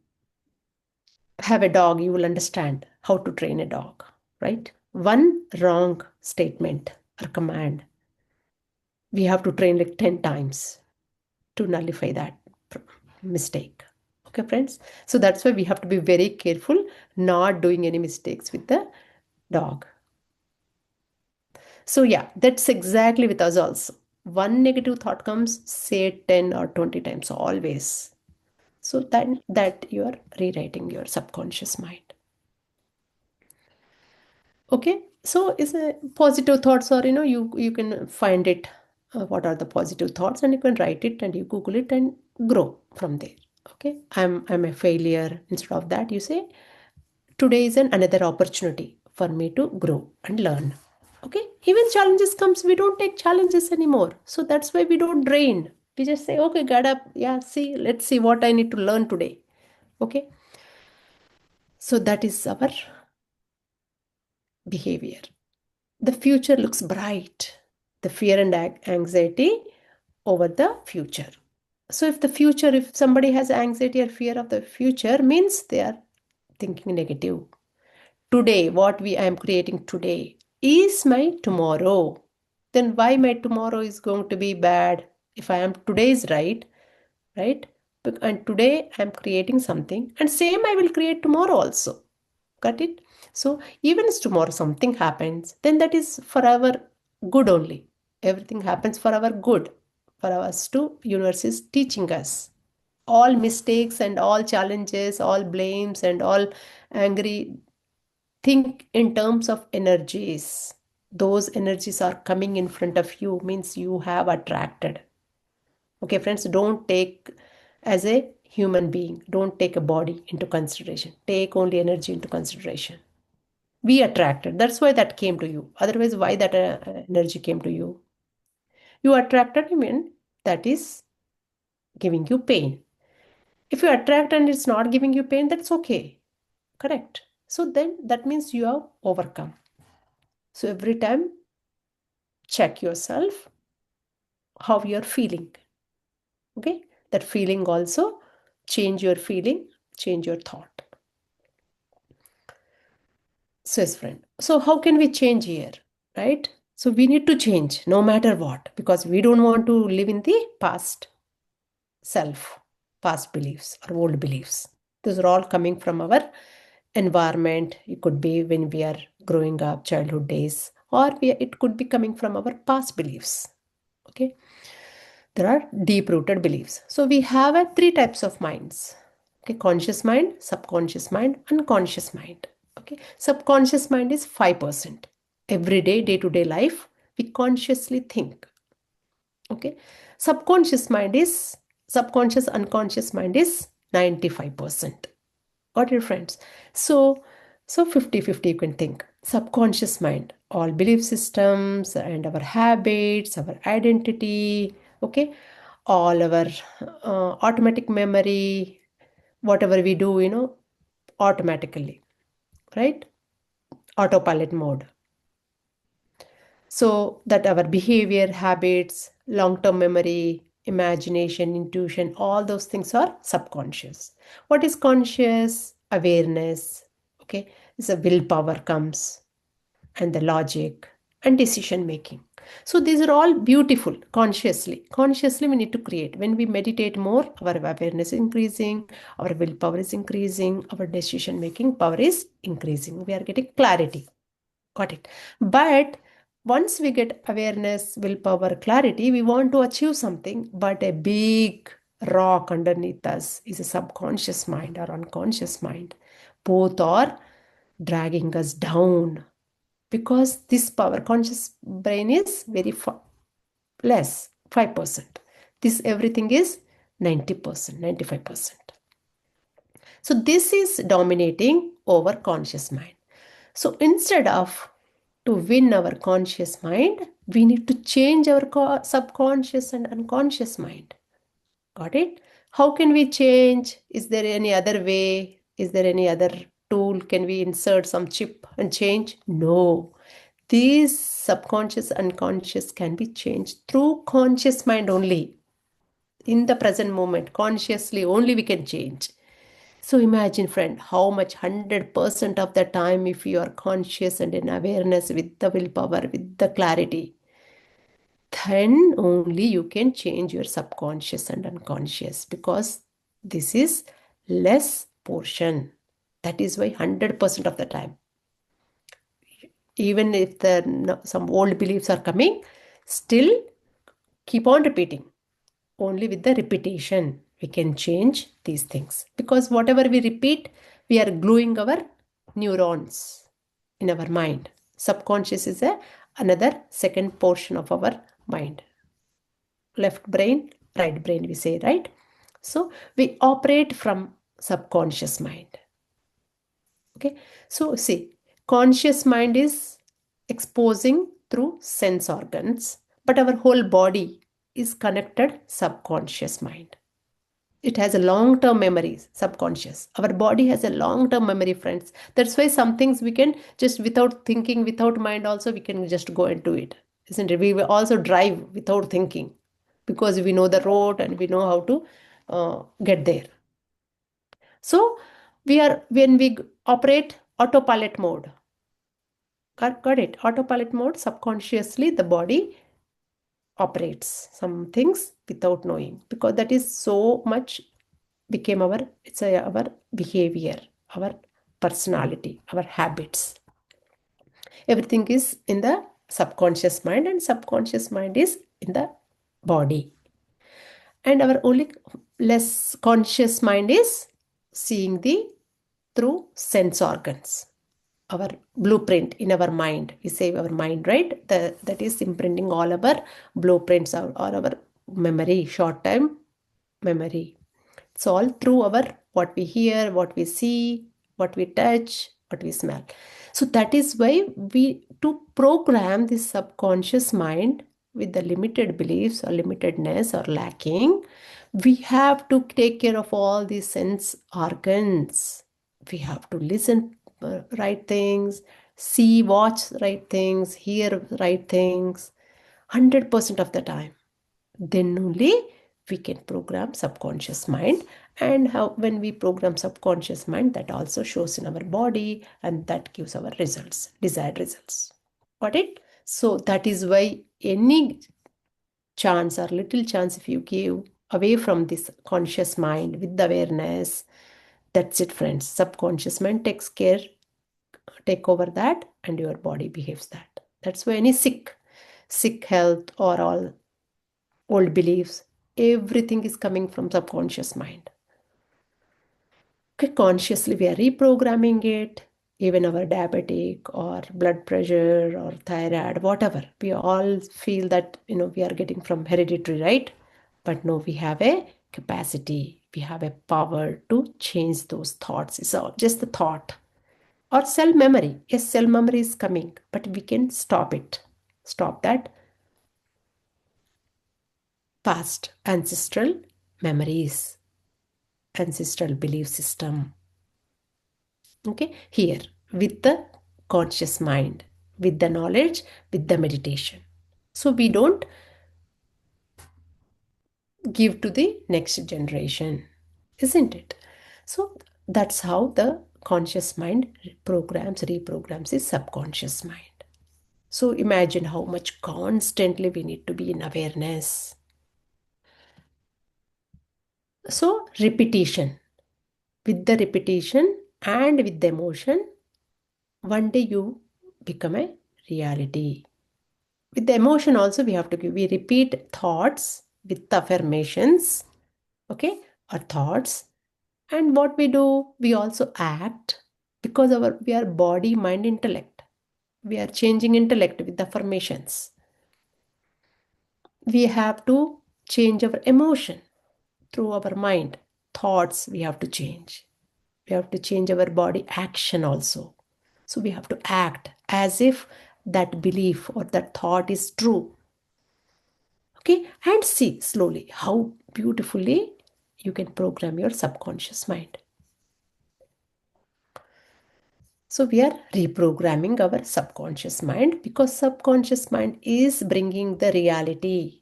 have a dog, you will understand how to train a dog, right? One wrong statement or command, we have to train like 10 times to nullify that mistake. Okay, friends? So that's why we have to be very careful not doing any mistakes with the dog. So yeah, that's exactly with us also. One negative thought comes, say it 10 or 20 times always. So that you are rewriting your subconscious mind. Okay, so is a positive thoughts, or you can find it, what are the positive thoughts, and you can write it and you Google it and grow from there. Okay, I'm a failure. Instead of that, you say today is another opportunity for me to grow and learn. Okay, even challenges comes, we don't take challenges anymore. So that's why we don't drain. We just say, okay, get up. Yeah, let's see what I need to learn today. Okay, so that is our behavior. The future looks bright. The fear and anxiety over the future. So if somebody has anxiety or fear of the future, means they are thinking negative. Today, what I am creating today is my tomorrow. Then why my tomorrow is going to be bad if I am today is right? And today I am creating something, and same I will create tomorrow also. Got it? So even if tomorrow something happens, then that is for our good only. Everything happens for our good. For us to universe is teaching us. All mistakes and all challenges, all blames and all angry, think in terms of energies. Those energies are coming in front of you, means you have attracted. Okay, friends, don't take as a human being, don't take a body into consideration. Take only energy into consideration. We attracted. That's why that came to you. Otherwise, why that energy came to you? You attracted, I mean, that is giving you pain. If you attract and it's not giving you pain, that's okay. Correct. So then that means you have overcome. So every time, check yourself how you're feeling. Okay. That feeling also, change your feeling, change your thought. So, yes, friend. So how can we change here? Right? So we need to change no matter what, because we don't want to live in the past self, past beliefs or old beliefs. Those are all coming from our environment. It could be when we are growing up, childhood days, or it could be coming from our past beliefs. Okay. There are deep-rooted beliefs. So we have three types of minds. Okay, conscious mind, subconscious mind, unconscious mind. Okay, subconscious mind is 5%. Every day-to-day life, we consciously think. Okay, subconscious, unconscious mind is 95%. Got it, friends? So 50-50 you can think. Subconscious mind, all belief systems and our habits, our identity, okay, all our automatic memory, whatever we do, automatically, right? Autopilot mode. So that our behavior, habits, long-term memory, imagination, intuition, all those things are subconscious. What is conscious? Awareness. Okay, so willpower comes, and the logic and decision making. So these are all beautiful consciously. Consciously we need to create. When we meditate more, our awareness is increasing, our willpower is increasing, our decision making power is increasing. We are getting clarity. Got it. But once we get awareness, willpower, clarity, we want to achieve something, but a big rock underneath us is a subconscious mind or unconscious mind. Both are dragging us down, because this power, conscious brain is very less, 5%. This everything is 90%, 95%. So this is dominating over conscious mind. So instead of to win our conscious mind, we need to change our subconscious and unconscious mind. Got it? How can we change? Is there any other way? Is there any other tool? Can we insert some chip and change? No. These subconscious, unconscious can be changed through conscious mind only. In the present moment, consciously only we can change. So imagine, friend, how much 100% of the time, if you are conscious and in awareness with the willpower, with the clarity, then only you can change your subconscious and unconscious, because this is less portion. That is why 100% of the time, even if some old beliefs are coming, still keep on repeating. Only with the repetition we can change these things, because whatever we repeat, we are gluing our neurons in our mind. Subconscious is another second portion of our mind. Left brain, right brain, we say, right? So we operate from subconscious mind. Okay, so see, conscious mind is exposing through sense organs, but our whole body is connected subconscious mind. It has a long-term memory, subconscious. Our body has a long-term memory, friends. That's why some things we can just without thinking, without mind also, we can just go and do it. Isn't it? We will also drive without thinking, because we know the road and we know how to get there. So when we operate autopilot mode, got it? Autopilot mode, subconsciously the body operates some things without knowing, because that is so much became our behavior, our personality, our habits. Everything is in the subconscious mind, and subconscious mind is in the body. And our only less conscious mind is seeing through sense organs. Our blueprint in our mind, we say our mind, right? That is imprinting all our blueprints, all our memory, short time memory. It's all through our what we hear, what we see, what we touch, what we smell. So that is why to program this subconscious mind with the limited beliefs or limitedness or lacking, we have to take care of all these sense organs. We have to listen right things, see, watch right things, hear right things, 100% of the time. Then only we can program subconscious mind. And how when we program subconscious mind, that also shows in our body, and that gives our results, desired results. Got it? So that is why any chance or little chance if you give away from this conscious mind with the awareness, that's it, friends. Subconscious mind take over that, and your body behaves that. That's why any sick health or all old beliefs, everything is coming from subconscious mind. Okay, consciously we are reprogramming it. Even our diabetic or blood pressure or thyroid, whatever, we all feel that we are getting from hereditary, right? But no, we have a capacity, we have a power to change those thoughts. It's all just the thought. Or cell memory. Yes, cell memory is coming, but we can stop it. Stop that past ancestral memories, ancestral belief system. Okay, here with the conscious mind, with the knowledge, with the meditation. So we don't give to the next generation, isn't it? So that's how the conscious mind reprograms his subconscious mind. So imagine how much constantly we need to be in awareness. So repetition. With the repetition and with the emotion, one day you become a reality. With the emotion also we have to we repeat thoughts with affirmations, okay, or thoughts. And what we do, we also act, because we are body, mind, intellect. We are changing intellect with affirmations. We have to change our emotion through our mind. Thoughts we have to change. We have to change our body action also. So we have to act as if that belief or that thought is true. Okay, and see slowly how beautifully you can program your subconscious mind. So we are reprogramming our subconscious mind because subconscious mind is bringing the reality.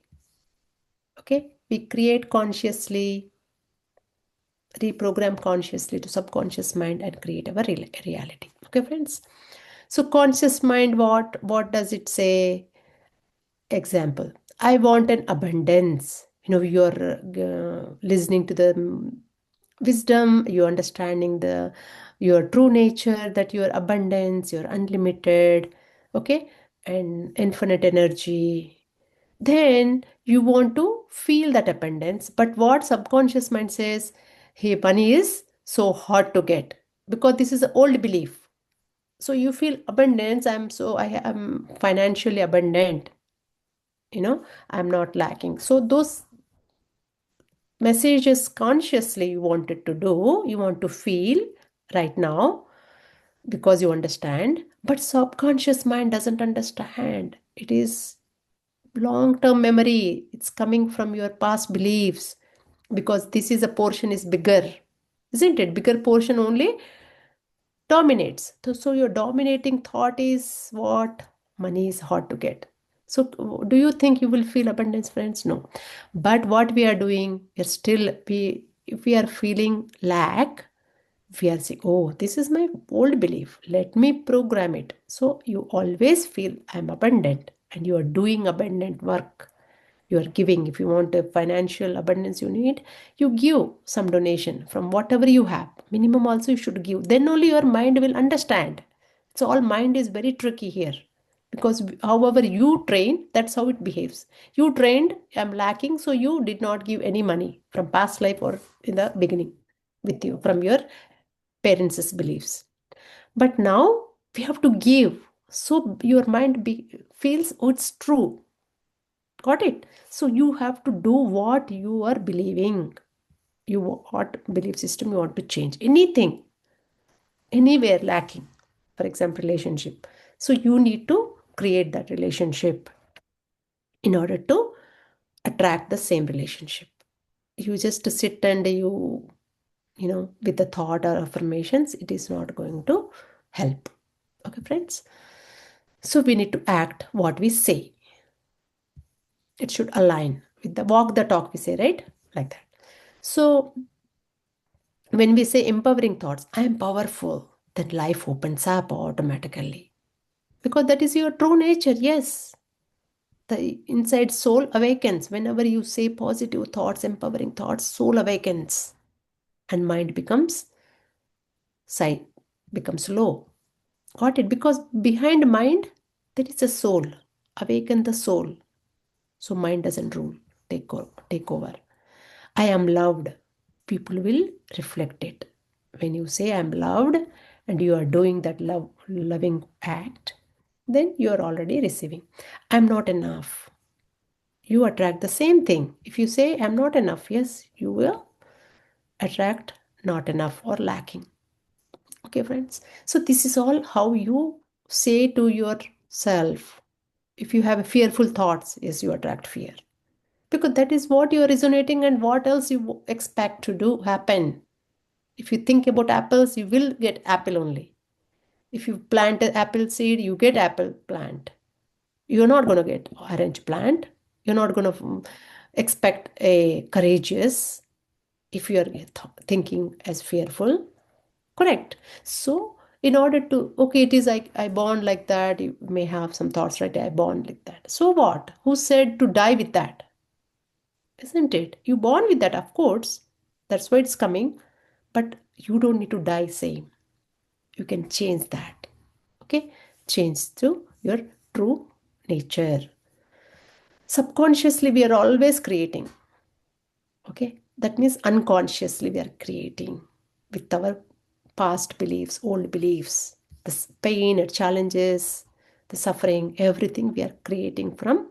Okay, we create consciously, reprogram consciously to subconscious mind and create our reality. Okay, friends. So conscious mind, what does it say? Example, I want an abundance. You're listening to the wisdom, you're understanding your true nature, that your abundance, you're unlimited, okay, and infinite energy. Then you want to feel that abundance. But what subconscious mind says, hey, money is so hard to get, because this is an old belief. So you feel abundance, I am financially abundant, I'm not lacking. So those messages consciously you wanted to do, you want to feel right now because you understand, but subconscious mind doesn't understand. It is long-term memory. It's coming from your past beliefs, because this is a portion is bigger, isn't it? Bigger portion only dominates. So your dominating thought is what? Money is hard to get. So do you think you will feel abundance, friends? No. But what we are doing, if we are feeling lack, we are saying, oh, this is my old belief. Let me program it. So you always feel I'm abundant, and you are doing abundant work. You are giving. If you want a financial abundance you need, you give some donation from whatever you have. Minimum also you should give. Then only your mind will understand. So all mind is very tricky here, because however you train, that's how it behaves. You trained, I'm lacking, so you did not give any money from past life or in the beginning with you from your parents' beliefs. But now we have to give. So your mind feels, oh, it's true. Got it? So you have to do what you are believing. What belief system you want to change. Anything, anywhere lacking. For example, relationship. So you need to create that relationship in order to attract the same relationship. You just sit and with the thought or affirmations, it is not going to help. Okay, friends? So we need to act what we say. It should align with the walk the talk we say, right? Like that. So when we say empowering thoughts, I am powerful, then life opens up automatically. Because that is your true nature, yes. The inside soul awakens. Whenever you say positive thoughts, empowering thoughts, soul awakens. And mind becomes low. Got it? Because behind mind, there is a soul. Awaken the soul. So mind doesn't rule, take over. I am loved. People will reflect it. When you say I'm loved and you are doing that loving act, then you are already receiving. I'm not enough. You attract the same thing. If you say I'm not enough, yes, you will attract not enough or lacking. Okay, friends. So this is all how you say to yourself. If you have fearful thoughts, yes, you attract fear. Because that is what you are resonating, and what else you expect to do happen. If you think about apples, you will get apple only. If you plant an apple seed, you get apple plant. You're not going to get orange plant. You're not going to expect a courageous if you are thinking as fearful. Correct. So in order to, okay, it is like I born like that. You may have some thoughts, right? I born like that. So what? Who said to die with that? Isn't it? You born with that, of course. That's why it's coming. But you don't need to die same. You can change that. Okay? Change to your true nature. Subconsciously, we are always creating. Okay? That means unconsciously we are creating with our past beliefs, old beliefs, the pain and challenges, the suffering, everything we are creating from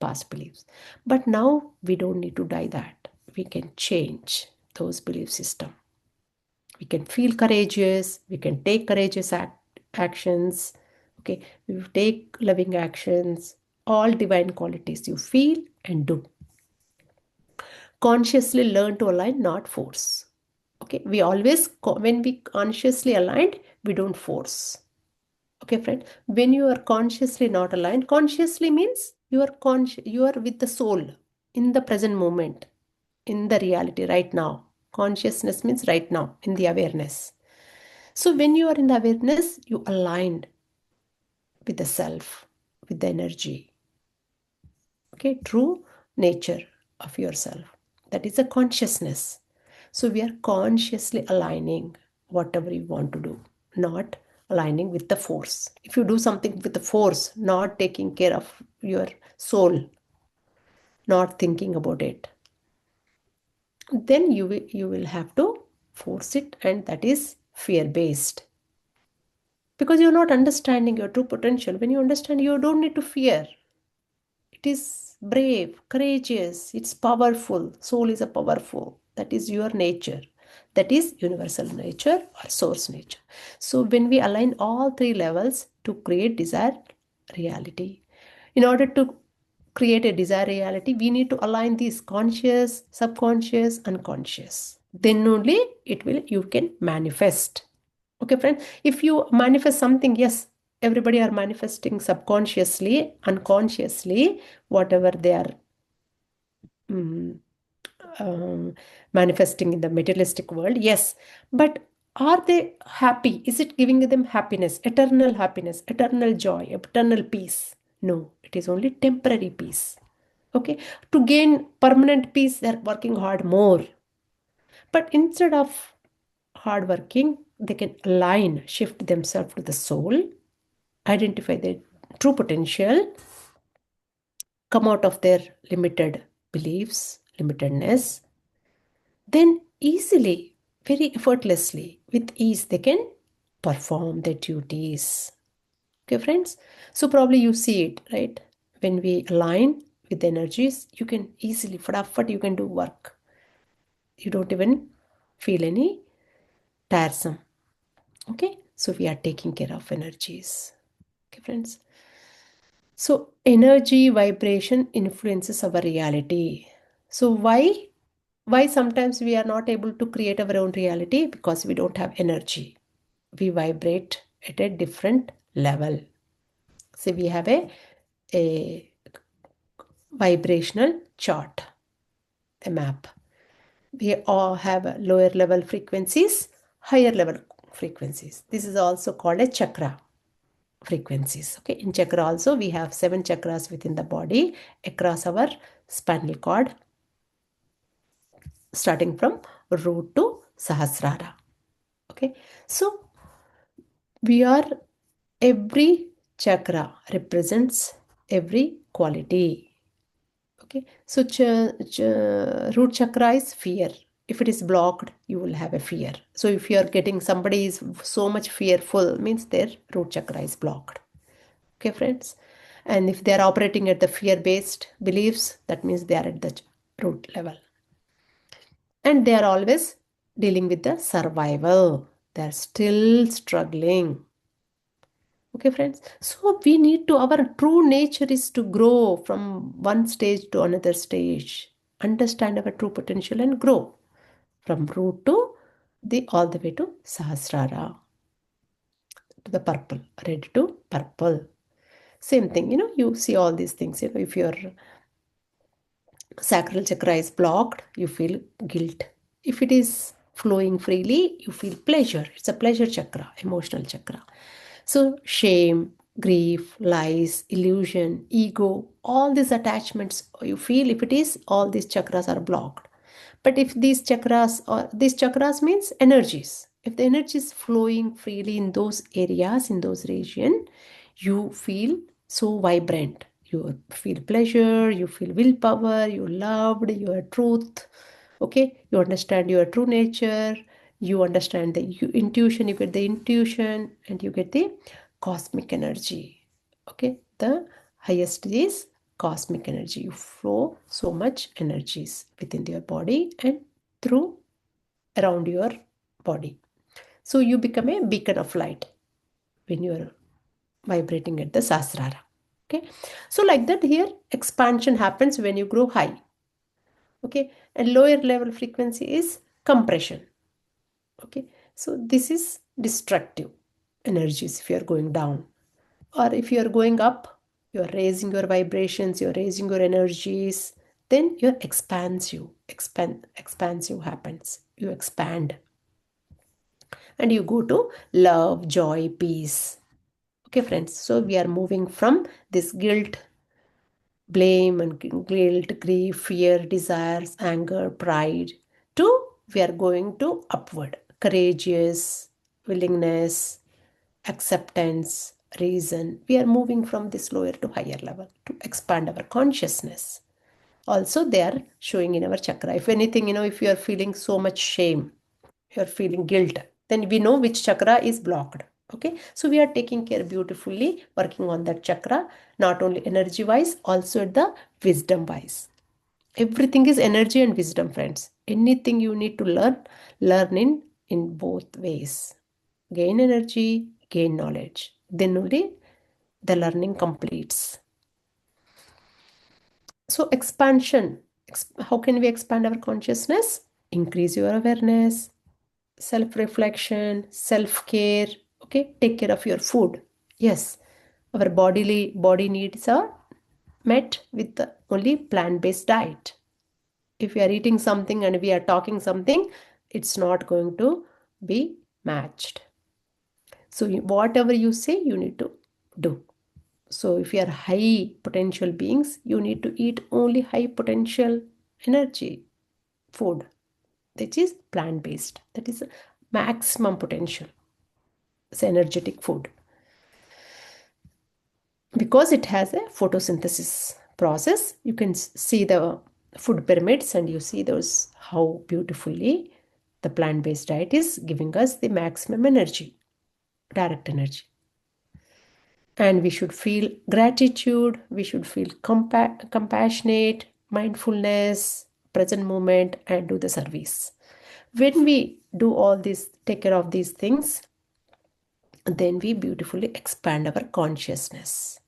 past beliefs. But now we don't need to die that. We can change those belief system. We can feel courageous. We can take courageous act actions. Okay, you take loving actions, all divine qualities you feel and do. Consciously learn to align, not force. Okay, we always, when we consciously aligned, we don't force. Okay, friend, when you are consciously not aligned, consciously means you are with the soul in the present moment, in the reality right now. Consciousness means right now, in the awareness. So when you are in the awareness, you aligned with the self, with the energy. Okay, true nature of yourself. That is a consciousness. So we are consciously aligning whatever you want to do, not aligning with the force. If you do something with the force, not taking care of your soul, not thinking about it, then you will have to force it, and that is fear based, because you're not understanding your true potential. When you understand, you don't need to fear. It is brave, courageous, it's powerful. Soul is a powerful. That is your nature. That is universal nature or source nature. So when we align all three levels to create desired reality, in order to create a desired reality, we need to align these conscious, subconscious, unconscious. Then only you can manifest. Okay, friends, if you manifest something, yes, everybody are manifesting subconsciously, unconsciously, whatever they are manifesting in the materialistic world, yes. But are they happy? Is it giving them happiness, eternal joy, eternal peace? No, it is only temporary peace. Okay, to gain permanent peace, they're working hard more. But instead of hard working, they can align, shift themselves to the soul, identify their true potential, come out of their limited beliefs, limitedness, then easily, very effortlessly, with ease, they can perform their duties. Okay, friends? So probably you see it, right? When we align with the energies, you can easily, fataфат, you can do work. You don't even feel any tiresome. Okay, so we are taking care of energies. Okay, friends. So energy vibration influences our reality. So why sometimes we are not able to create our own reality? Because we don't have energy. We vibrate at a different level. So we have a vibrational chart, a map. We all have lower level frequencies, higher level frequencies. This is also called a chakra frequencies. Okay, in chakra also we have 7 chakras within the body across our spinal cord, starting from root to sahasrara. Okay, so we are, every chakra represents every quality. Okay, so root chakra is fear. If it is blocked, you will have a fear. So if you are getting, somebody is so much fearful, means their root chakra is blocked. Okay, friends, and if they are operating at the fear-based beliefs, that means they are at the root level, and they are always dealing with the survival. They are still struggling. Okay, friends. So we need to, our true nature is to grow from one stage to another stage, understand our true potential and grow from root to the all the way to Sahasrara, to the purple, red to purple. Same thing, you see all these things. If your sacral chakra is blocked, you feel guilt. If it is flowing freely, you feel pleasure. It's a pleasure chakra, emotional chakra. So shame, grief, lies, illusion, ego, all these attachments you feel, if it is, all these chakras are blocked. But if these chakras means energies, if the energy is flowing freely in those areas, in those region, you feel so vibrant. You feel pleasure, you feel willpower, you loved, your truth. Okay, you understand your true nature, you understand the intuition, you get the intuition, and you get the cosmic energy. Okay, the highest is cosmic energy. You flow so much energies within your body and through around your body. So you become a beacon of light. when you are vibrating at the Sahasrara. Okay, so like that here, expansion happens when you grow high. Okay, and lower level frequency is compression. Okay, so this is destructive energies if you are going down, or if you are going up, you are raising your vibrations, you are raising your energies, then your expansive happens. You expand and you go to love, joy, peace. Okay, friends, so we are moving from this guilt, blame, and guilt, grief, fear, desires, anger, pride to we are going to upward, courageous, willingness, acceptance, reason. We are moving from this lower to higher level to expand our consciousness. Also, they are showing in our chakra. If anything, if you are feeling so much shame, you're feeling guilt, then we know which chakra is blocked. Okay, so we are taking care beautifully, working on that chakra, not only energy wise, also at the wisdom wise. Everything is energy and wisdom, friends. Anything you need to learn in both ways. Gain energy, gain knowledge. Then only the learning completes. So expansion. How can we expand our consciousness? Increase your awareness, self-reflection, self-care. Okay, take care of your food. Yes, our body needs are met with the only plant-based diet. If we are eating something and we are talking something, it's not going to be matched. So whatever you say, you need to do. So if you are high potential beings, you need to eat only high potential energy food, which is plant-based. That is maximum potential. It's energetic food. Because it has a photosynthesis process, you can see the food pyramids and you see those how beautifully the plant-based diet is giving us the maximum energy, direct energy. And we should feel gratitude, we should feel compassionate, mindfulness, present moment, and do the service. When we do all this, take care of these things, then we beautifully expand our consciousness.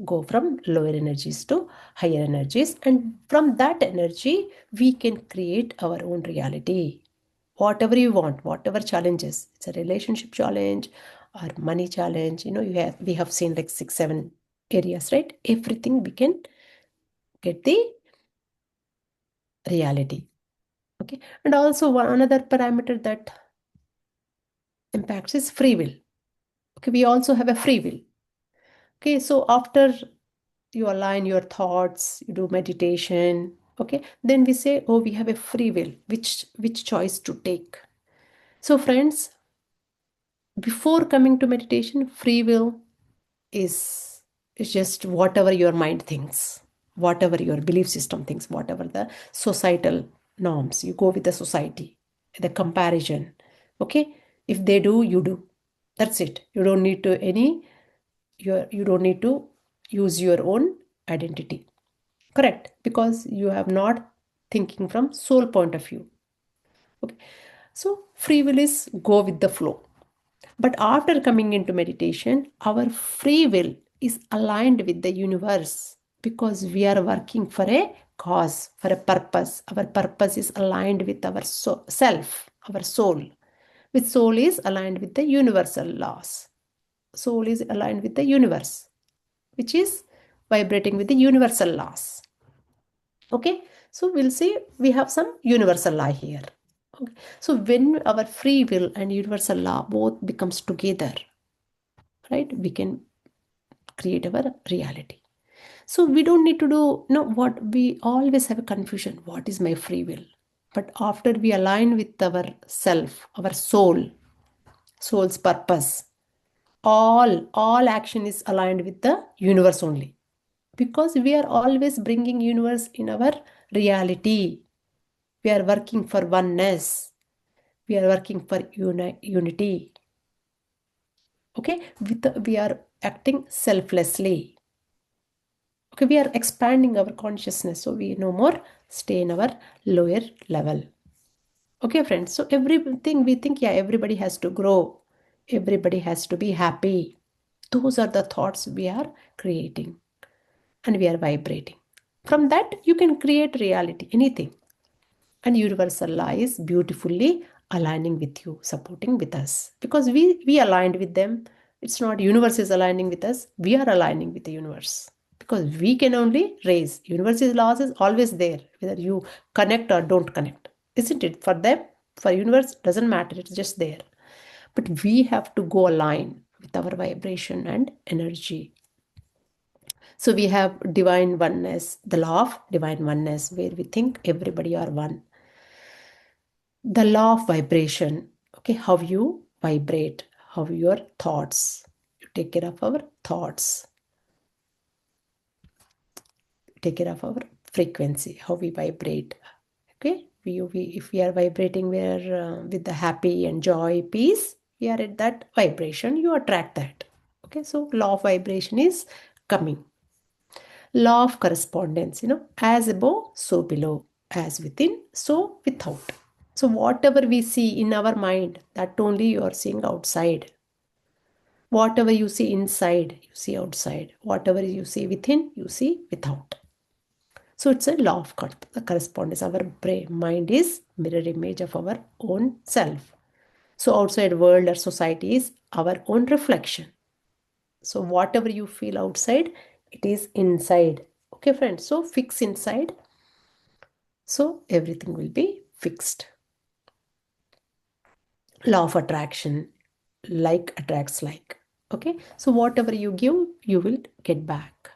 Go from lower energies to higher energies, and from that energy, we can create our own reality. Whatever you want, whatever challenges, it's a relationship challenge or money challenge, we have seen like 6-7 areas, right? Everything we can get the reality. Okay, and also another parameter that impacts is free will. Okay, we also have a free will. Okay, so after you align your thoughts, you do meditation, okay, then we say, oh, we have a free will, which choice to take. So friends, before coming to meditation, free will is just whatever your mind thinks, whatever your belief system thinks, whatever the societal norms, you go with the society, the comparison. Okay, if they do, you do. That's it. You don't need to you don't need to use your own identity. Correct, because you have not thinking from soul point of view. Okay, so free will is go with the flow. But after coming into meditation, our free will is aligned with the universe because we are working for a cause, for a purpose. Our purpose is aligned with our self, our soul. With soul is aligned with the universal laws. Soul is aligned with the universe, which is vibrating with the universal laws. Okay, so we'll see we have some universal law here. Okay, so when our free will and universal law both becomes together, right, we can create our reality. So we don't need to do what we always have a confusion, what is my free will? But after we align with our self, our soul's purpose, all action is aligned with the universe only, because we are always bringing universe in our reality. We are working for oneness. We are working for unity. Okay, we are acting selflessly. Okay, we are expanding our consciousness, so we no more stay in our lower level. Okay, friends, so everything we think, yeah, everybody has to grow. Everybody has to be happy. Those are the thoughts we are creating and we are vibrating. From that, you can create reality, anything. And universal law is beautifully aligning with you, supporting with us. Because we aligned with them. It's not universe is aligning with us. We are aligning with the universe. Because we can only raise. Universe's laws is always there, whether you connect or don't connect. Isn't it? For them, for universe, doesn't matter. It's just there. But we have to go align with our vibration and energy. So we have divine oneness, the law of divine oneness, where we think everybody are one. The law of vibration, okay, how you vibrate, how your thoughts, you take care of our thoughts, take care of our frequency, how we vibrate, okay. If we are vibrating, we are with the happy and joy, peace, we are at that vibration, you attract that, okay. So law of vibration is coming. Law of correspondence, as above, so below, as within, so without. So whatever we see in our mind, that only you are seeing outside. Whatever you see inside, you see outside. Whatever you see within, you see without. So it's a law of correspondence. Our brain, mind is mirror image of our own self. So outside world or society is our own reflection. So whatever you feel outside, it is inside. Okay, friends. So fix inside. So everything will be fixed. Law of attraction, like attracts like. Okay, so whatever you give, you will get back.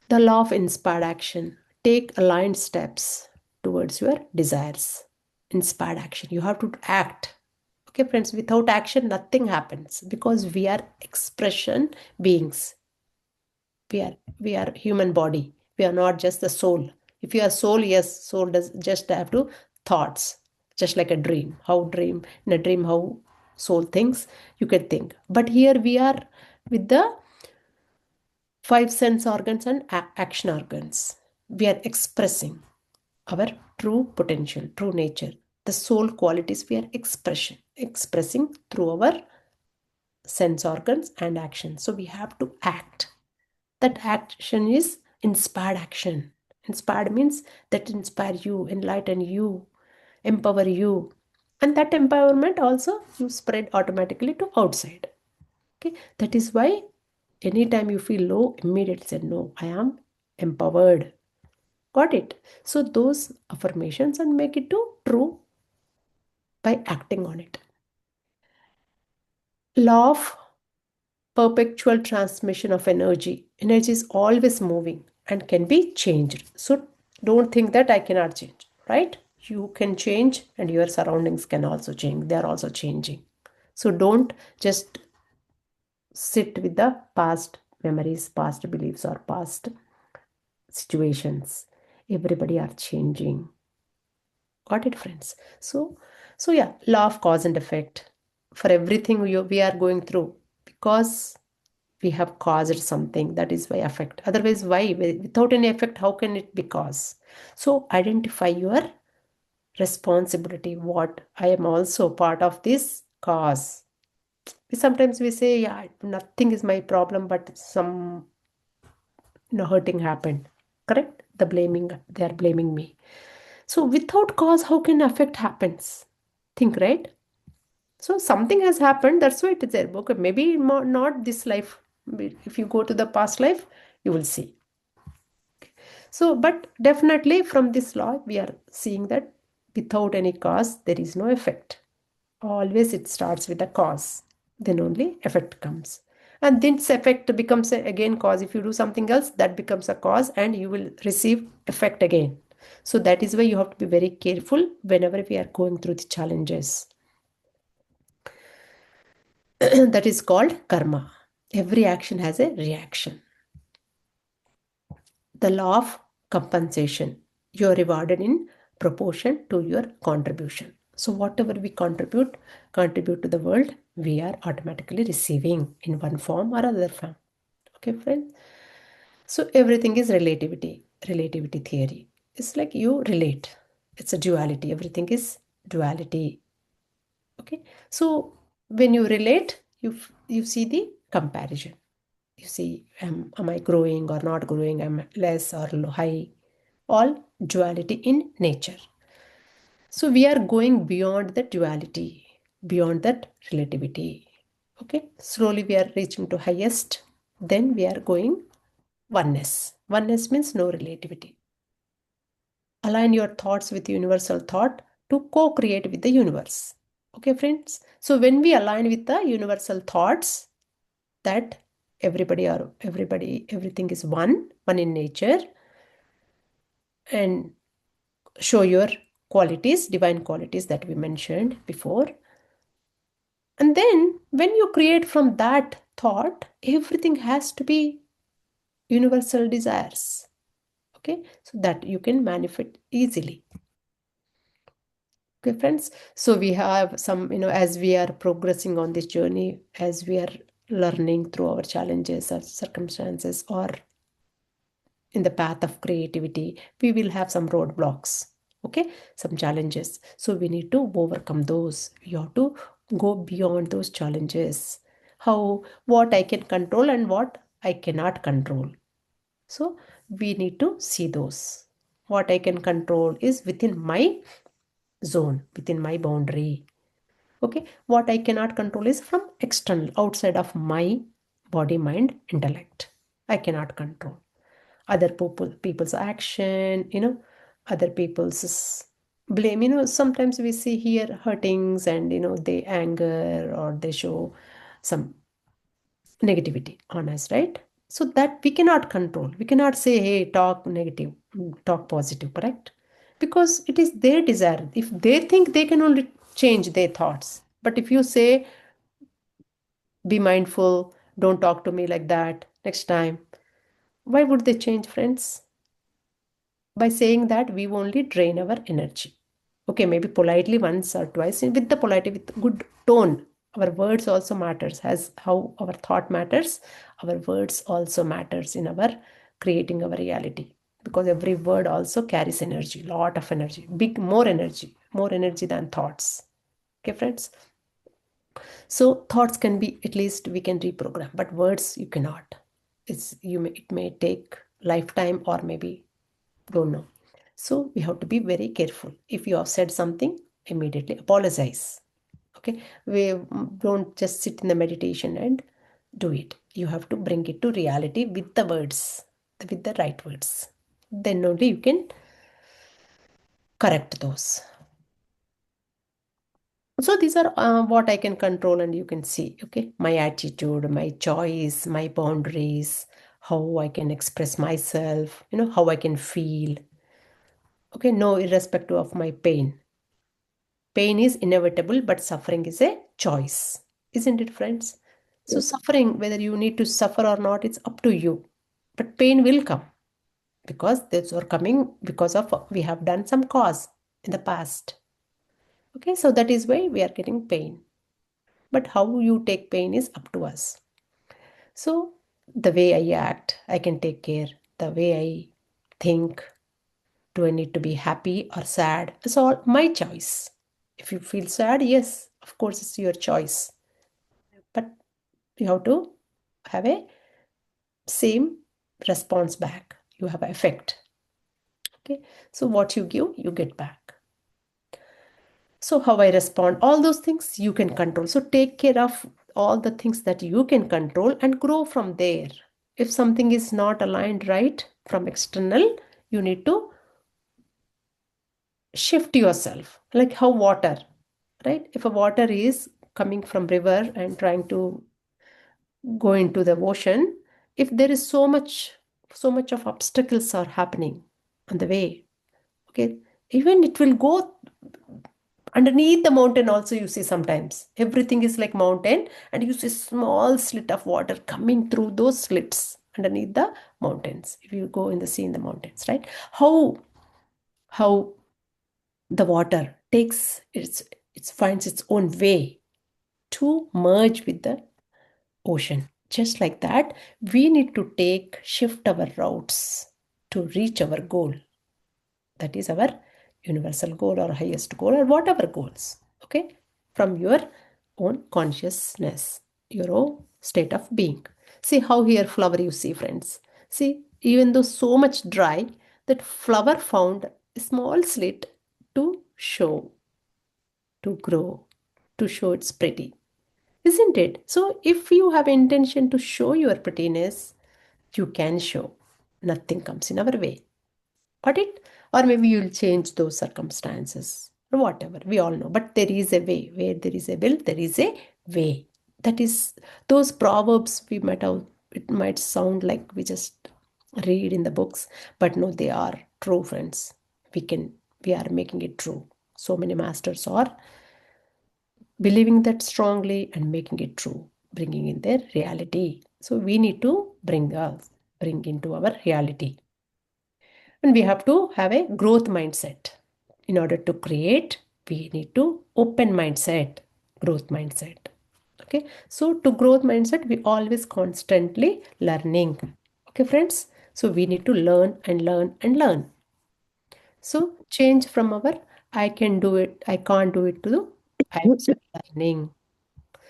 The law of inspired action, take aligned steps towards your desires. Inspired action, you have to act. Okay, friends, without action, nothing happens because we are expression beings. We are human body. We are not just the soul. If you are soul, yes, soul does just have to thoughts, just like a dream. In a dream, how soul thinks, you can think. But here we are with the five sense organs and action organs. We are expressing our true potential, true nature. The soul qualities we are expressing through our sense organs and action. So we have to act. That action is inspired action. Inspired means that inspire you, enlighten you, empower you. And that empowerment also you spread automatically to outside. Okay, that is why anytime you feel low, immediately say, no, I am empowered. Got it? So those affirmations and make it to true by acting on it. Law of perpetual transmission of energy. Energy is always moving and can be changed. So don't think that I cannot change, right? You can change and your surroundings can also change. They are also changing. So don't just sit with the past memories, past beliefs, or past situations. Everybody are changing. Got it, friends? So yeah, law of cause and effect. For everything we are going through, because we have caused something, that is why effect. Otherwise, why? Without any effect, how can it be cause? So identify your responsibility. What I am also part of this cause. Sometimes we say, yeah, nothing is my problem, but some hurting happened. Correct? They are blaming me. So without cause, how can effect happens? Think, right? So something has happened, that's why it is there. Okay, maybe not this life. If you go to the past life, you will see. So, but definitely from this law, we are seeing that without any cause, there is no effect. Always it starts with a cause, then only effect comes. And this effect becomes again cause. If you do something else, that becomes a cause and you will receive effect again. So that is why you have to be very careful whenever we are going through the challenges. That is called karma. Every action has a reaction. The law of compensation. You are rewarded in proportion to your contribution. So whatever we contribute to the world, we are automatically receiving in one form or other form. Okay, friends? So everything is relativity theory. It's like you relate. It's a duality. Everything is duality. Okay, so when you relate, you see the comparison. You see, am I growing or not growing? Am I less or high? All duality in nature. So we are going beyond the duality, beyond that relativity. Okay, slowly we are reaching to highest. Then we are going oneness. Oneness means no relativity. Align your thoughts with universal thought to co-create with the universe. Okay, friends. So when we align with the universal thoughts, that everything is one in nature, and show your qualities, divine qualities that we mentioned before. And then when you create from that thought, everything has to be universal desires. Okay, so that you can manifest easily. Okay, friends. So we have some, as we are progressing on this journey, as we are learning through our challenges or circumstances, or in the path of creativity, we will have some roadblocks. Okay, some challenges. So we need to overcome those. We have to go beyond those challenges. What I can control and what I cannot control. So we need to see those. What I can control is within my zone, within my boundary. Okay, what I cannot control is from external, outside of my body, mind, intellect. I cannot control other people's action, other people's blame. Sometimes we see here hurtings, and they anger or they show some negativity on us, right? So that we cannot control. We cannot say, hey, talk negative, talk positive, correct? Because it is their desire. If they think, they can only change their thoughts. But if you say, be mindful, don't talk to me like that next time, why would they change, friends? By saying that, we only drain our energy. Okay, maybe politely once or twice, with the politely, with good tone. Our words also matters, as how our thought matters. Our words also matters in our creating our reality, because every word also carries energy, lot of energy, more energy than thoughts. Okay, friends. So thoughts can be, at least we can reprogram, but words you cannot. It may take lifetime, or maybe don't know. So we have to be very careful. If you have said something, immediately apologize. Okay, we don't just sit in the meditation and do it. You have to bring it to reality with the words, with the right words. Then only you can correct those. So these are what I can control, and you can see, okay, my attitude, my choice, my boundaries, how I can express myself, how I can feel. Okay, no, irrespective of my pain. Pain is inevitable, but suffering is a choice. Isn't it, friends? So Yes. suffering, whether you need to suffer or not, it's up to you. But pain will come, because those are coming because of we have done some cause in the past. Okay, so that is why we are getting pain. But how you take pain is up to us. So the way I act, I can take care. The way I think, do I need to be happy or sad? It's all my choice. If you feel sad, yes, of course, it's your choice. But you have to have a same response back. You have an effect. Okay. So what you give, you get back. So how I respond, all those things you can control. So take care of all the things that you can control and grow from there. If something is not aligned right from external, you need to shift yourself, like how water, right? If a water is coming from river and trying to go into the ocean, if there is so much of obstacles are happening on the way, okay, even it will go underneath the mountain. Also, you see, sometimes everything is like mountain, and you see small slit of water coming through those slits underneath the mountains. If you go in the sea in the mountains, right? How the water takes it finds its own way to merge with the ocean. Just like that, we need to shift our routes to reach our goal. That is our universal goal or highest goal or whatever goals. Okay, from your own consciousness, your own state of being. See how here flower you see, friends. See, even though so much dry, that flower found a small slit to show, to grow, to show it's pretty. Isn't it? So if you have intention to show your prettiness, you can show. Nothing comes in our way. Got it? Or maybe you'll change those circumstances or whatever. We all know. But there is a way. Where there is a will, there is a way. That is those proverbs we might have, it might sound like we just read in the books, but no, they are true, friends. We are making it true. So many masters are believing that strongly and making it true, bringing in their reality. So we need to bring into our reality. And we have to have a growth mindset. In order to create, we need to open mindset, growth mindset. Okay, so to growth mindset, we always constantly learning. Okay, friends. So we need to learn and learn and learn. So change from our I can do it, I can't do it to I am still learning.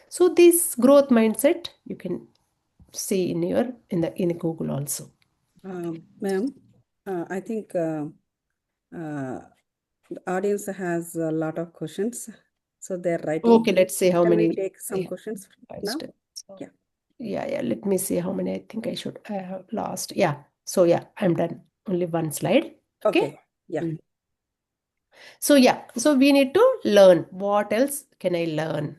So this growth mindset you can see in Google also. Ma'am, I think the audience has a lot of questions, so they're writing. Okay, let's see how Can we many. take some Yeah, questions five now? steps. So, Yeah. yeah. Let me see how many I think I have lost. Yeah. So yeah, I'm done. Only one slide. Okay. Yeah. Mm. So yeah, so we need to learn. What else can I learn?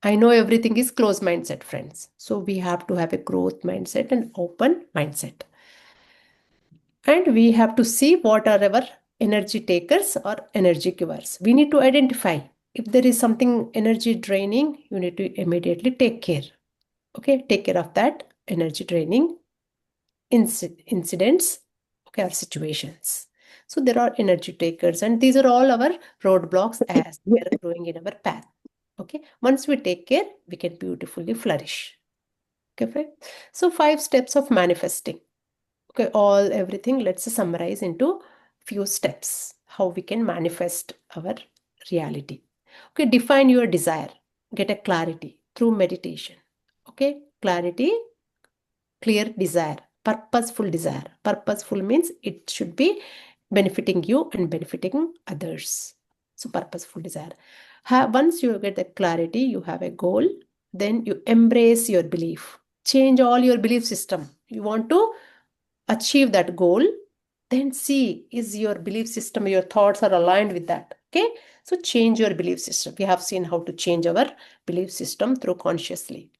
I know everything is closed mindset, friends. So we have to have a growth mindset and open mindset. And we have to see what are our energy takers or energy givers. We need to identify if there is something energy draining, you need to immediately take care. Okay, take care of that energy draining incidents, okay, or situations. So there are energy takers, and these are all our roadblocks as we are growing in our path. Okay, once we take care, we can beautifully flourish. Okay, fine. So 5 steps of manifesting. Okay, everything. Let's summarize into few steps how we can manifest our reality. Okay, define your desire. Get a clarity through meditation. Okay, clarity, clear desire, purposeful desire. Purposeful means it should be benefiting you and benefiting others. So purposeful desire. Once you get the clarity, you have a goal, then you embrace your belief. Change all your belief system. You want to achieve that goal, then see is your belief system, your thoughts are aligned with that. Okay, so change your belief system. We have seen how to change our belief system through consciously.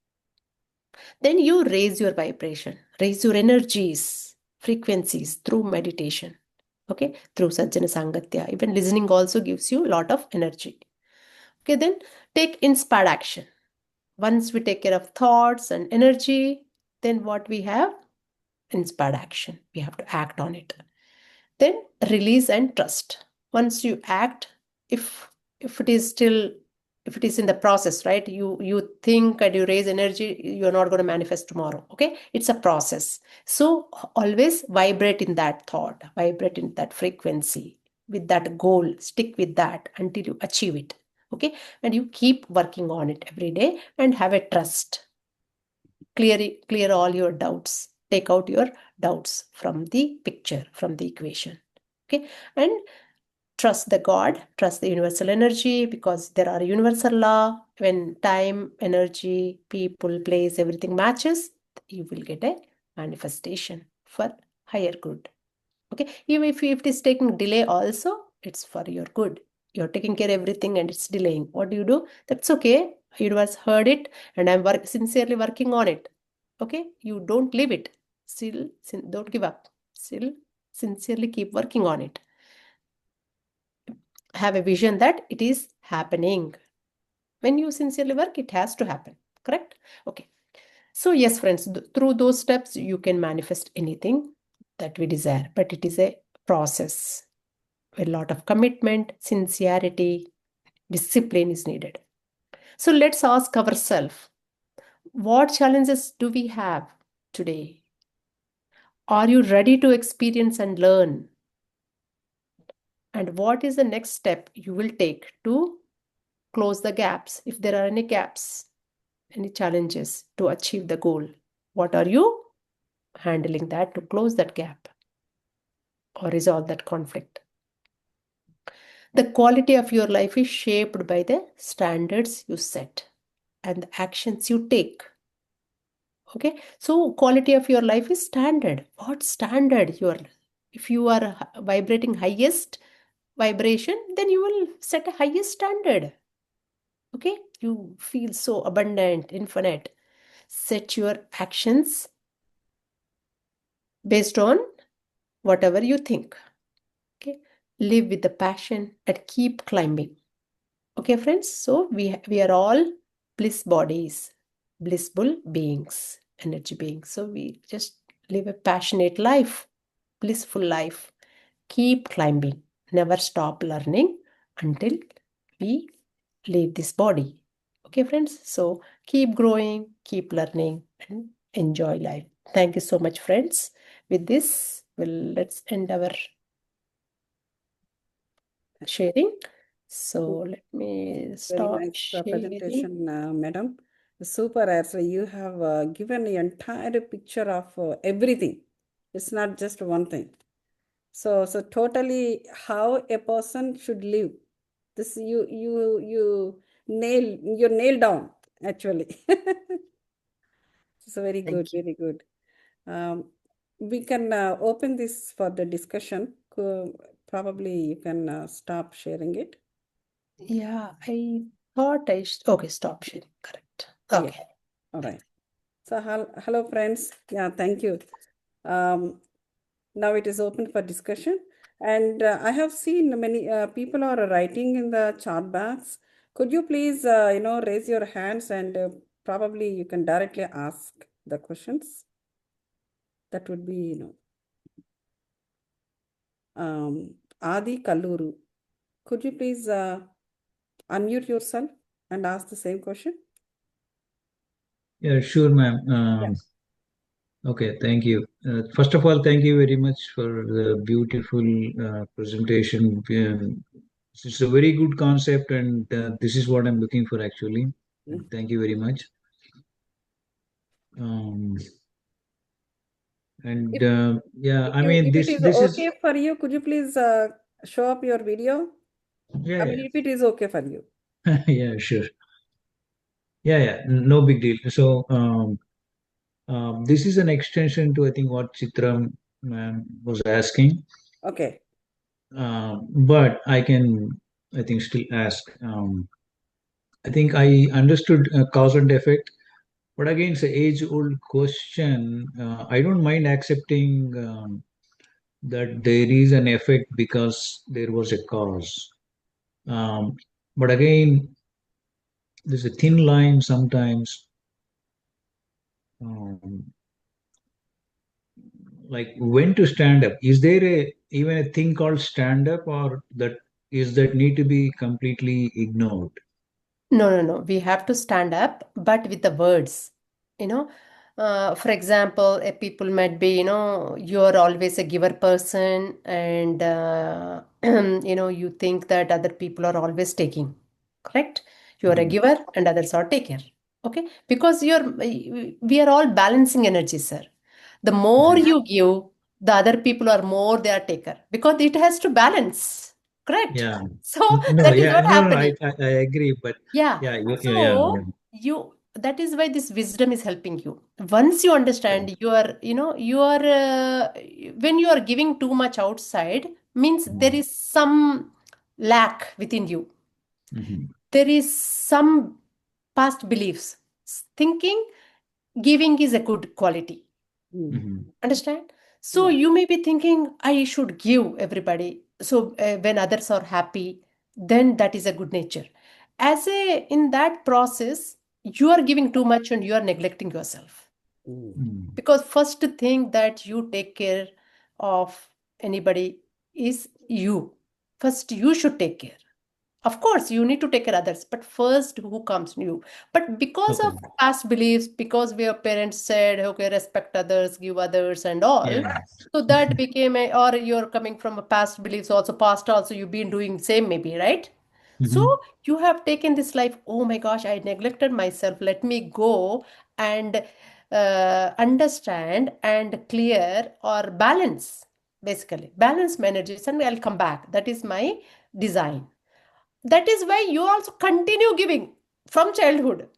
Then you raise your vibration, raise your energies, frequencies through meditation. Okay, through Sajjana Sangatya. Even listening also gives you a lot of energy. Okay, then take inspired action. Once we take care of thoughts and energy, then what we have? Inspired action. We have to act on it. Then release and trust. Once you act, if it is still, if it is in the process, right, you think and you raise energy, you're not going to manifest tomorrow. Okay, it's a process. So always vibrate in that thought, vibrate in that frequency with that goal, stick with that until you achieve it. Okay, and you keep working on it every day and have a trust. Clear all your doubts, take out your doubts from the picture, from the equation. Okay, and trust the God, trust the universal energy, because there are universal law. When time, energy, people, place, everything matches, you will get a manifestation for higher good. Okay, even if it is taking delay also, it's for your good. You're taking care of everything and it's delaying. What do? That's okay. Universe heard it and I'm sincerely working on it. Okay, you don't leave it. Still, don't give up. Still, sincerely keep working on it. Have a vision that it is happening. When you sincerely work, it has to happen. Correct? Okay. So yes, friends, through those steps, you can manifest anything that we desire, but it is a process. A lot of commitment, sincerity, discipline is needed. So let's ask ourselves, what challenges do we have today? Are you ready to experience and learn? And what is the next step you will take to close the gaps. If there are any gaps, any challenges to achieve the goal, what are you handling that to close that gap or resolve that conflict? The quality of your life is shaped by the standards you set and the actions you take. Okay, so quality of your life is standard. What standard you are? If you are vibrating highest vibration, then you will set a highest standard. Okay, you feel so abundant, infinite. Set your actions based on whatever you think. Okay, live with the passion and keep climbing. Okay, friends, so we are all bliss bodies, blissful beings, energy beings. So we just live a passionate life, blissful life. Keep climbing, never stop learning until we leave this body. Okay, friends, so keep growing, keep learning, and enjoy life. Thank you so much, friends. With this, let's end our sharing. So let me Very stop nice sharing. presentation, madam. Super. Actually, you have given the entire picture of everything. It's not just one thing. So totally how a person should live. This you nail down actually. So very good, Thank you. very good. Um, we can open this for the discussion. Probably you can stop sharing it. Yeah, I thought okay, stop sharing. Correct. Yeah. Okay. All right. So hello friends. Yeah, thank you. Um, now it is open for discussion, and I have seen many people are writing in the chat box. Could you please, raise your hands and probably you can directly ask the questions. That would be, Adi Kalluru. Could you please unmute yourself and ask the same question? Yeah, sure, ma'am. Yeah. Okay, thank you. First of all, thank you very much for the beautiful presentation. It's a very good concept, and this is what I'm looking for actually. And Mm. thank you very much. Um, and If, yeah, if I you mean if it is this is okay for you, could you please show up your video? I yeah mean, if it is okay for you. yeah sure yeah no big deal. So this is an extension to I think what Chitra ma'am was asking. Okay. But I think, still ask. I think I understood cause and effect, but again, it's an age-old question. I don't mind accepting that there is an effect because there was a cause. Um, but again, there's a thin line sometimes. Um, like when to stand up. Is there a even a thing called stand up, or that need to be completely ignored? No. We have to stand up, but with the words. You know, for example, people might be, you're always a giver person, and you think that other people are always taking. Correct? You are a Mm. giver, and others are taker. Okay? Because we are all balancing energy, sir. The more Mhm. you give, the other people are more they are taker because it has to balance. Correct? Yeah. So No, that is yeah, what no, no, happening. I agree, but Yeah. yeah. So that is why this wisdom is helping you. Once you Okay. understand, when you are giving too much outside, means there Mhm. is some lack within you. Mhm. There is some past beliefs. Thinking giving is a good quality. Mm. Mhm. Understand? So Yeah. you may be thinking, I should give everybody. So when others are happy, then that is a good nature. In that process, you are giving too much and you are neglecting yourself. Mm. Mhm. Because first thing that you take care of anybody is you. First, you should take care. Of course, you need to take care of others, but first, who comes you? But because Okay. of past beliefs, because our parents said, okay, respect others, give others, and all, Yeah. so that became or you're coming from a past beliefs also, past also, you've been doing same maybe, right? So Mhm. you have taken this life, oh my gosh, I neglected myself. Let me go and understand and clear or balance, basically. Balance my energies and I'll come back. That is my design. That is why you also continue giving from childhood.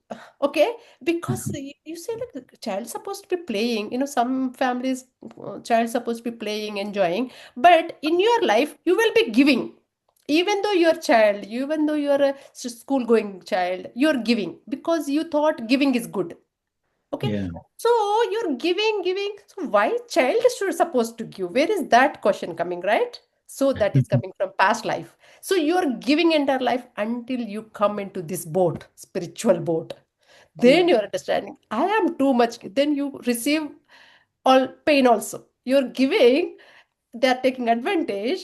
Okay, because you say like the child supposed to be playing, some families, child supposed to be playing, enjoying, but in your life you will be giving. Even though you're a child, even though you're a school going child, you're giving because you thought giving is good. Okay, Yeah. so you're giving. So why child should supposed to give? Where is that question coming, right? So that is coming from past life. So you're giving entire life until you come into this boat, spiritual boat. Then Mm. you're understanding, I am too much. Then you receive all pain also. You're giving, they're taking advantage.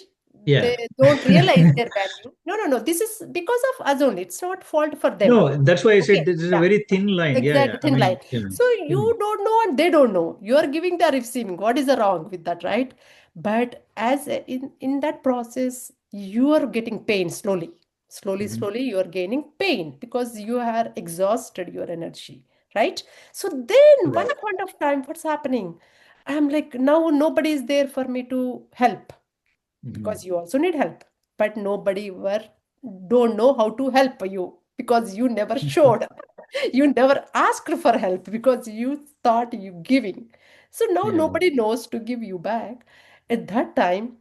Yeah. They don't realize their value. No, no, no. This is because of us only. It's not fault for them. No, that's why I said Okay. this is a Yeah. very thin line. Yeah, yeah. Exactly, I thin line. mean, yeah. So you don't know and they don't know. You are giving, they are receiving. What is the wrong with that, right? But in that process, you are getting pain slowly. Slowly, Mhm. slowly, you are gaining pain because you are exhausted your energy, right? So then one Right. point of time, what's happening? I'm like, now nobody is there for me to help Mhm. because you also need help, but nobody were don't know how to help you because you never showed. You never asked for help because you thought you giving. So now Yeah. nobody knows to give you back. At that time,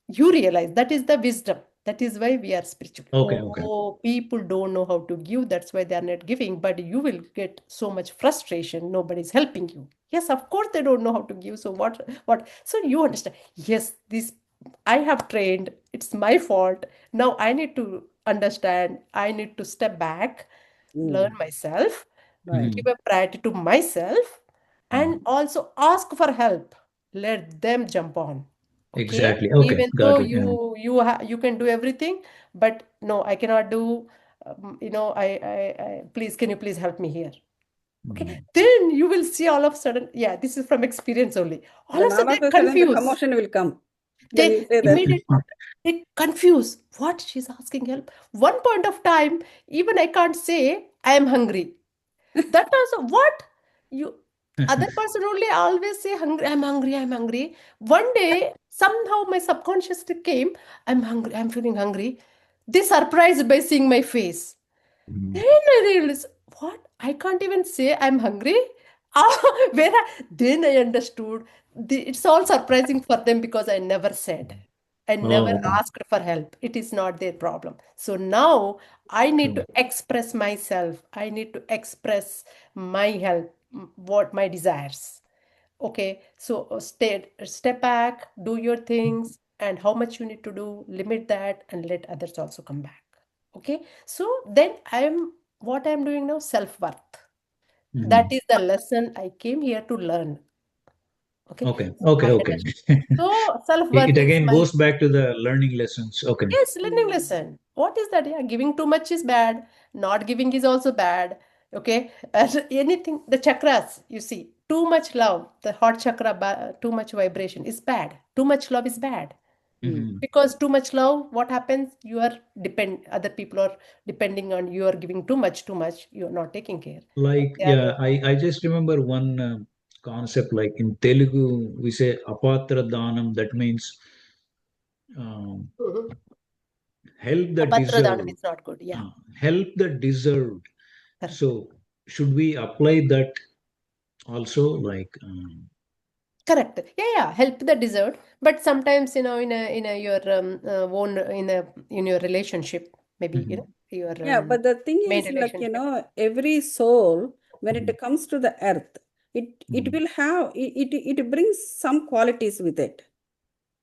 you realize that is the wisdom. That is why we are spiritual. Okay, okay. Oh, people don't know how to give. That's why they are not giving. But you will get so much frustration. Nobody's helping you. Yes, of course they don't know how to give. So what? What? So you understand? Yes, this I have trained. It's my fault. Now I need to understand. I need to step back, learn Mm. myself, Right. give Mhm. a priority to myself, Mhm. and also ask for help. Let them jump on. Okay, Exactly. Okay, even though got it. Yeah. you can do everything, but no, I cannot do. Please, can you please help me here? Okay, Mhm. then you will see all of a sudden. Yeah, this is from experience only. All of Then a sudden all of a they're sudden the confused. commotion will come when you They say that. immediately they confuse what she's asking help. One point of time, even I can't say I am hungry. That also what you other person only always say hungry, I'm hungry, I'm hungry. One day, somehow my subconscious came, I'm hungry, I'm feeling hungry. They surprised by seeing my face. Mhm. Then I realized, what? I can't even say I'm hungry. Then I understood. It's all surprising for them because I never said. I never Oh, okay. asked for help. It is not their problem. So now I need True. to express myself. I need to express my help, what my desires. Okay, so step back, do your things, and how much you need to do, limit that, and let others also come back. Okay, so then what I'm doing now, self-worth. That Mhm. is the lesson I came here to learn. Okay, Okay, so okay, I okay. understand. So It self-worth is again my goes back to the learning lessons. Okay. yes, learning Mm. lesson. What is that? Yeah, giving too much is bad. Not giving is also bad. Okay, and anything, the chakras, you see, too much love, the heart chakra, too much vibration is bad. Too much love is bad. Mm. Mhm. Because too much love, what happens? You are other people are depending on you are giving too much, you are not taking care. Like, They are yeah, I just remember one concept, like in Telugu, we say apatra danam, that means um, Mhm. help the Apatradhanam deserved. is not good. Yeah, uh, Help the deserved. correct. So, should we apply that also? Like, Correct. Yeah, yeah. Help the desert, but sometimes in a your own in your relationship, maybe mhm, your Yeah, but the thing main is, like, relationship. every soul, when mhm, it comes to the earth, it mhm. will have, it brings some qualities with it.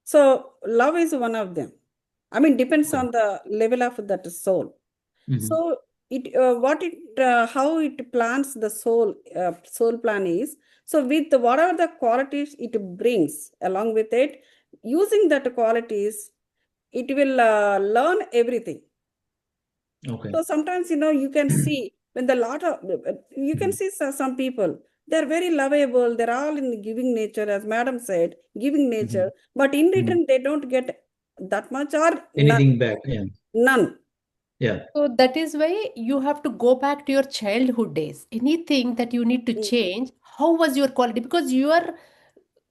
So love is one of them. I mean, depends Okay. on the level of that soul. Mhm, So how it plans the soul plan is, so with whatever the qualities it brings along with it, using that qualities, it will learn everything. okay. So sometimes, you can see when the lot of, you can Mhm, see some people, they're very lovable, they're all in giving nature, as madam said, giving mhm, nature, but in mhm. return, they don't get that much or none. Anything back? Yeah. None. Yeah. So that is why you have to go back to your childhood days. Anything that you need to change, how was your quality? Because you are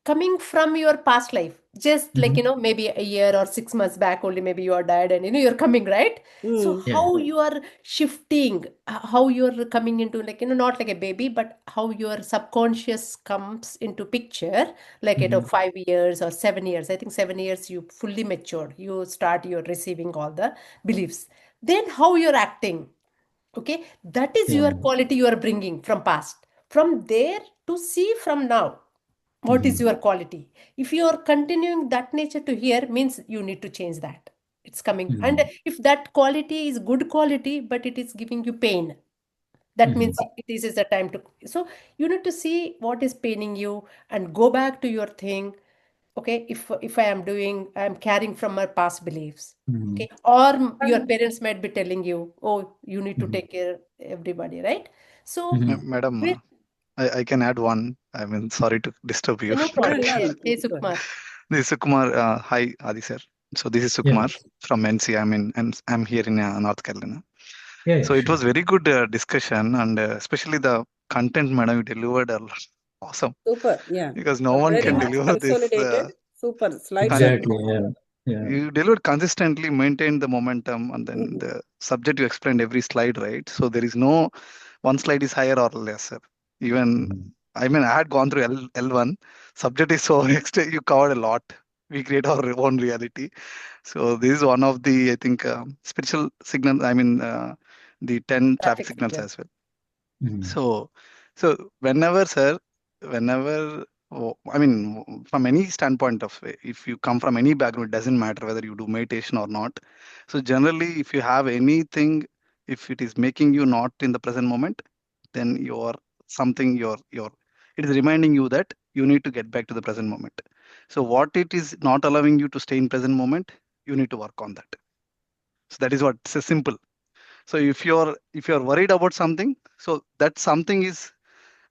coming from your past life, just like, Mhm. maybe a year or 6 months back only, maybe you are died and, you're coming, right? So Yeah. how you are shifting, how you are coming into, like, not like a baby, but how your subconscious comes into picture, like, Mhm. 5 years or 7 years. I think 7 years you fully matured. You start, you're receiving all the beliefs. Then how you're acting. Okay, that is Yeah. your quality you are bringing from past. From there to see from now, what is Mhm. your quality? If you are continuing that nature to here, means you need to change that. It's coming. And Mhm. if that quality is good quality, but it is giving you pain, that Mhm. means this is the time to. So you need to see what is paining you and go back to your thing. Okay, if I am doing, I am carrying from my past beliefs. Mhm. Okay, or your parents might be telling you, oh, you need to Mhm. take care everybody, right? So Mhm. Madam, with I can add one. I mean, sorry to disturb you. no No, problem. no, Hey, no. hey, Go ahead. Sukumar. This is Sukumar. Hi, Adi sir. So this is Yeah. Sukumar from NC. I'm here in North Carolina. Yeah. So it Sure. was very good discussion, and especially the content, madam, you delivered a lot. Awesome, Super. Yeah. because no one Very can much deliver this. consolidated. Super. Slides are And Exactly. Yeah. Yeah. you delivered consistently, maintained the momentum, and then Mhm. the subject you explained every slide, right? So there is no one slide is higher or lesser. Even Mhm. I mean, I had gone through L1. Subject is so extra. You covered a lot. We create our own reality. So this is one of the, I think, spiritual signal. I mean, the 10 traffic Traffic signals signal. as well. Mhm. So, so whenever, sir, whenever, I mean, from any standpoint of, if you come from any background, it doesn't matter whether you do meditation or not. So generally, if you have anything, if it is making you not in the present moment, then you're something it is reminding you that you need to get back to the present moment. So what it is not allowing you to stay in present moment, you need to work on that. So that is what it's simple. So if you're worried about something, so that something is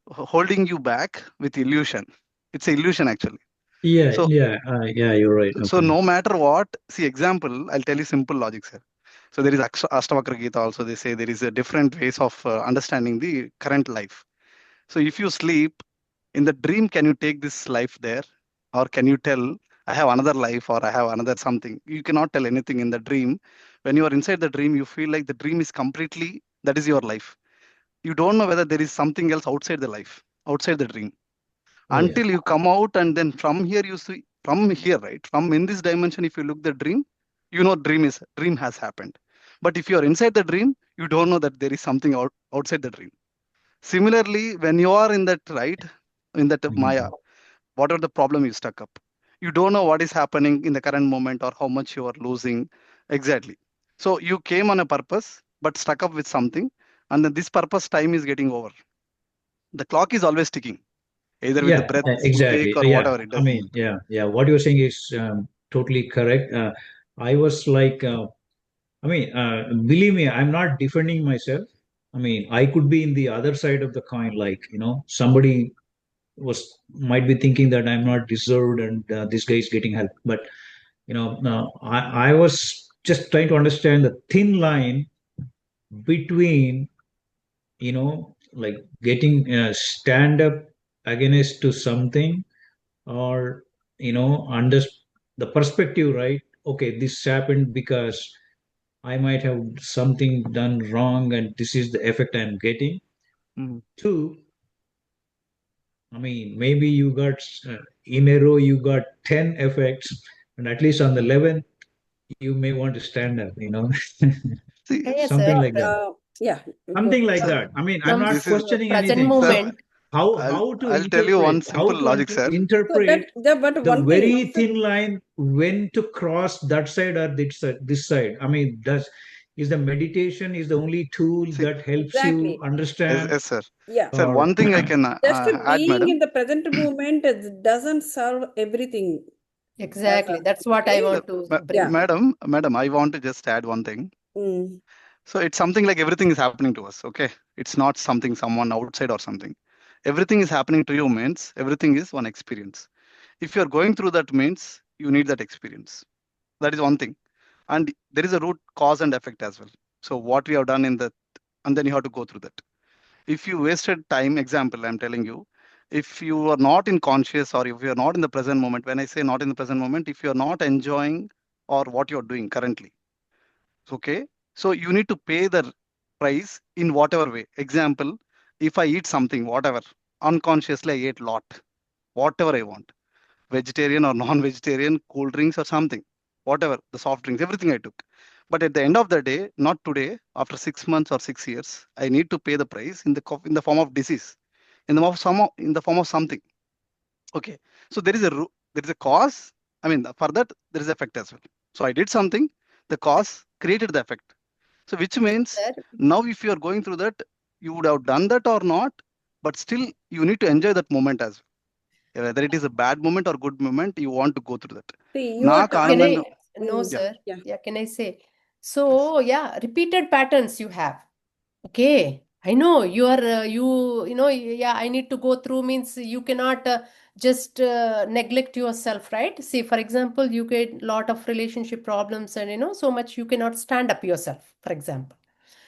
holding you back with illusion. It's an illusion actually. Yeah. So Yeah. Yeah. You're right. so Okay. no matter what, see example, I'll tell you simple logic, sir. So there is Ashtavakra Gita also. They say there is a different ways of understanding the current life. So if you sleep in the dream, can you take this life there, or can you tell I have another life or I have another something? You cannot tell anything in the dream. When you are inside the dream, you feel like the dream is completely that is your life. You don't know whether there is something else outside the life, outside the dream, Oh yeah. until you come out, and then from here you see, from here, right, from in this dimension, if you look the dream, you know dream has happened. But if you are inside the dream, you don't know that there is something outside the dream. Similarly, when you are in that, right, in that maya, Mhm. whatever the problem you stuck up, you don't know what is happening in the current moment or how much you are losing exactly. So you came on a purpose but stuck up with something, and then this purpose time is getting over. The clock is always ticking, either with the Yeah. breath you take Exactly. or Yeah. whatever it I doesn't mean, matter. yeah. Yeah. What you're saying is totally correct. I was like, I mean, believe me, I'm not defending myself. I mean, I could be in the other side of the coin, like, somebody was might be thinking that I'm not deserved and this guy is getting help. But I was just trying to understand the thin line between like getting stand up against to something, or under the perspective, right? Okay, this happened because I might have something done wrong, and this is the effect I'm getting. Mhm. Two, I mean, maybe you got in a row, you got 10 effects, and at least on the 11th, you may want to stand up, See, Yes, something sir. like that. Yeah. Go Something ahead. like sir, that. I mean, I'm Comes not this is, to questioning present anything, sir, but moment. how to I'll tell you interpret, one how simple to logic, sir. So interpret but the one thing, very thin line when to cross that side or this side. I mean, does is the meditation is the only tool See, that helps you exactly. understand, yes, sir. Yeah. Sir, or one thing I can Just add, being madam. in the present moment doesn't serve everything. Exactly. That's what I Sir, Okay. want to Yeah. bring. madam, I want to just add one thing. Mm. So it's something like everything is happening to us, okay? It's not something someone outside or something. Everything is happening to you means everything is one experience. If you're going through that means you need that experience. That is one thing. And there is a root cause and effect as well. So what we have done in the, and then you have to go through that. If you wasted time, example, I'm telling you, if you are not in conscious or if you are not in the present moment, when I say not in the present moment, if you are not enjoying or what you're doing currently, okay, so you need to pay the price in whatever way. Example, if I eat something, whatever, unconsciously I ate lot, whatever I want, vegetarian or non-vegetarian, cool drinks or something, whatever, the soft drinks, everything I took. But at the end of the day, not today, after 6 months or 6 years, I need to pay the price in the in the form of disease, in the form of in the form of something. Okay, so there is a cause. I mean, for that there is effect as well. So I did something, the cause created the effect. So which Yes, means sir. now if you are going through that, you would have done that or not, but still you need to enjoy that moment as well. Whether it is a bad moment or good moment, you want to go through that. See, you are నాకు Can talking. ఆనందంగా I? No, yeah, sir. Yeah. Yeah, can I say? please. So, yeah, repeated patterns you have. Okay, I know you are, yeah, I need to go through means you cannot just neglect yourself, right? See, for example, you get lot of relationship problems and, so much you cannot stand up yourself, for example.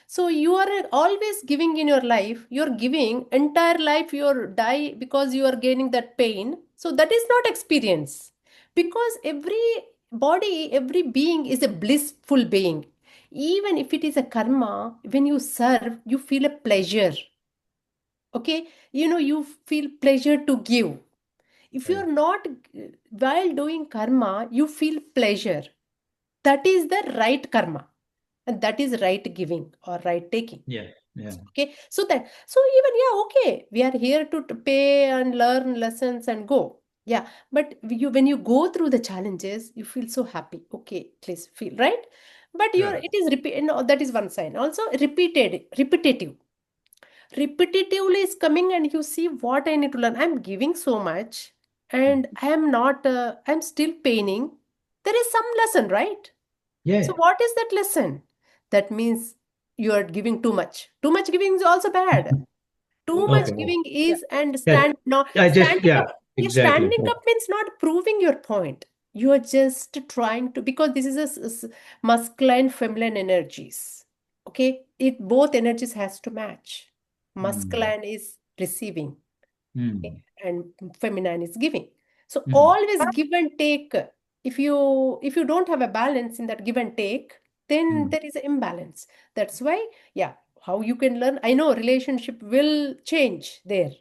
So you are always giving in your life, you're giving entire life, you're die because you are gaining that pain. So that is not experience because every body, every being is a blissful being. Even if it is a karma, when you serve, you feel a pleasure. Okay, you feel pleasure to give. If Right. you're not, while doing karma, you feel pleasure. That is the right karma, and that is right giving or right taking. Yeah. Yeah. Okay, so even, yeah, okay, we are here to pay and learn lessons and go. Yeah, but when you go through the challenges, you feel so happy. Okay, please feel right. But Right. it is repeat. No, that is one sign. Also, repetitive. Repetitively is coming, and you see what I need to learn. I'm giving so much, and I am not. I'm still paining. There is some lesson, right? So Yeah. what is that lesson? That means you are giving too much. Too much giving is also bad. Too much Okay. giving Yeah. is and Yeah. I just, standing yeah, up. Yeah, exactly. standing up means not proving your point. You are just trying to, because this is a masculine feminine energies. Okay, it both energies has to match. Mm. Masculine is receiving, Mm. and feminine is giving. So Mm. always give and take. If you don't have a balance in that give and take, then Mm. there is an imbalance. That's why, yeah, how you can learn, I know relationship will change there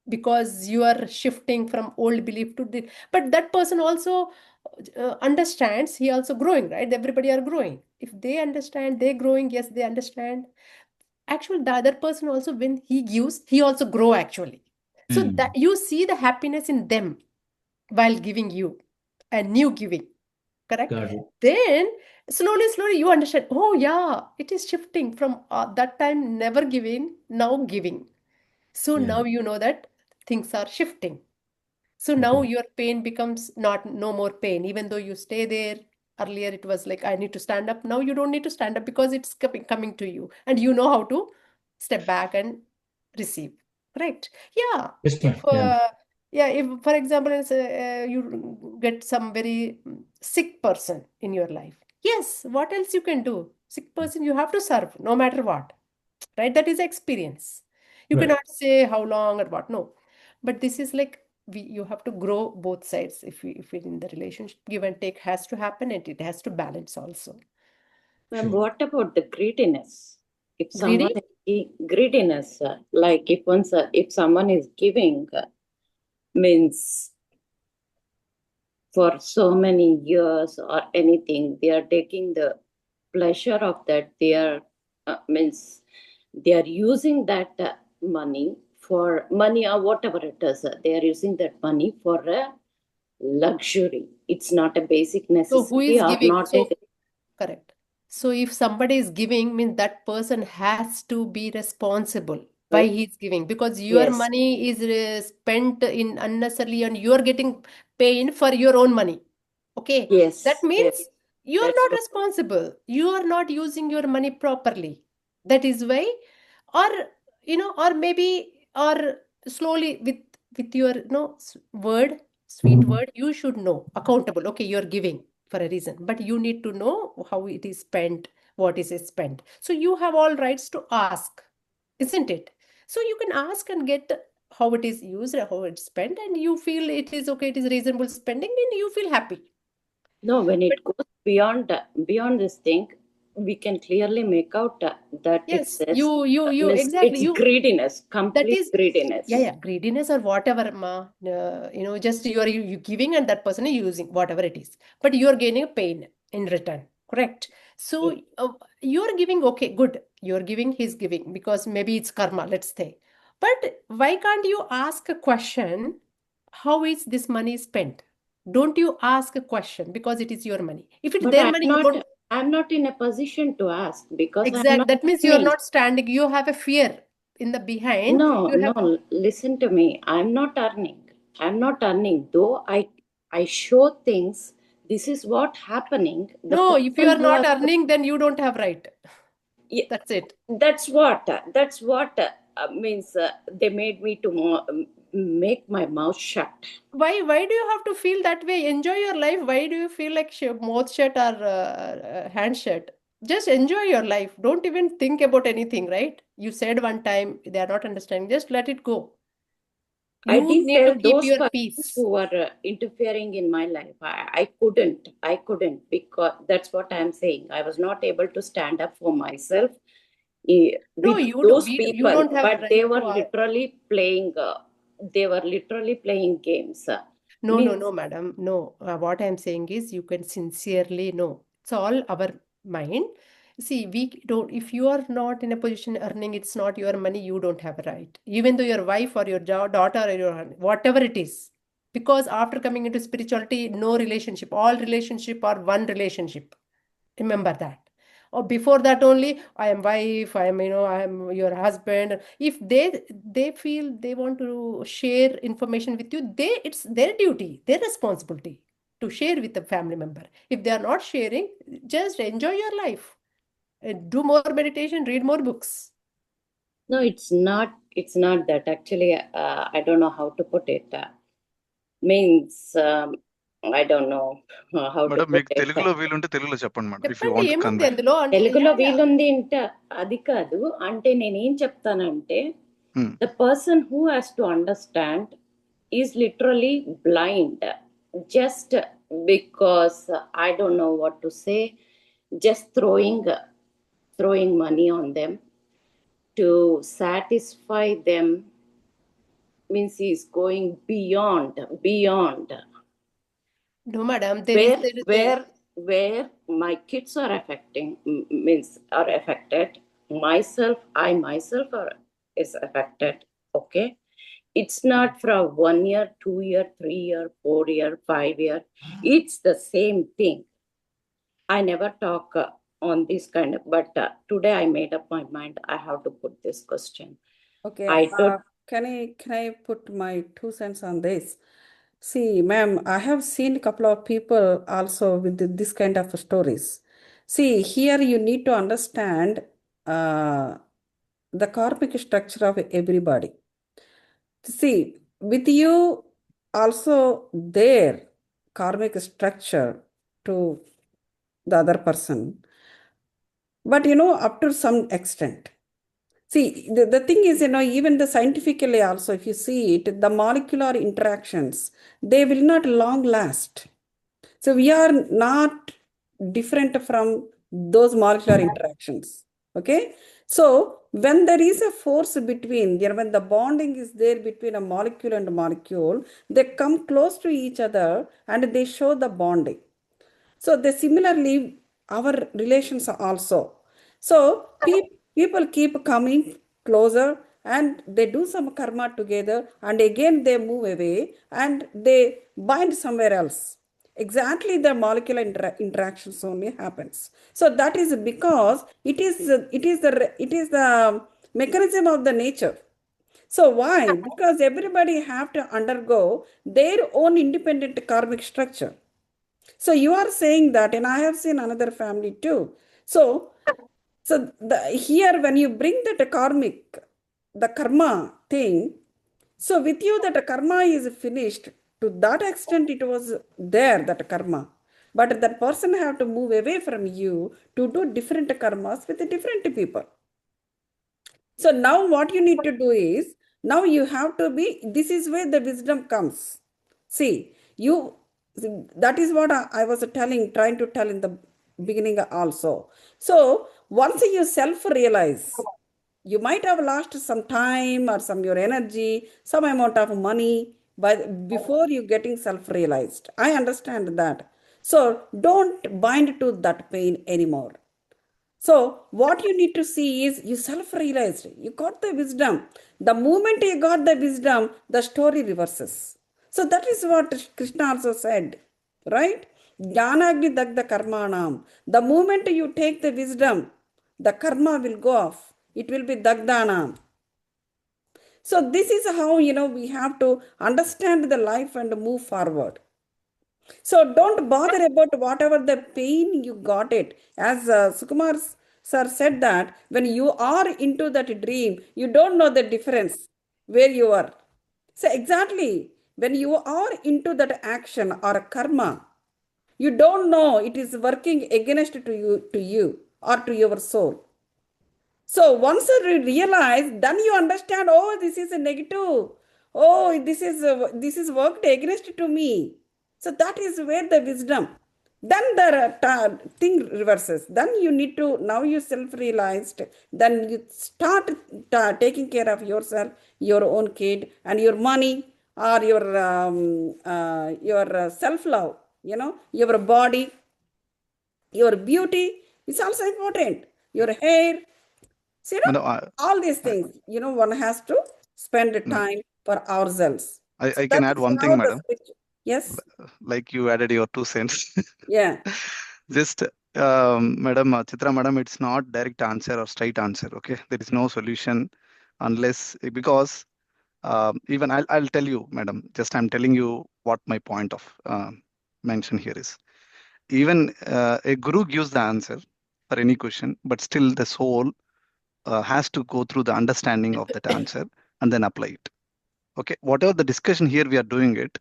because you are shifting from old belief to the, but that person also understands, he also growing, right? Everybody are growing. If they understand, they growing, yes, they understand. Actually, the other person also, when he gives, he also grow actually. So that Mm. you see the happiness in them while giving you a new giving, correct? Got it. Then slowly you understand, oh yeah, it is shifting from that time never giving, now giving. So Yeah. now you know that things are shifting. So now Okay. your pain becomes not no more pain, even though you stay there. Earlier it was like I need to stand up. Now you don't need to stand up because it's coming to you, and you know how to step back and receive. Right? Yeah. Yes, ma'am. If Yeah. yeah, if for example, you get some very sick person in your life. Yes. What else you can do? Sick person, you have to serve no matter what. Right? That is experience. You Right. cannot say how long or what. No, but this is like you have to grow both sides. If we in the relationship, give and take has to happen, and it has to balance also. And Sure. what about the greediness? If someone Greedy? greediness, like if someone is giving, means for so many years or anything, they are taking the pleasure of that. They are means they are using that money for money or whatever it is. They are using that money for a luxury. It's not a basic So who necessity is or giving? not a So correct. So if somebody is giving, means that person has to be responsible why he's giving, because your yes, money is spent in unnecessarily and you're getting pain for your own money. Okay. That yes, means yes. you are That's not what. responsible. You are not using your money properly. That is why, or or maybe, or slowly with your word, sweet word, you should know accountable. Okay, you're giving for a reason, but you need to know how it is spent, what is spent. So you have all rights to ask, isn't it? So you can ask and get how it is used, how it's spent, and you feel it is okay, it is reasonable spending, then you feel happy. No, when it goes beyond this thing, we can clearly make out that it Yes, says you exactly, it's greediness, that complete is, greediness. yeah, greediness or whatever, ma. Just you giving and that person is using whatever it is, but you are gaining a pain in return, correct? So you are giving, okay, good. You are giving, he's giving, because maybe it's karma, let's say. But why can't you ask a question? How is this money spent? Don't you ask a question because it is your money? If it's But their money, you don't. I'm not in a position to ask because I'm Exact. not That means you are earning. not standing. You have a fear in the behind. No, You have. no, listen to me. I'm not earning. I'm not earning. Though I show things. This is what happening. The No, if you person are who not has earning, then you don't have right. Yeah, That's it. that's what means they made me to make my mouth shut. Why do you have to feel that way? Enjoy your life. Why do you feel like mouth shut or hand shut? Just enjoy your life. Don't even think about anything, right? You said one time they are not understanding. Just let it go. I You didn't need to tell keep those your persons peace. who were interfering in my life. I couldn't because that's what I'm saying. I was not able to stand up for myself No, with you do. those You people, don't have but right to. they were literally playing games. No, Means madam. No. What I'm saying is you can sincerely know. It's all our mind. See, we don't, if you are not in a position earning, it's not your money, you don't have a right. Even though your wife or your daughter or your whatever it is. Because after coming into spirituality, no relationship, all relationship are one relationship. Remember that. Or before that only, I am wife, I am, I am your husband. If they feel they want to share information with you, it's their duty, their responsibility to share with the family member. If they are not sharing, just enjoy your life. Do more meditation, read more books. no, it's not. It's not that. Actually, I don't know how to put it. Means I don't know how to madam put మీకు it. తెలుగులో వీలుంటే తెలుగులో చెప్పండి madam if you చెప్పండి want to ఏముంది convey. అందులో అంటే తెలుగులో వీలుంది అంటే అది కాదు అంటే నేనేం చెప్తానంటే the person who has to understand is literally blind just because I don't know what to say, just throwing money on them to satisfy them means he's going beyond no madam, there is where my kids are means are affected, I myself is affected. Okay, it's not from 1 year, 2 year, 3 year, 4 year, 5 year. It's the same thing. I never talk on this kind of, but today I made up my mind. I have to put this question. Okay, I don't. can I put my 2 cents on this? See, ma'am, I have seen a couple of people also with this kind of stories. See, here you need to understand the karmic structure of everybody. See, with you also their karmic structure to the other person, but up to some extent. See, the thing is, even the scientifically also, if you see it, the molecular interactions, they will not long last. So we are not different from those molecular interactions. Okay. So when there is a force between, when the bonding is there between a molecule and a molecule, they come close to each other and they show the bonding. So they similarly, our relations are also. So people keep coming closer and they do some karma together and again they move away and they bind somewhere else. Exactly the molecular interactions only happens. So that is because it is the mechanism of the nature. So why? Because everybody have to undergo their own independent karmic structure. So you are saying that, and I have seen another family too. So here when you bring that karmic, the karma thing, so with you that karma is finished. To that extent, it was there that karma. but that person have to move away from you to do different karmas with different people. So now what you need to do is, now you have to be, this is where the wisdom comes. See, that is what I was trying to tell in the beginning also. So once you self-realize, you might have lost some time or some your energy, some amount of money before you getting self-realized. I understand that. So don't bind to that pain anymore. So, what you need to see is you self realized, you got the wisdom. The moment you got the wisdom, the story reverses. So, that is what Krishna also said, right? Jnanagni dagda karmanam. The moment you take the wisdom, the karma will go off. It will be dagdanam. So, this is how, we have to understand the life and move forward. So don't bother about whatever the pain you got it. As Sukumar sir said that when you are into that dream, you don't know the difference where you are. So exactly when you are into that action or karma, you don't know it is working against to you or to your soul. So once you realize, then you understand, oh, this is a negative. Oh, this is worked against to me. So that is where the wisdom. Then the thing reverses. Then you need to, now you self-realized, then you start taking care of yourself, your own kid, and your money, or your self-love, your body, your beauty is also important. Your hair, so, Madam, all these things, one has to spend no, time for ourselves. So I that can add is one how thing, the madam. spiritual, yes, Like you added your 2 cents. yeah. Just, madam, Chitra, madam, it's not direct answer or straight answer. Okay, there is no solution unless, because even I'll tell you, madam. Just I'm telling you what my point of mention here is. Even a guru gives the answer for any question, but still the soul has to go through the understanding of that answer and then apply it. Okay, whatever the discussion here we are doing it,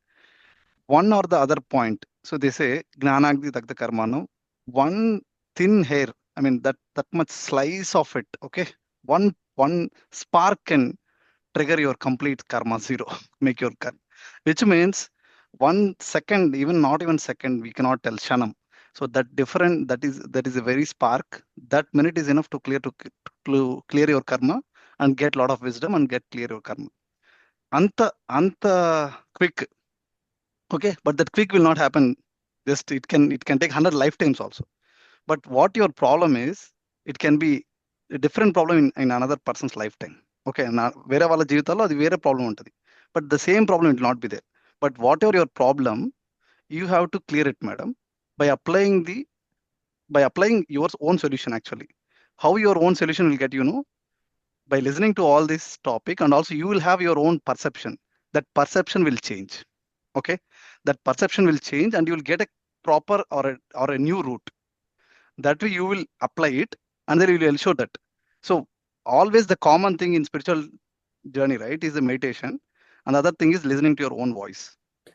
one or the other point. So they say gnanagdi dagda karmano, one thin hair. I mean that much slice of it. Okay, one spark can trigger your complete karma zero, make your karma, which means 1 second, even not even second, we cannot tell shanam. So that is a very spark. That minute is enough to clear your karma and get lot of wisdom and get clear your karma. Anta quick. Okay, but that quick will not happen. Just it can take 100 lifetimes also. But what your problem is, it can be a different problem in another person's lifetime. Okay, వేరే వాళ్ళ జీవితాల్లో అది వేరే problem ఉంటుంది. But the same problem will not be there. But whatever your problem, you have to clear it, madam, by applying your own solution actually. How your own solution will get, by listening to all this topic, and also you will have your own perception. That perception will change. Okay, that perception will change and you will get a proper or a new route. That way you will apply it and then you will ensure that. So always the common thing in spiritual journey, right, is the meditation, and the other thing is listening to your own voice.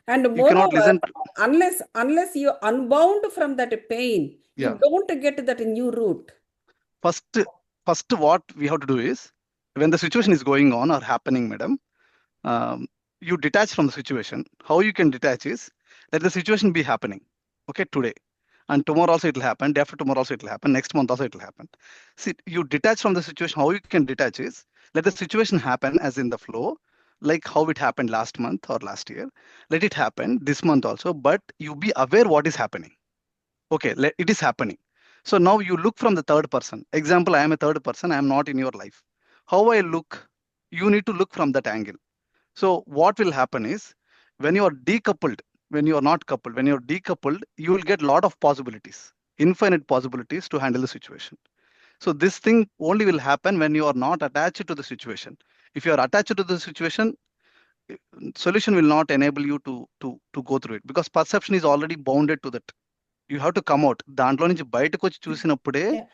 And You cannot moreover, listen unless you unbound from that pain, you Yeah. don't get that new route. First what we have to do is, when the situation is going on or happening, madam, you detach from the situation. How you can detach is, let the situation be happening, okay, today, and tomorrow also it will happen, day after tomorrow also it will happen, next month also it will happen. See, you detach from the situation. How you can detach is, let the situation happen as in the flow, like how it happened last month or last year. Let it happen this month also, but you be aware what is happening. Okay, it is happening. So now you look from the third person. Example, I am a third person, I am not in your life. How I look, you need to look from that angle. So what will happen is, when you are decoupled, when you are not coupled, when you are decoupled, you will get a lot of possibilities, infinite possibilities to handle the situation. So this thing only will happen when you are not attached to the situation. If you are attached to the situation, solution will not enable you to go through it, because perception is already bounded to that. You have to come out. దాంట్లో నుంచి బయటకు వచ్చి చూసినప్పుడే Yeah.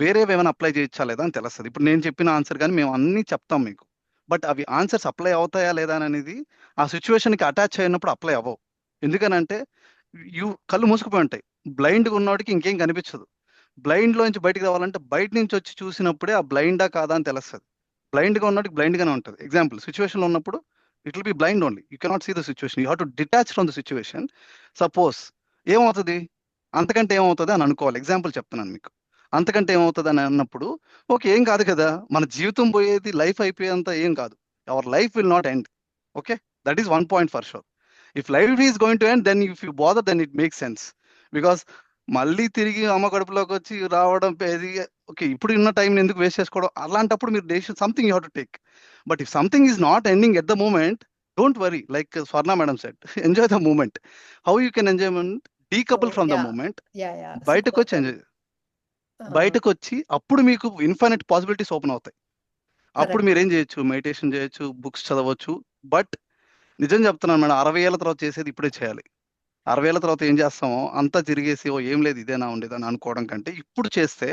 వేరేవి ఏమైనా apply చేయొచ్చా లేదా అని తెలుస్తుంది. ఇప్పుడు నేను చెప్పిన ఆన్సర్ కానీ మేము అన్ని చెప్తాం మీకు, బట్ అవి ఆన్సర్స్ అప్లై అవుతాయా లేదా అనేది ఆ సిచ్యువేషన్కి అటాచ్ అయినప్పుడు అప్లై అవ్వవు. ఎందుకనంటే కళ్ళు మూసుకుపోయి ఉంటాయి. బ్లైండ్గా ఉన్నవాడికి ఇంకేం కనిపించదు. బ్లైండ్లో నుంచి బయటికి రావాలంటే బయట నుంచి వచ్చి చూసినప్పుడే ఆ బ్లైండా కాదా అని తెలుస్తుంది. బ్లైండ్గా ఉన్నవాడికి బ్లైండ్గానే ఉంటుంది. ఎగ్జాంపుల్, సిచ్యువేషన్లో ఉన్నప్పుడు it will be blind only, you cannot see the situation, you have to detach from the situation. Suppose ఏమవుతుంది, అంతకంటే ఏమవుతుంది అని అనుకోవాలి. ఎగ్జాంపుల్ చెప్తున్నాను మీకు. అంతకంటే ఏమవుతుంది అని అన్నప్పుడు ఓకే ఏం కాదు కదా, మన జీవితం పోయేది, లైఫ్ అయిపోయేంత ఏం కాదు. Our life will not end. Okay, that is one point for sure. If life is going to end, then if you bother, then it make sense. Because మళ్ళీ తిరిగి అమ్మ కడుపులోకి వచ్చి రావడం ఓకే, ఇప్పుడు ఉన్న టైం ఎందుకు వేస్ట్ చేసుకోవడం, అలాంటప్పుడు మీరు decision something you have to take. But if something is not ending at the moment, don't worry. Like Swarna madam said, enjoy the moment. How you can enjoyment, decouple from the moment, బయటకు వచ్చి enjoy, బయటకు వచ్చి అప్పుడు మీకు infinite possibilities open అవుతాయి. అప్పుడు మీరు ఏం చేయొచ్చు, మెడిటేషన్ చేయొచ్చు, బుక్స్ చదవచ్చు. బట్ నిజం చెప్తున్నాను మేడం, 60 ఏళ్ళ తర్వాత చేసేది ఇప్పుడే చేయాలి. 60 ఏళ్ళ తర్వాత ఏం చేస్తామో అంతా తిరిగేసి ఓ ఏం లేదు ఇదేనా ఉండేదని అనుకోవడం కంటే ఇప్పుడు చేస్తే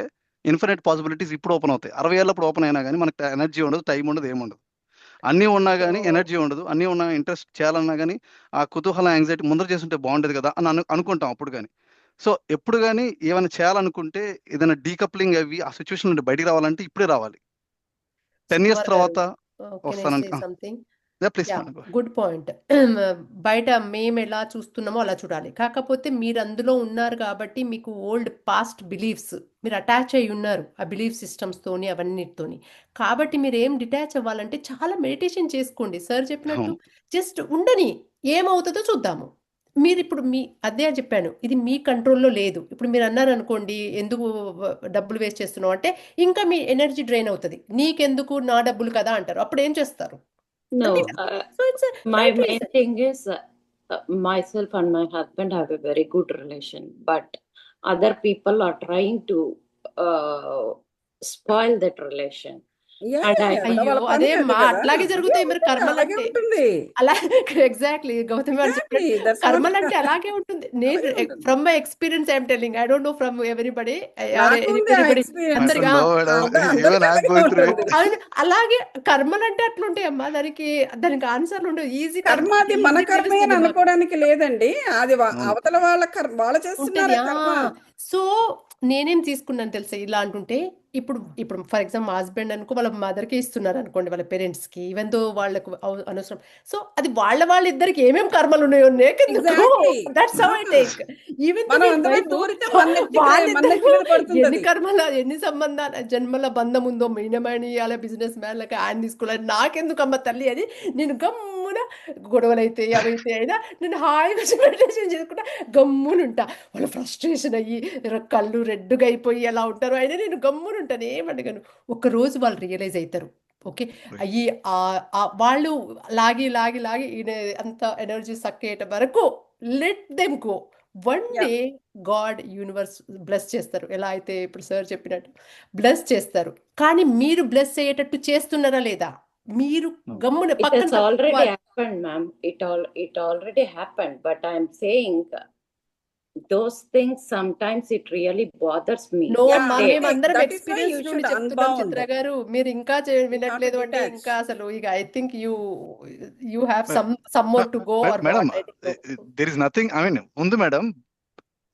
ఇన్ఫినిట్ పాసిబిలిటీస్ ఇప్పుడు ఓపెన్ అవుతాయి. 60 ఏళ్ళప్పుడు ఓపెన్ అయినా కానీ మనకు ఎనర్జీ ఉండదు, టైం ఉండదు, ఏముండదు. అన్నీ ఉన్నా కానీ ఎనర్జీ ఉండదు, అన్నీ ఉన్నా ఇంట్రెస్ట్ చేయాలన్నా కానీ ఆ కుతూహలం, యాంగ్జైటీ ముందర చేస్తుంటే బాగుండేది కదా అని అనుకుంటాం అప్పుడు. కానీ సో ఎప్పుడు కానీ ఏమైనా చేయాలనుకుంటే ఏదైనా డీకప్లింగ్ అవి ఆ సిచ్యువేషన్ నుండి బయటికి రావాలంటే ఇప్పుడే రావాలి. 10 years తర్వాత వస్తాను. Something please yeah, madam. Good point. బయట మేము ఎలా చూస్తున్నామో అలా చూడాలి. కాకపోతే మీరు అందులో ఉన్నారు కాబట్టి మీకు ఓల్డ్ పాస్ట్ బిలీఫ్స్, మీరు అటాచ్ అయి ఉన్నారు ఆ బిలీఫ్ సిస్టమ్స్తోని అవన్నిటితోని. కాబట్టి మీరు ఏం డిటాచ్ అవ్వాలంటే చాలా మెడిటేషన్ చేసుకోండి. సార్ చెప్పినట్టు జస్ట్ ఉండని, ఏమవుతుందో చూద్దాము. మీరు ఇప్పుడు అదే చెప్పాను, ఇది మీ కంట్రోల్లో లేదు. ఇప్పుడు మీరు అన్నారు అనుకోండి, ఎందుకు డబ్బులు వేస్ట్ చేస్తున్నావు అంటే ఇంకా మీ ఎనర్జీ డ్రైన్ అవుతుంది. నీకెందుకు, నా డబ్బులు కదా అంటారు. అప్పుడు ఏం చేస్తారు? No, So it's a my right main reason. thing is myself and my husband have a very good relation, but other people are trying to spoil that relation. And I అయ్యో అదే అట్లాగే జరుగుతాయి మరి కర్మలంటే. అలా ఎగ్జాక్ట్లీ గౌతమి గారు చెప్పినట్టు కర్మలంటే అలాగే ఉంటుంది. నేను from my experience I'm telling, I don't know from everybody. అలాగే కర్మలంటే అట్లుంటాయి అమ్మా. దానికి ఆన్సర్లు ఉండవు. ఈజీ కర్మాది మన కర్మే అని అనుకోవడానికి లేదండి, అది అవతల వాళ్ళు చేస్తున్నారు కర్మ. సో నేనేం తీసుకున్నాను తెలుసా ఇలా అంటుంటే, ఇప్పుడు ఫర్ ఎగ్జాంపుల్ మా హస్బెండ్ అనుకో వాళ్ళ మదర్కి ఇస్తున్నారు అనుకోండి, వాళ్ళ పేరెంట్స్కి, ఈవెన్ దో వాళ్ళకు అనవసరం. సో అది వాళ్ళిద్దరికి ఏమేమి కర్మలు ఉన్నాయో that's how I take. Even ఎన్ని కర్మల, ఎన్ని సంబంధాల జన్మల బంధం ఉందో, మీనమని అలా బిజినెస్ మ్యాన్ లకి ఆయన తీసుకోవాలి, నాకెందుకమ్మ తల్లి అని నేను గమ్మున, గొడవలైతే అవైతే అయినా నేను హాయిగా మెడిటేషన్ చేసుకుంటా గమ్మునుంటా. వాళ్ళు ఫ్రస్ట్రేషన్ అయ్యి కళ్ళు రెడ్డుగా అయిపోయి ఎలా ఉంటారు, అయినా నేను గమ్మునుంటాను, ఏమడిగాను. ఒకరోజు వాళ్ళు రియలైజ్ అవుతారు. ఓకే, అయ్యి వాళ్ళు లాగి లాగి లాగి అంత ఎనర్జీ సక్కేట వరకు let them go. One day God, universe bless చేస్తారు. ఎలా అయితే ఇప్పుడు సార్ చెప్పినట్టు బ్లెస్ చేస్తారు. కానీ మీరు బ్లెస్ అయ్యేటట్టు చేస్తున్నారా లేదా? మీరు గమ్మున పక్కన already happened ma'am, it already happened. But I'm saying those things sometimes it really bothers me. No, మేమందరం ఎక్స్పీరియన్స్ నుండి చెప్తున్నాం చిత్ర గారు. మీరు ఇంకా వినట్లేదు అంటే ఇంకా అసలు ఇక I think you have some more to go or madam. There is nothing, I mean ఉంది మేడం,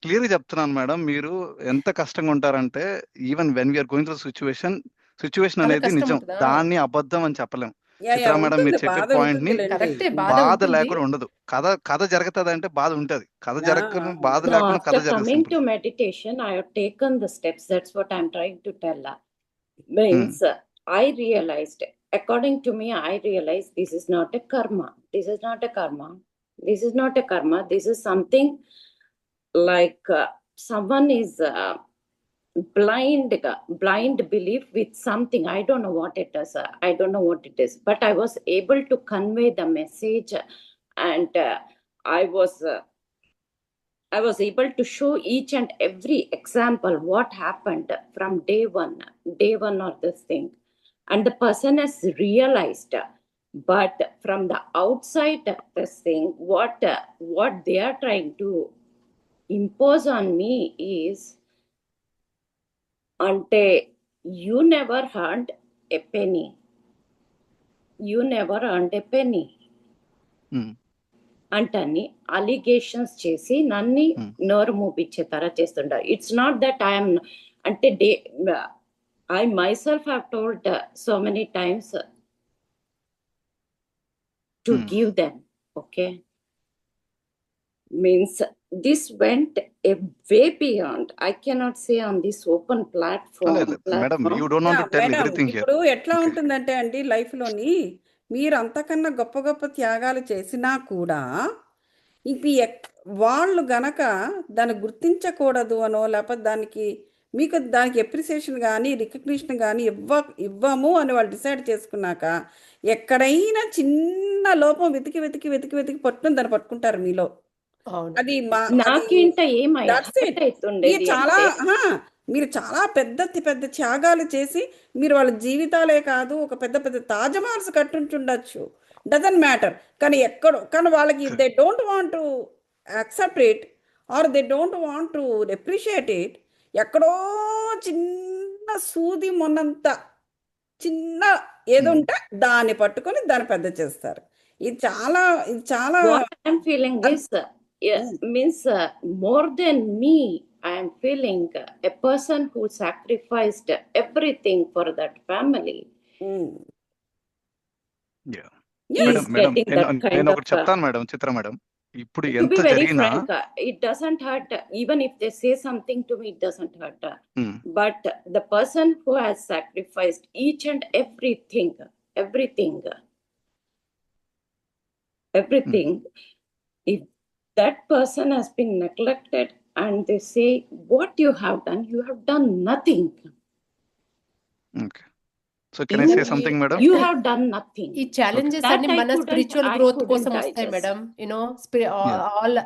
క్లియర్ గా చెప్తున్నాను మేడం. మీరు ఎంత కష్టంగా ఉంటారంటే even when we are going through situation అనేది నిజం, దాన్ని అబద్ధం అని చెప్పలేం. చిత్రా మేడం మీరు చెప్పే పాయింట్ ని బాధ లేకుండా ఉండదు. కథ జరుగుతుంది అంటే బాధ ఉంటది, కథ జరగకుండా బాధ లేకుండా కథ జరుగుతుంది. Coming to meditation, I have taken the steps. That's what I'm trying to tell. Means I realized, according to me, I realized this is not a karma. This is not a karma. This is not a karma. This is something like someone is blind belief with something. I don't know what it is. I don't know what it is, but I was able to convey the message, and I was able to show each and every example what happened from day one of this thing, and the person has realized. But from the outside this thing, what they are trying to impose on me is, ante you never earned a penny. You never earned a penny. అంటని allegations చేసి నన్ను నోరు మూపించే తర చేస్తుంటారు. It's not that I'm అంటే I myself have told so many times to give them, okay? Means this went a way beyond. I cannot say on this open platform. Madam, you don't want to tell madam, everything here. ఇప్పుడు ఎట్లా ఉంటుందంటే అండి, లైఫ్లోని మీరు అంతకన్నా గొప్ప గొప్ప త్యాగాలు చేసినా కూడా ఇవి వాళ్ళు గనక దాన్ని గుర్తించకూడదు అనో, లేకపోతే దానికి ఎప్రిసియేషన్ కానీ రికగ్నిషన్ కానీ ఇవ్వము అని వాళ్ళు డిసైడ్ చేసుకున్నాక ఎక్కడైనా చిన్న లోపం వెతికి వెతికి వెతికి వెతికి పట్టుకుని దాన్ని పట్టుకుంటారు మీలో. అది మీరు చాలా పెద్ద పెద్ద త్యాగాలు చేసి మీరు వాళ్ళ జీవితాలే కాదు, ఒక పెద్ద పెద్ద తాజ్మహల్స్ కట్టుంచుండొచ్చు, డజంట్ మ్యాటర్. కానీ వాళ్ళకి they don't want to accept it or they don't want to appreciate it. ఎక్కడో చిన్న సూది మొన్నంత చిన్న ఏదో ఉంటే దాన్ని పట్టుకొని దాన్ని పెద్ద చేస్తారు. ఇది చాలా feeling this means more than me. I am feeling a person who sacrificed everything for that family. Yeah. Madam, నేను ఒకటి చెప్తాను మేడం, చిత్ర మేడం. ఇప్పుడు ఎంత జరిగినా it doesn't hurt. Even if they say something to me, it doesn't hurt. But the person who has sacrificed each and everything, if that person has been neglected and they say, what you have done nothing. Okay. So can I say something, madam? You have done nothing. ఈ challenges అన్ని మన spiritual growth కోసం వస్తాయి madam. All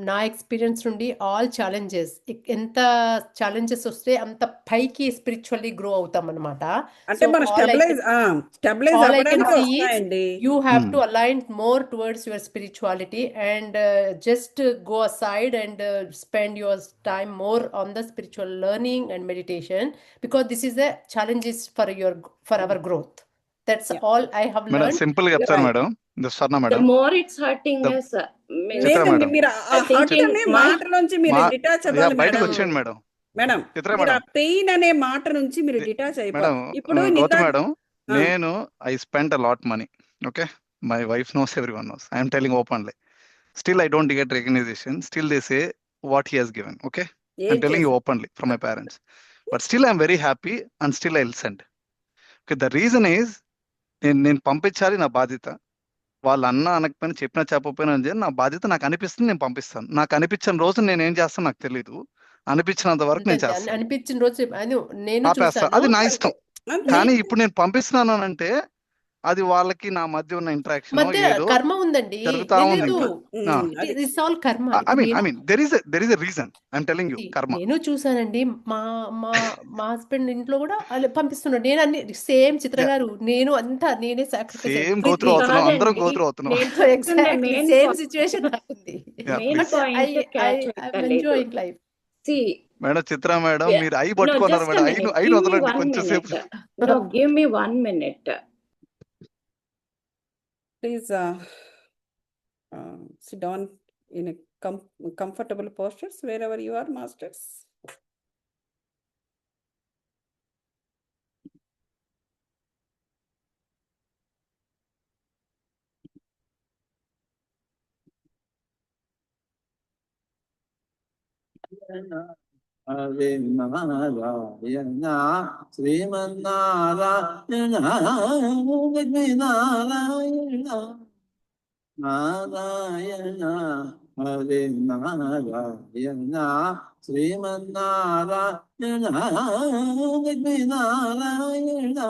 నా experience నుండి all challenges, ఎంత challenges వస్తే అంత పైకి స్పిరిచువల్లీ గ్రో అవుతాం అనమాట. You have to align more towards your spirituality and just go aside and spend your time more on the spiritual learning and meditation, because this is a challenges for our growth. That's all I have learned. Madam, simple గా చెప్తాను madam. The more it's hurting us, బయటకు వచ్చేయండి madam. Pain అనే మాట నుంచి మీరు detach అయిపోయారు. ఇప్పుడు మేడం, నేను I spent a lot money. Okay, my wife knows, everyone knows. I am telling openly. Still I don't get recognition. Still they say what he has given. Okay, I'm telling you openly from my parents. But still I'm very happy and still I'll send. Okay, the reason is నేను పంపించాలి, నా బాధ్యత. వాళ్ళు అనకపోయినా చెప్పినా చెప్పకపోయినా నా బాధ్యత. నాకు అనిపిస్తుంది, నేను పంపిస్తాను. నాకు అనిపించిన రోజు నేను ఏం చేస్తాను నాకు తెలియదు. అనిపించినంత వరకు నేను చేస్తాను. అనిపించిన రోజు అది నా ఇష్టం. కానీ ఇప్పుడు నేను పంపిస్తున్నాను అంటే అది వాళ్ళకి నా మధ్య ఉన్న ఇంటరాక్షన్ కర్మ ఉందండి, జరుగుతా ఉంది. there is a reason. I'm telling you, కర్మ. నేను చూసానండి, మా హస్బెండ్ ఇంట్లో కూడా పంపిస్తున్నాడు. నేను అన్ని సేమ్ చిత్ర గారు, నేను అంతా నేనే సాక్రిఫైస్, సేమ్ గో త్రూ అవుతున్నాం, అందరం గో త్రూ అవుతున్నాం. ఎగ్జాక్ట్లీ సేమ్ సిచువేషన్ నాకుంది. I'm enjoying life. See, madam, Chitra madam, మీరు ఐ పట్టుకున్నారు మేడం. ఐ వదలండి కొంచెం సేపు. No, give me 1 minute. Please sit down in a comfortable postures wherever you are, masters. Hare Narayana, Sriman Narayana, Lakshmi Narayana, Narayana, Hare Narayana, Sriman Narayana, Lakshmi Narayana.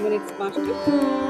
minutes, Master.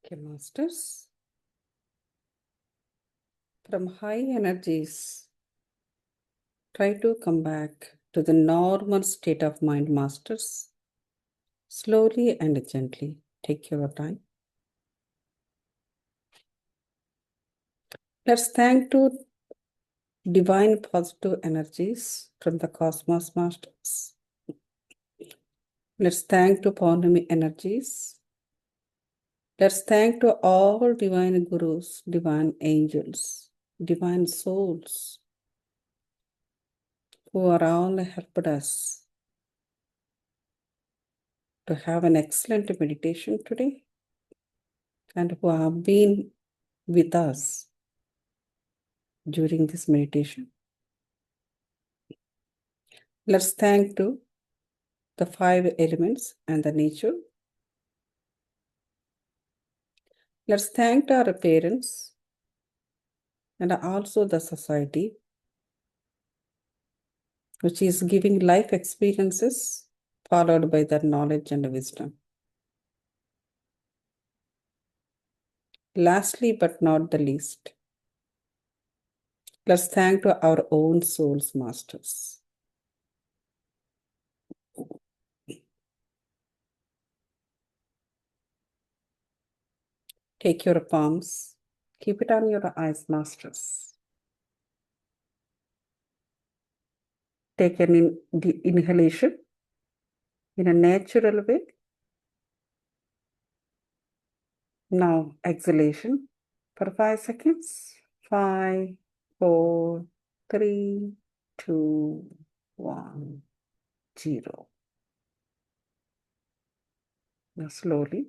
Okay, masters. From high energies, try to come back to the normal state of mind, masters. Slowly and gently. Take your time. Let's thank to divine positive energies from the cosmos, masters. Let's thank to Pournami energies. Let's thank to all divine gurus, divine angels, divine souls who are all helped us to have an excellent meditation today and who have been with us during this meditation. Let's thank to the 5 elements and the nature. Let's thank our parents and also the society, which is giving life experiences followed by the knowledge and wisdom. Lastly, but not the least, let's thank to our own souls masters. Take your palms, keep it on your eyes, masters. Take an inhalation in a natural way. Now exhalation for 5 seconds. 5, 4, 3, 2, 1, 0. Now slowly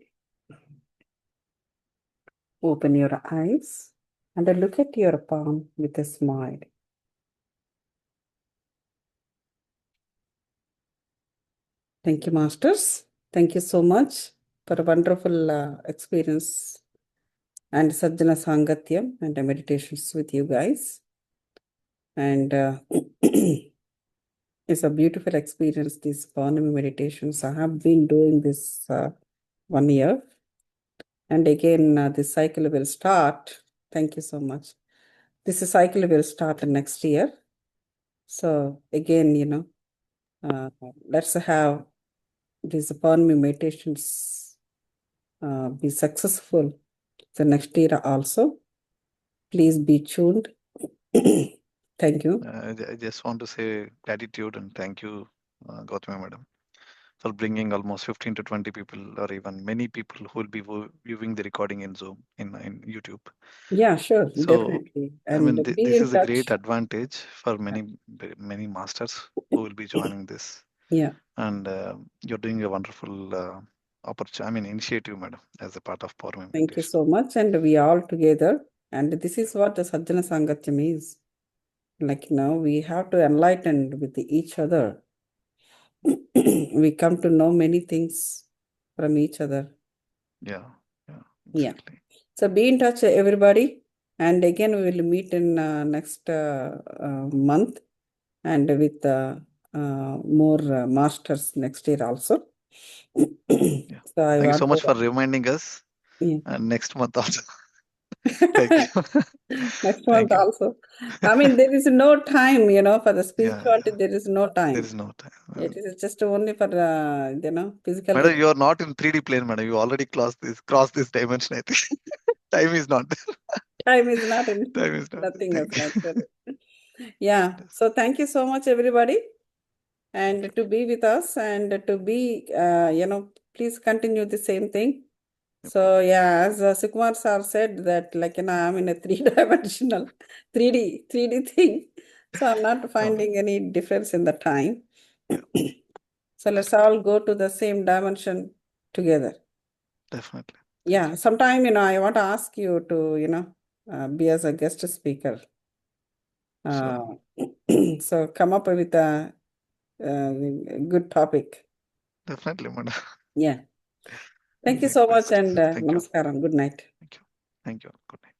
open your eyes and look at your palm with a smile. Thank you, masters. Thank you so much for a wonderful experience and Sajjana Sangatyam and the meditations with you guys. And it's a beautiful experience, these Pournami meditations. I have been doing this 1 year. And again, this cycle will start. Thank you so much. This cycle will start next year. So again, let's have these Pournami meditations be successful the next year also. Please be tuned. Thank you. I just want to say gratitude and thank you, Gautami madam, for bringing almost 15 to 20 people or even many people who will be viewing the recording in Zoom, in YouTube. Yeah, sure, So, definitely. I mean, And be this in is a touch. great advantage for many masters who will be joining this. Yeah. And you're doing a wonderful initiative, madam, as a part of Pournami Thank you meditation. so much. And we all together. And this is what the Sajjana Sangatyam is. Like, we have to enlighten with each other. We come to know many things from each other. Yeah, Yeah. exactly. So be in touch, everybody. And again, we will meet in next month and with more masters next year also. Yeah. So I Thank you want so much to, for reminding us. yeah. And next month also. Thank you. Next Thank month you. also. I mean, there is no time, for the spirituality, there is no There time. is no time. It is just only for, physical. Madam, you are not in 3D plane, madam. You already crossed this dimension, I think. Time is not there. Time is not in Time is not there. nothing else, Thank you. actually. Yeah. So thank you so much, everybody. And to be with us and to be, please continue the same thing. So yeah, as Sukumar sir said that I'm in a 3-dimensional, 3D thing. So I'm not finding any difference in the time. Yeah. So let's all go to the same dimension together. Definitely. Yeah, sometime, I want to ask you to, be as a guest speaker. Sure. So come up with a good topic. Definitely, madam. Yeah. Thank you Be so much request. and Thank you. namaskaram. Good night. Thank you. Thank you. Good night.